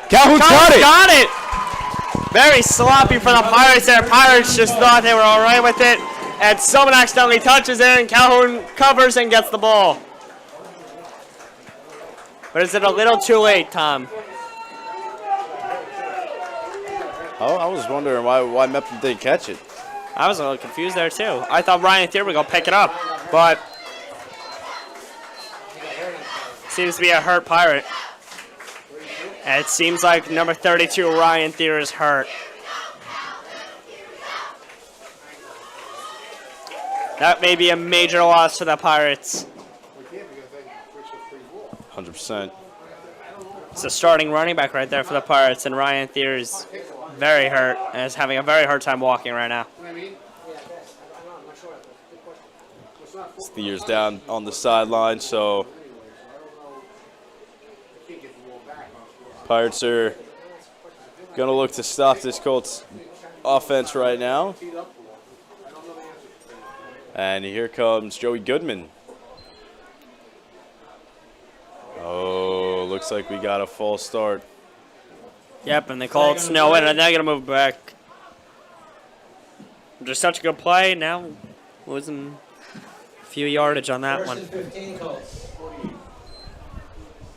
Calhoun's got it! Got it! Very sloppy for the Pirates there. Pirates just thought they were all right with it. And someone accidentally touches it, and Calhoun covers and gets the ball. But is it a little too late, Tom? Oh, I was wondering why Mepham didn't catch it. I was a little confused there, too. I thought Ryan Thier would go pick it up, but seems to be a hurt Pirate. And it seems like number 32, Ryan Thier, is hurt. That may be a major loss to the Pirates. 100%. It's a starting running back right there for the Pirates, and Ryan Thier is very hurt and is having a very hard time walking right now. Steers down on the sideline, so Pirates are going to look to stop this Colts offense right now. And here comes Joey Goodman. Oh, looks like we got a false start. Yep, and the Colts know it, and they're going to move back. Just such a good play. Now losing a few yardage on that one. 15 Colts.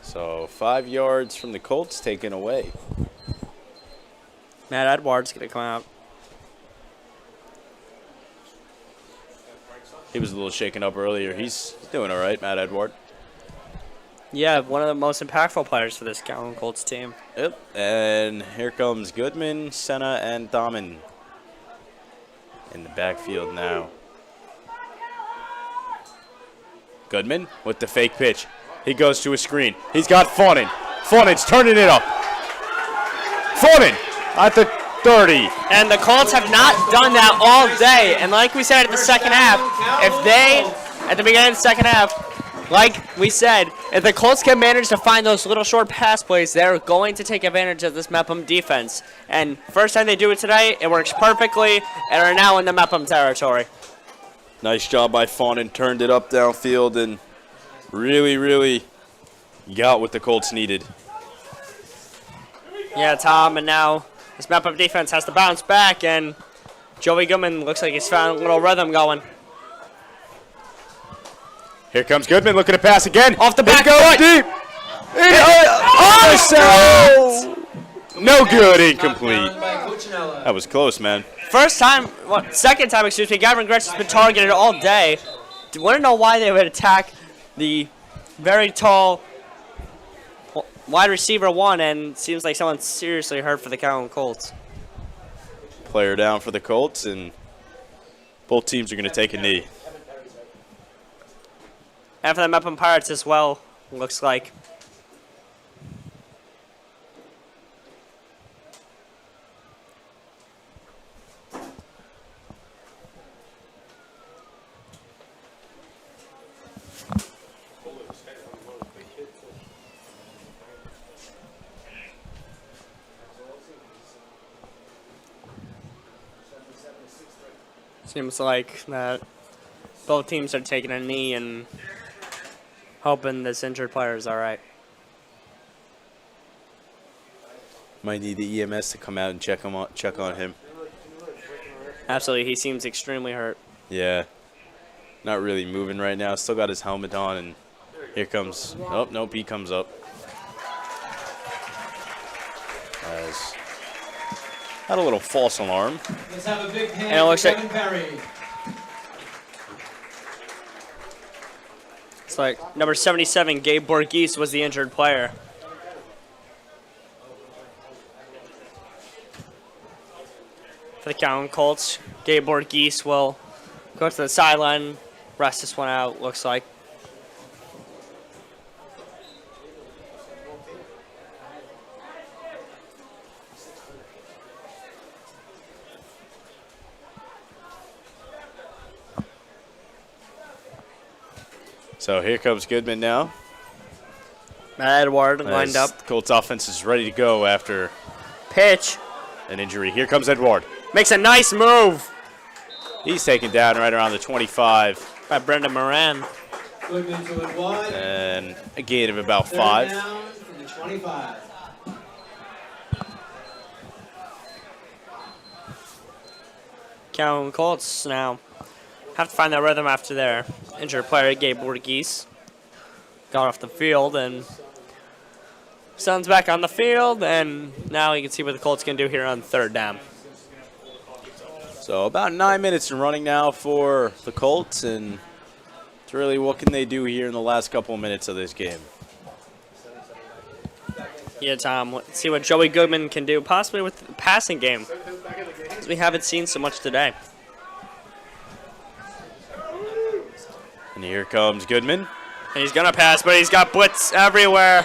So 5 yards from the Colts taken away. Matt Edwards going to come out. He was a little shaken up earlier. He's doing all right, Matt Edward. Yeah, one of the most impactful players for this Calhoun Colts team. Yep. And here comes Goodman, Senna, and Dahmen in the backfield now. Goodman with the fake pitch. He goes to a screen. He's got Fonin. Fonin's turning it up. Fonin at the 30. And the Colts have not done that all day. And like we said at the second half, if they, at the beginning of the second half, like we said, if the Colts can manage to find those little short pass plays, they're going to take advantage of this Mepham defense. And first time they do it today, it works perfectly, and are now in the Mepham territory. Nice job by Fonin. Turned it up downfield and really got what the Colts needed. Yeah, Tom, and now this Mepham defense has to bounce back, and Joey Goodman looks like he's found a little rhythm going. Here comes Goodman looking to pass again. Off the back foot. deep. No good, incomplete. Touchdown by Cuccinella. That was close, man. Second time, excuse me, Gavin Gretsch has been targeted all day. Want to know why they would attack the very tall wide receiver 1, and seems like someone's seriously hurt for the Calhoun Colts. Player down for the Colts, and both teams are going to take a knee. And for the Mepham Pirates as well, looks like. Seems like that both teams are taking a knee and hoping this injured player is all right. Might need the EMS to come out and check on him. Absolutely, he seems extremely hurt. Yeah. Not really moving right now. Still got his helmet on, and here comes. Oh, nope, he comes up. Had a little false alarm. Let's have a big hand And it looks for like- Kevin Perry. It's like number 77, Gabe Borghese, was the injured player. For the Calhoun Colts, Gabe Borghese will go to the sideline, rest this one out, looks like. So here comes Goodman now. Matt Edward lined As up. the Colts offense is ready to go after Pitch. an injury. Here comes Edward. Makes a nice move He's taken down right around the 25. by Brendan Moran. Goodman to it wide. And a gain of about Third 5. down from the 25. Calhoun Colts now have to find their rhythm after their injured player, Gabe Borghese, got off the field, and Sun's back on the field, and now you can see what the Colts can do here on third down. So about 9 minutes in running now for the Colts, and it's really what can they do here in the last couple of minutes of this game. Yeah, Tom, let's see what Joey Goodman can do, possibly with the passing game, as we haven't seen so much today. And here comes Goodman. And he's going to pass, but he's got blitz everywhere,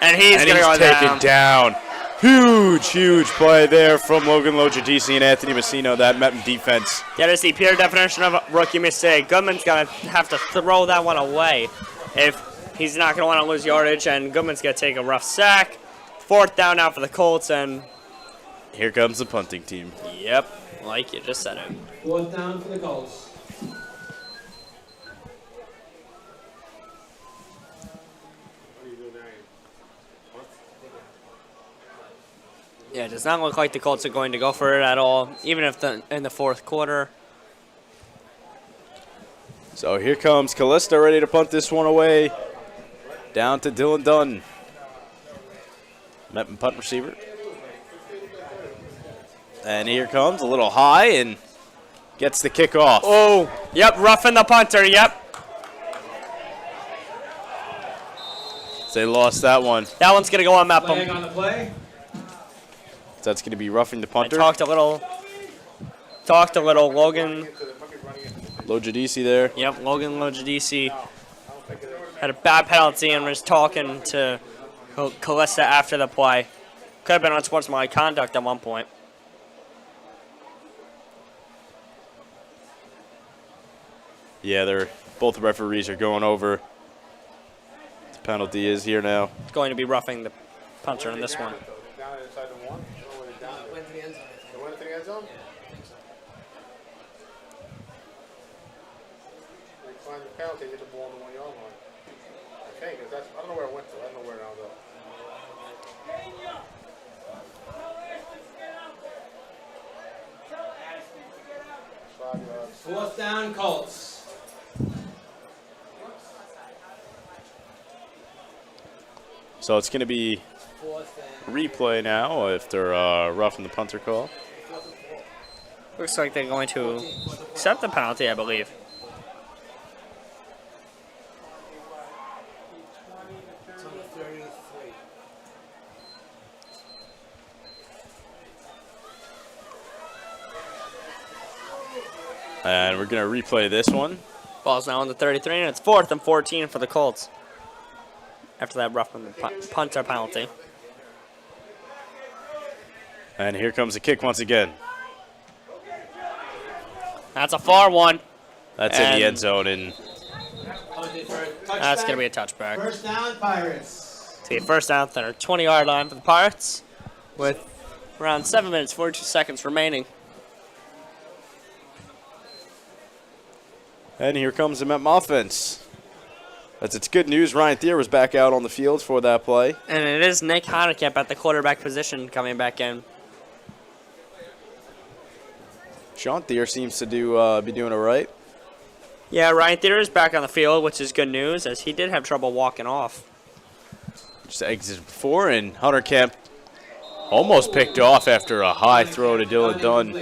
and he's going to go taken down. Huge play there from Logan Logidisi and Anthony Messino, that Mepham defense. That is the pure definition of a rookie mistake. Goodman's going to have to throw that one away if he's not going to want to lose yardage, and Goodman's going to take a rough sack. Fourth down now for the Colts, and Here comes the punting team. yep, like you just said it. Fourth down for the Colts. Yeah, it does not look like the Colts are going to go for it at all, even if in the fourth quarter. So here comes Callista ready to punt this one away. Down to Dylan Dunn. Mepham punt receiver. And here comes a little high and gets the kickoff. Oh, yep, roughing the punter, yep. They lost that one. That one's going to go on Flag Mepham. on the play. That's going to be roughing the I punter. talked a little, Logan. Logidisi there. Yep, Logan Logidisi had a bad penalty and was talking to Callista after the play. Could have been unsportsmanlike conduct at one point. Yeah, both referees are going over. The penalty is here now. It's going to be roughing the punter in this one. Down inside the one? Went to the end zone. It went to the end zone? They find the penalty, hit the ball on the 1 yard line. I think. I don't know where it went to. I don't know where it wound up. 4th down, Colts. So it's going to be replay now after roughing the punter call. Looks like they're going to accept the penalty, I believe. And we're going to replay this one. Ball's now on the 33, and it's 4th and 14 for the Colts. After that roughing the punter penalty. And here comes the kick once again. That's a far one. That's in the end zone, and that's going to be a touchback. 1st down, Pirates. It's going to be 1st down at their 20-yard line for the Pirates with around 7 minutes, 42 seconds remaining. And here comes the Mepham offense. It's good news. Ryan Thier was back out on the field for that play. And it is Nick Honekamp at the quarterback position coming back in. Sean Thier seems to be doing all right. Yeah, Ryan Thier is back on the field, which is good news, as he did have trouble walking off. Just exited before, and Honekamp almost picked off after a high throw to Dylan Dunn.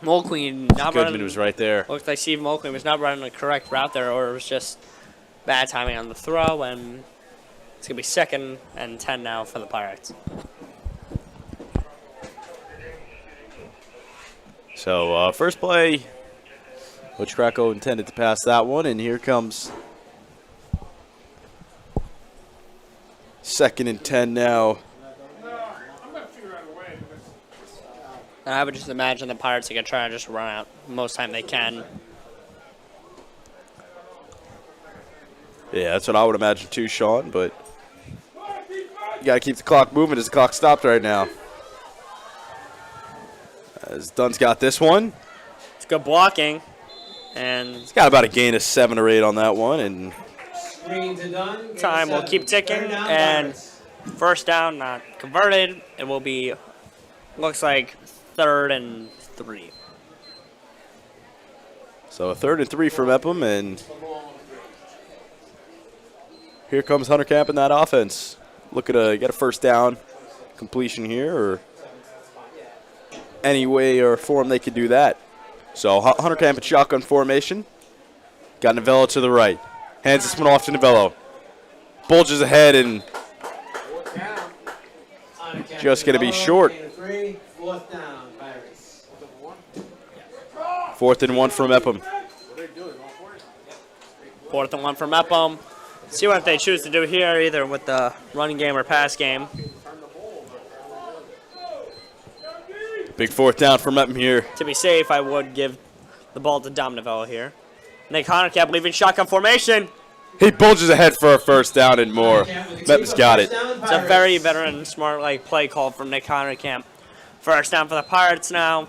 Mulqueen not Goodman running. was right there. Looked like Steve Mulqueen was not running the correct route there, or it was just bad timing on the throw, and it's going to be 2nd and 10 now for the Pirates. So first play, Coach Cracco intended to pass that one, and here comes 2nd and 10 now. And I would just imagine the Pirates are going to try to just run out most time they can. Yeah, that's what I would imagine too, Sean, but you got to keep the clock moving as the clock stopped right now. As Dunn's got this one. It's good blocking. And he's got about a gain of 7 or 8 on that one, and time will keep ticking, and 1st down not converted. It will be, looks like 3rd and 3. So a 3rd and 3 for Mepham, and here comes Honekamp in that offense. Look at get a 1st down completion here, or any way or form they could do that. So Honekamp at shotgun formation. Got Novello to the right. Hands this one off to Novello. Bulges ahead and just going to be short. 4th down, Pirates. 4th and 1 from Mepham. 4th and 1 for Mepham. See what they choose to do here, either with the running game or pass game. Big 4th down for Mepham here. To be safe, I would give the ball to Dom Novello here. Nick Honekamp leaving shotgun formation. He bulges ahead for a 1st down and more. Mepham's got it. It's a very veteran, smart play call from Nick Honekamp. 1st down for the Pirates now,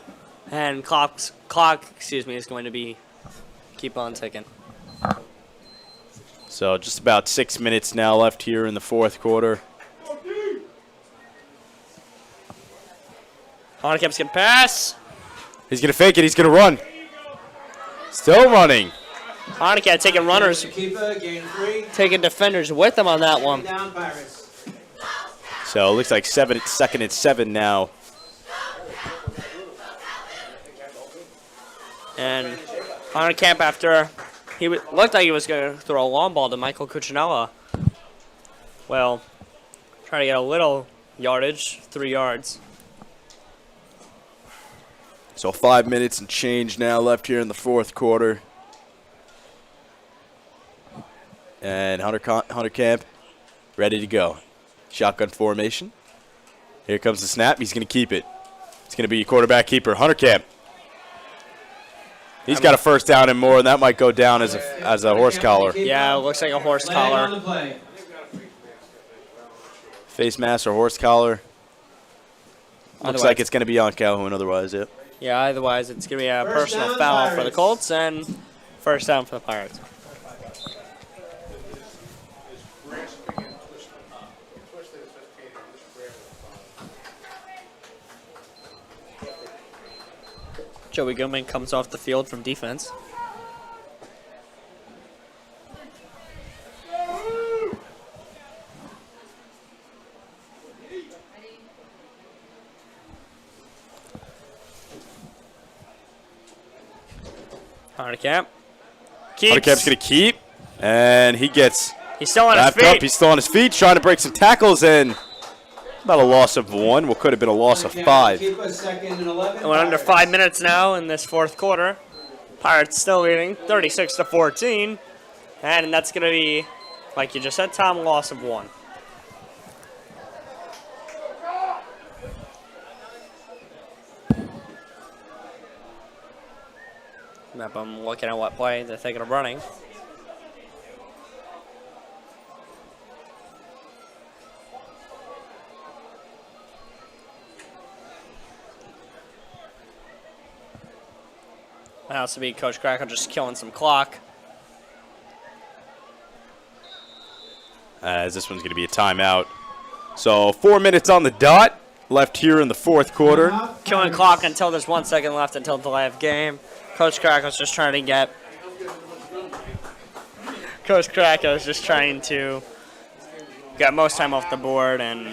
and clock is going to be keep on ticking. So just about 6 minutes now left here in the 4th quarter. Honekamp's going to pass. He's going to fake it. He's going to run. Still running. Honekamp taking runners, taking defenders with him on that one. So it looks like 2nd and 7 now. And Honekamp, after he looked like he was going to throw a long ball to Michael Cuccinella. Well, trying to get a little yardage, 3 yards. So 5 minutes and change now left here in the 4th quarter. And Honekamp ready to go. Shotgun formation. Here comes the snap. He's going to keep it. It's going to be quarterback keeper, Honekamp. He's got a 1st down and more, and that might go down as a horse collar. Yeah, it looks like a horse collar. Face mask or horse collar. Looks like it's going to be on Calhoun otherwise, yeah. Yeah, otherwise it's going to be a personal foul for the Colts and 1st down for the Pirates. Joey Gilman comes off the field from defense. Hunterkamp keeps. Hunterkamp's going to keep, and he gets He's still on his wrapped feet. up. He's still on his feet, trying to break some tackles, and about a loss of 1. What could have been a loss of 5. Keep us second and 11. We're under 5 minutes now in this fourth quarter. Pirates still leading 36-14. And that's going to be, like you just said, Tom, a loss of 1. I'm looking at what play they're thinking of running. Might also be Coach Cracco just killing some clock. As this one's going to be a timeout. So 4 minutes on the dot left here in the fourth quarter. Killing clock until there's 1 second left until the live game. Coach Cracco's just trying to get. Coach Cracco's just trying to get most time off the board and.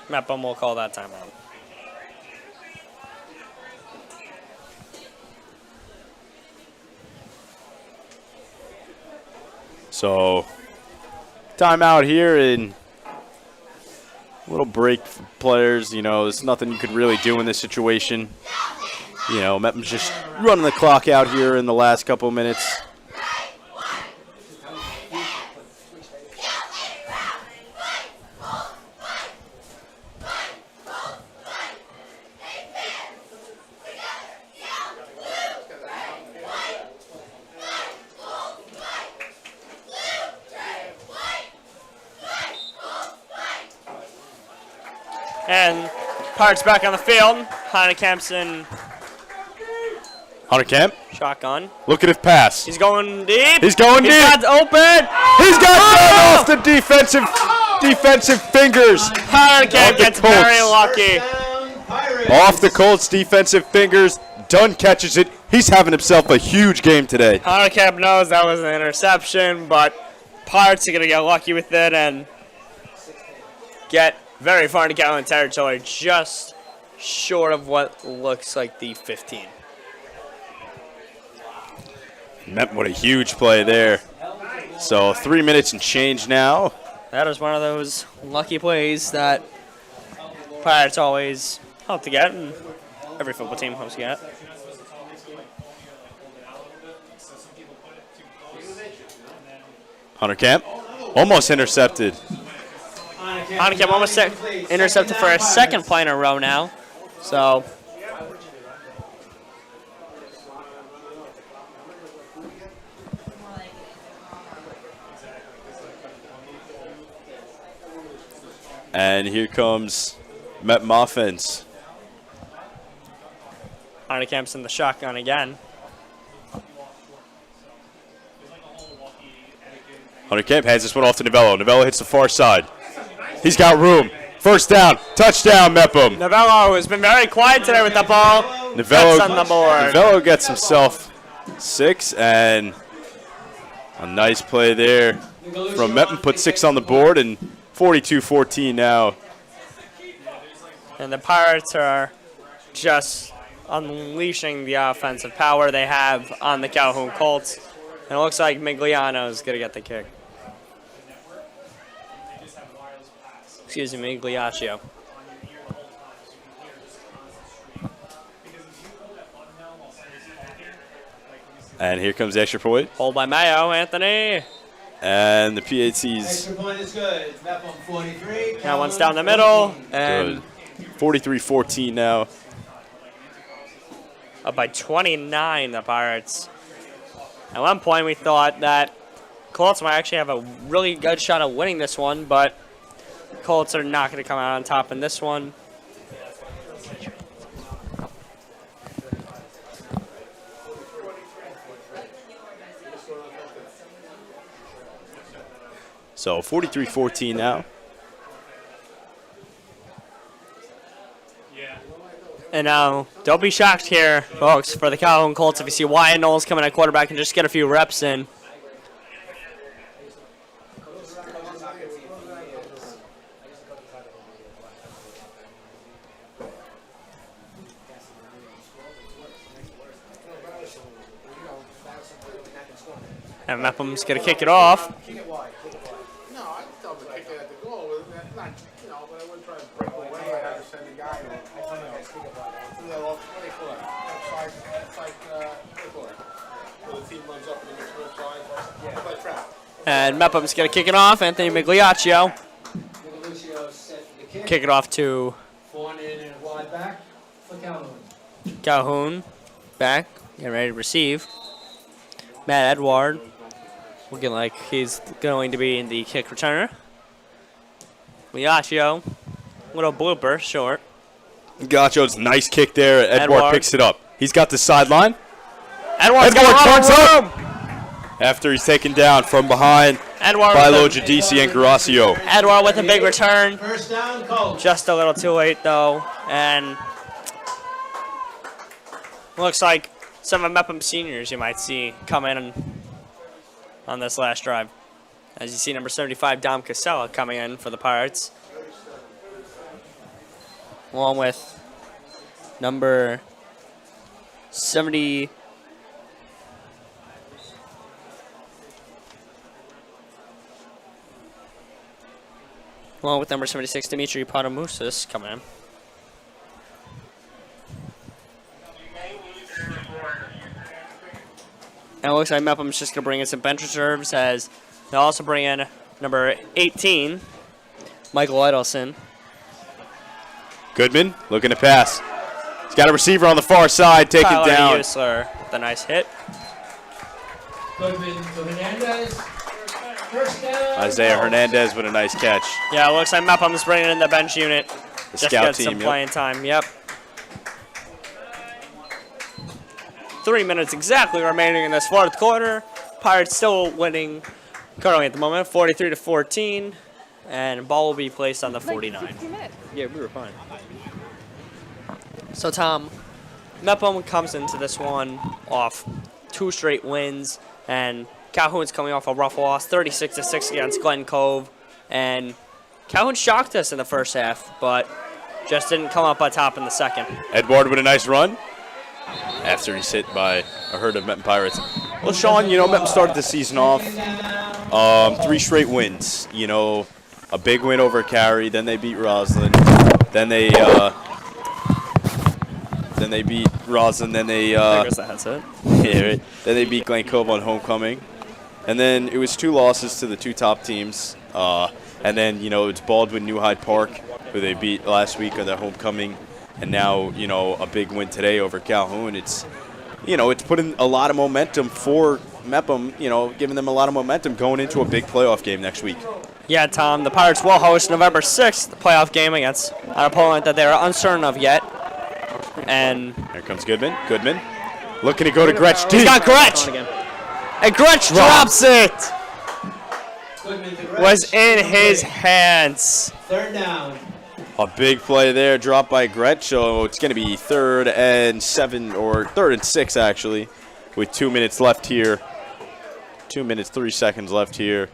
Mepham will call that timeout. So timeout here and a little break for players. You know, there's nothing you could really do in this situation. You know, Mepham's just running the clock out here in the last couple of minutes. And Pirates back on the field. Hunterkamp's in Hunterkamp, shotgun. look at his pass. He's going deep. He's going deep. He's got open. He's got done off the defensive fingers. Hunterkamp gets Colts. very lucky. Off the Colts' defensive fingers. Dunn catches it. He's having himself a huge game today. Hunterkamp knows that was an interception, but Pirates are going to get lucky with it and get very far into Calhoun territory, just short of what looks like the 15. What a huge play there. So 3 minutes and change now. That is one of those lucky plays that Pirates always hope to get, and every football team hopes to get. Hunterkamp almost intercepted. Hunterkamp almost intercepted for a second play in a row now. So and here comes Mepham offense. Hunterkamp's in the shotgun again. Hunterkamp hands this one off to Novello. Novello hits the far side. He's got room. First down. Touchdown, Mepham. Novello has been very quiet today with the ball. Novello, Gets on the board. Novello gets himself 6, and a nice play there from Mepham. Put 6 on the board, and 42-14 now. And the Pirates are just unleashing the offensive power they have on the Calhoun Colts. And it looks like Migliano is going to get the kick. Excuse me, Migliaccio. And here comes the extra point. Hold by Mayo, Anthony. And the PAT's Extra point is good. Mepham 43. Now one's down the middle. And good. 43-14 now. up by 29, the Pirates. At one point, we thought that Colts might actually have a really good shot at winning this one, but Colts are not going to come out on top in this one. So 43-14 now. And now, don't be shocked here, folks, for the Calhoun Colts if you see Wyatt Knowles coming at quarterback and just get a few reps in. And Mepham's going to kick it off. No, I tell them to kick it at the goal. Not, you know, but I wouldn't try to break away. I have to send the guy. What do they call it? Offside. It's like, what do they call it? Where the team runs up and he makes an offside. Yeah. It's like trap. And Mepham's going to kick it off. Anthony Migliaccio. Kick it off to Fawn in and wide back for Calhoun. Calhoun. Back. Getting ready to receive. Matt Edward. Looking like he's going to be in the kick returner. Migliaccio. Little blooper, short. Gacio's nice kick there. Edward picks it up. He's got the sideline. Edward turns up after he's taken down from behind by Lojadisi and Garasio. Edward with a big return. First down, Colts. Just a little too late, though. And looks like some of Mepham seniors you might see come in on this last drive. As you see, number 75, Dom Casella, coming in for the Pirates. Along with number 70. Along with number 76, Dimitri Potamoussis, coming in. And it looks like Mepham's just going to bring in some bench reserves as they'll also bring in number 18, Michael Edelson. Goodman looking to pass. He's got a receiver on the far side, taken Tyler down. Usler with a nice hit. Goodman to Hernandez. First down. Isaiah Hernandez with a nice catch. Yeah, it looks like Mepham's bringing in the bench unit. The Just scout get team, some yep. playing time. Yep. 3 minutes exactly remaining in this fourth quarter. Pirates still winning currently at the moment, 43-14, and ball will be placed on the 49. Yeah, we were fine. So Tom, Mepham comes into this one off 2 straight wins, and Calhoun's coming off a rough loss, 36-6 against Glen Cove, and Calhoun shocked us in the first half, but just didn't come up on top in the second. Edward with a nice run after he's hit by a herd of Mepham Pirates. Well, Sean, you know, Mepham started the season off 3 straight wins. You know, a big win over Cary, then they beat Roslyn, then they beat Roslyn, then they There goes the headset. yeah, right. Then they beat Glen Cove on homecoming, and then it was 2 losses to the 2 top teams, and then you know it's Baldwin New Hyde Park, who they beat last week on their homecoming. And now, you know, a big win today over Calhoun. It's, you know, it's putting a lot of momentum for Mepham, you know, giving them a lot of momentum going into a big playoff game next week. Yeah, Tom, the Pirates will host November 6th, the playoff game against an opponent that they are uncertain of yet. And here comes Goodman. Goodman looking to go to Gretsch. He's got Gretsch! And Gretsch drops it! Was in his hands. Third down. A big play there, dropped by Gretsch. So it's going to be 3rd and 7, or 3rd and 6, actually, with 2 minutes left here. 2 minutes, 3 seconds left here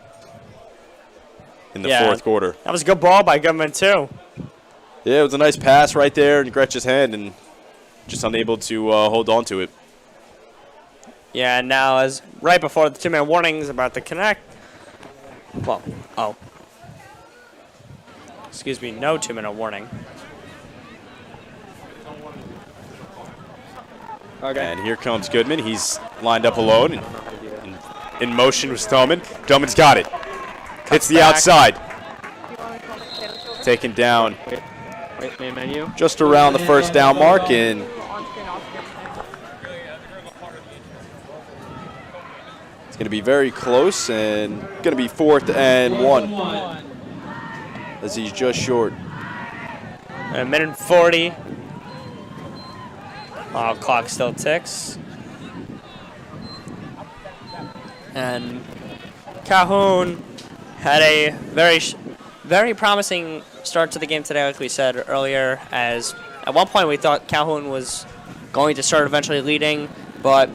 in the fourth quarter. That was a good ball by Goodman, too. Yeah, it was a nice pass right there in Gretsch's hand, and just unable to hold on to it. Yeah, and now as right before the 2-minute warning is about to connect. Well, excuse me, no 2-minute warning. Okay. And here comes Goodman. He's lined up alone and in motion with Stoneman. Stoneman's got it. Hits the outside. Taken down Wait, menu. just around the first down mark, and it's going to be very close and going to be 4th and 1 as he's just short. A minute and 40. Clock still ticks. And Calhoun had a very promising start to the game today, like we said earlier, as at one point we thought Calhoun was going to start eventually leading, but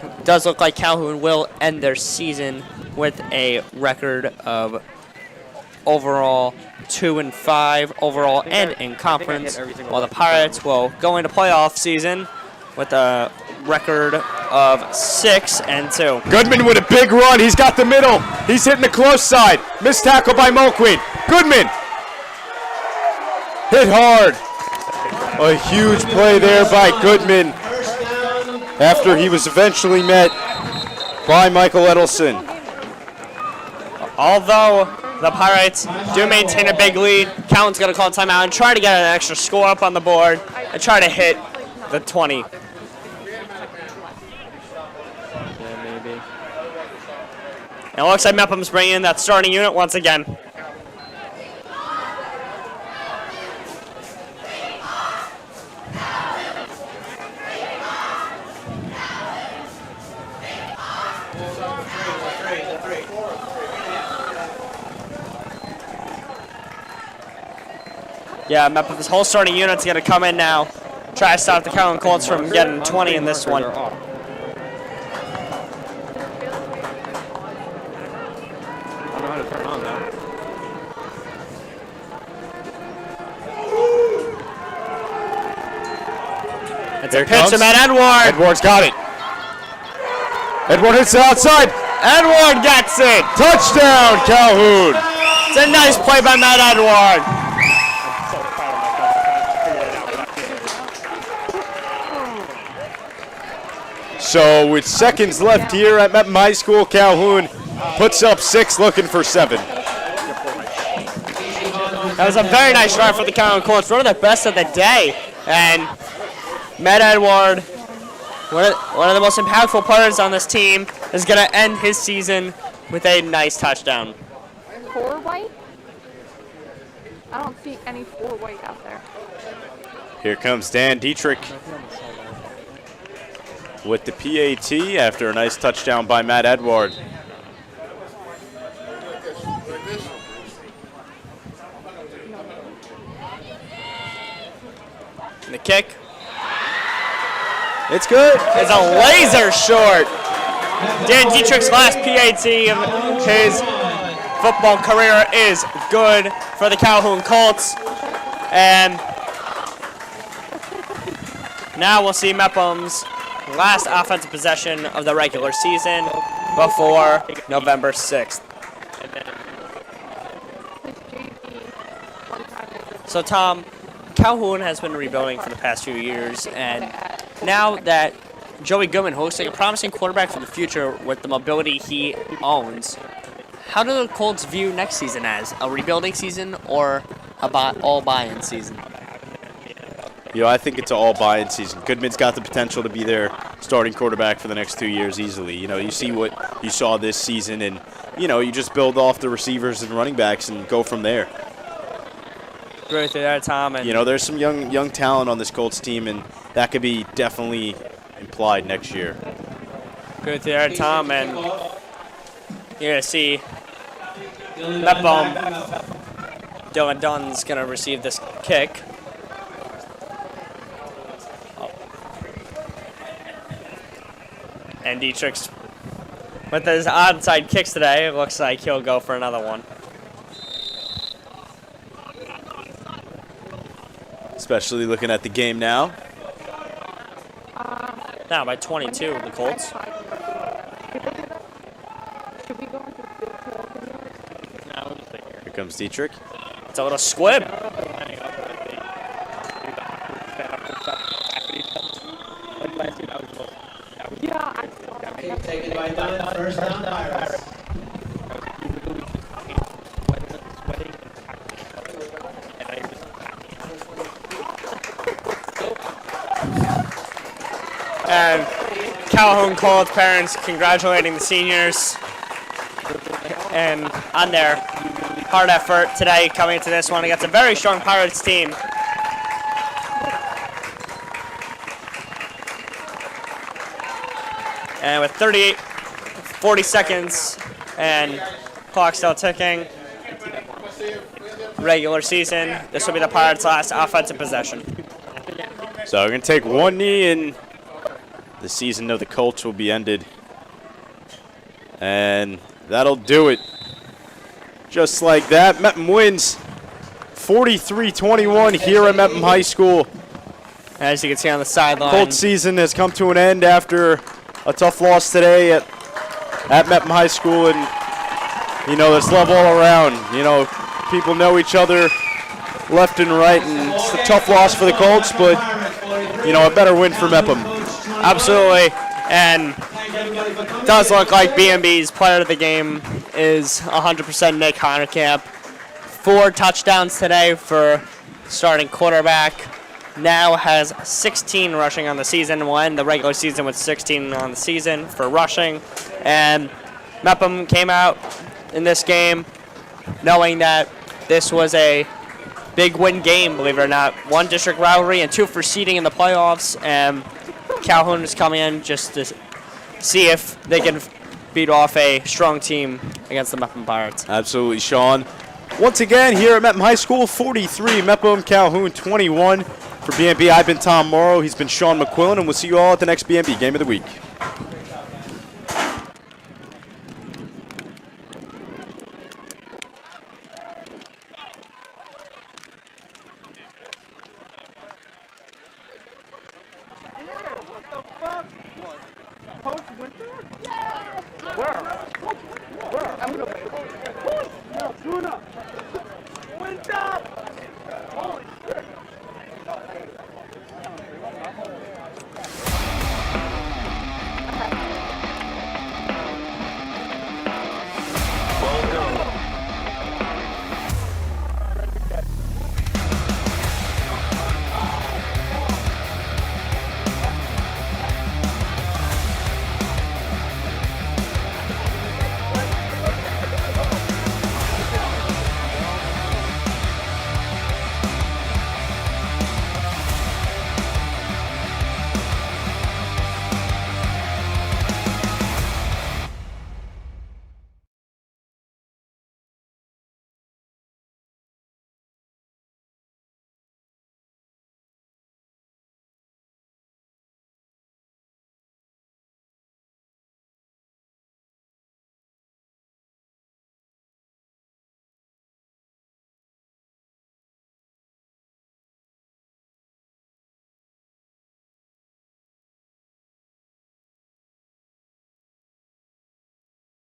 it does look like Calhoun will end their season with a record of overall 2-5 overall and in conference, while the Pirates will go into playoff season with a record of 6-2. Goodman with a big run. He's got the middle. He's hitting the close side. Missed tackle by Mulqueen. Goodman hit hard. A huge play there by Goodman after he was eventually met by Michael Edelson. Although the Pirates do maintain a big lead, Calhoun's going to call a timeout and try to get an extra score up on the board and try to hit the 20. Yeah, maybe. And it looks like Mepham's bringing in that starting unit once again. Yeah, Mepham's whole starting unit's going to come in now. Try to stop the Calhoun Colts from getting 20 in this one. It's a pitch to Matt Edward. Edward's got it. Edward hits it outside. Edward gets it. Touchdown, Calhoun. It's a nice play by Matt Edward. So with seconds left here at Mepham High School, Calhoun puts up 6, looking for 7. That was a very nice drive for the Calhoun Colts, one of the best of the day. And Matt Edward, one of the most impactful players on this team, is going to end his season with a nice touchdown. 4 white? I don't see any 4 white out there. Here comes Dan Dietrich with the PAT after a nice touchdown by Matt Edward. And the kick. It's good. It's a laser short. Dan Dietrich's last PAT of his football career is good for the Calhoun Colts. And now we'll see Mepham's last offensive possession of the regular season before November 6th. So Tom, Calhoun has been rebuilding for the past few years, and now that Joey Goodman, who looks like a promising quarterback for the future with the mobility he owns, how do the Colts view next season as? A rebuilding season or a all buy-in season? I think it's an all buy-in season. Goodman's got the potential to be their starting quarterback for the next 2 years easily. You see what you saw this season, and you just build off the receivers and running backs and go from there. Great through that, Tom. And there's some young talent on this Colts team, and that could be definitely implied next year. Good through that, Tom. And you're going to see Mepham. Dylan Dunn's going to receive this kick. And Dietrich's, with his onside kicks today, it looks like he'll go for another one. Especially looking at the game now. Now by 22, the Colts. Here comes Dietrich. It's a little squib. Taken by Dunn, first down, Pirates. And Calhoun Colts parents congratulating the seniors and on their hard effort today coming into this one against a very strong Pirates team. And with 40 seconds and clock still ticking, regular season, this will be the Pirates' last offensive possession. So we're going to take one knee, and the season of the Colts will be ended. And that'll do it. Just like that, Mepham wins 43-21 here at Mepham High School. as you can see on the sideline. Colts season has come to an end after a tough loss today at Mepham High School, and you know, there's love all around. You know, people know each other left and right, and it's a tough loss for the Colts, but you know, a better win for Mepham. Absolutely, and it does look like BMB's player of the game is 100% Nick Honerkamp. 4 touchdowns today for starting quarterback. Now has 16 rushing on the season. We'll end the regular season with 16 on the season for rushing. And Mepham came out in this game knowing that this was a big win game, believe it or not. 1 district rivalry and 2 for seeding in the playoffs. And Calhoun is coming in just to see if they can beat off a strong team against the Mepham Pirates. Absolutely, Sean. Once again, here at Mepham High School, 43, Mepham, Calhoun, 21. For BMB, I've been Tom Morrow. He's been Sean McQuillan, and we'll see you all at the next BMB Game of the Week.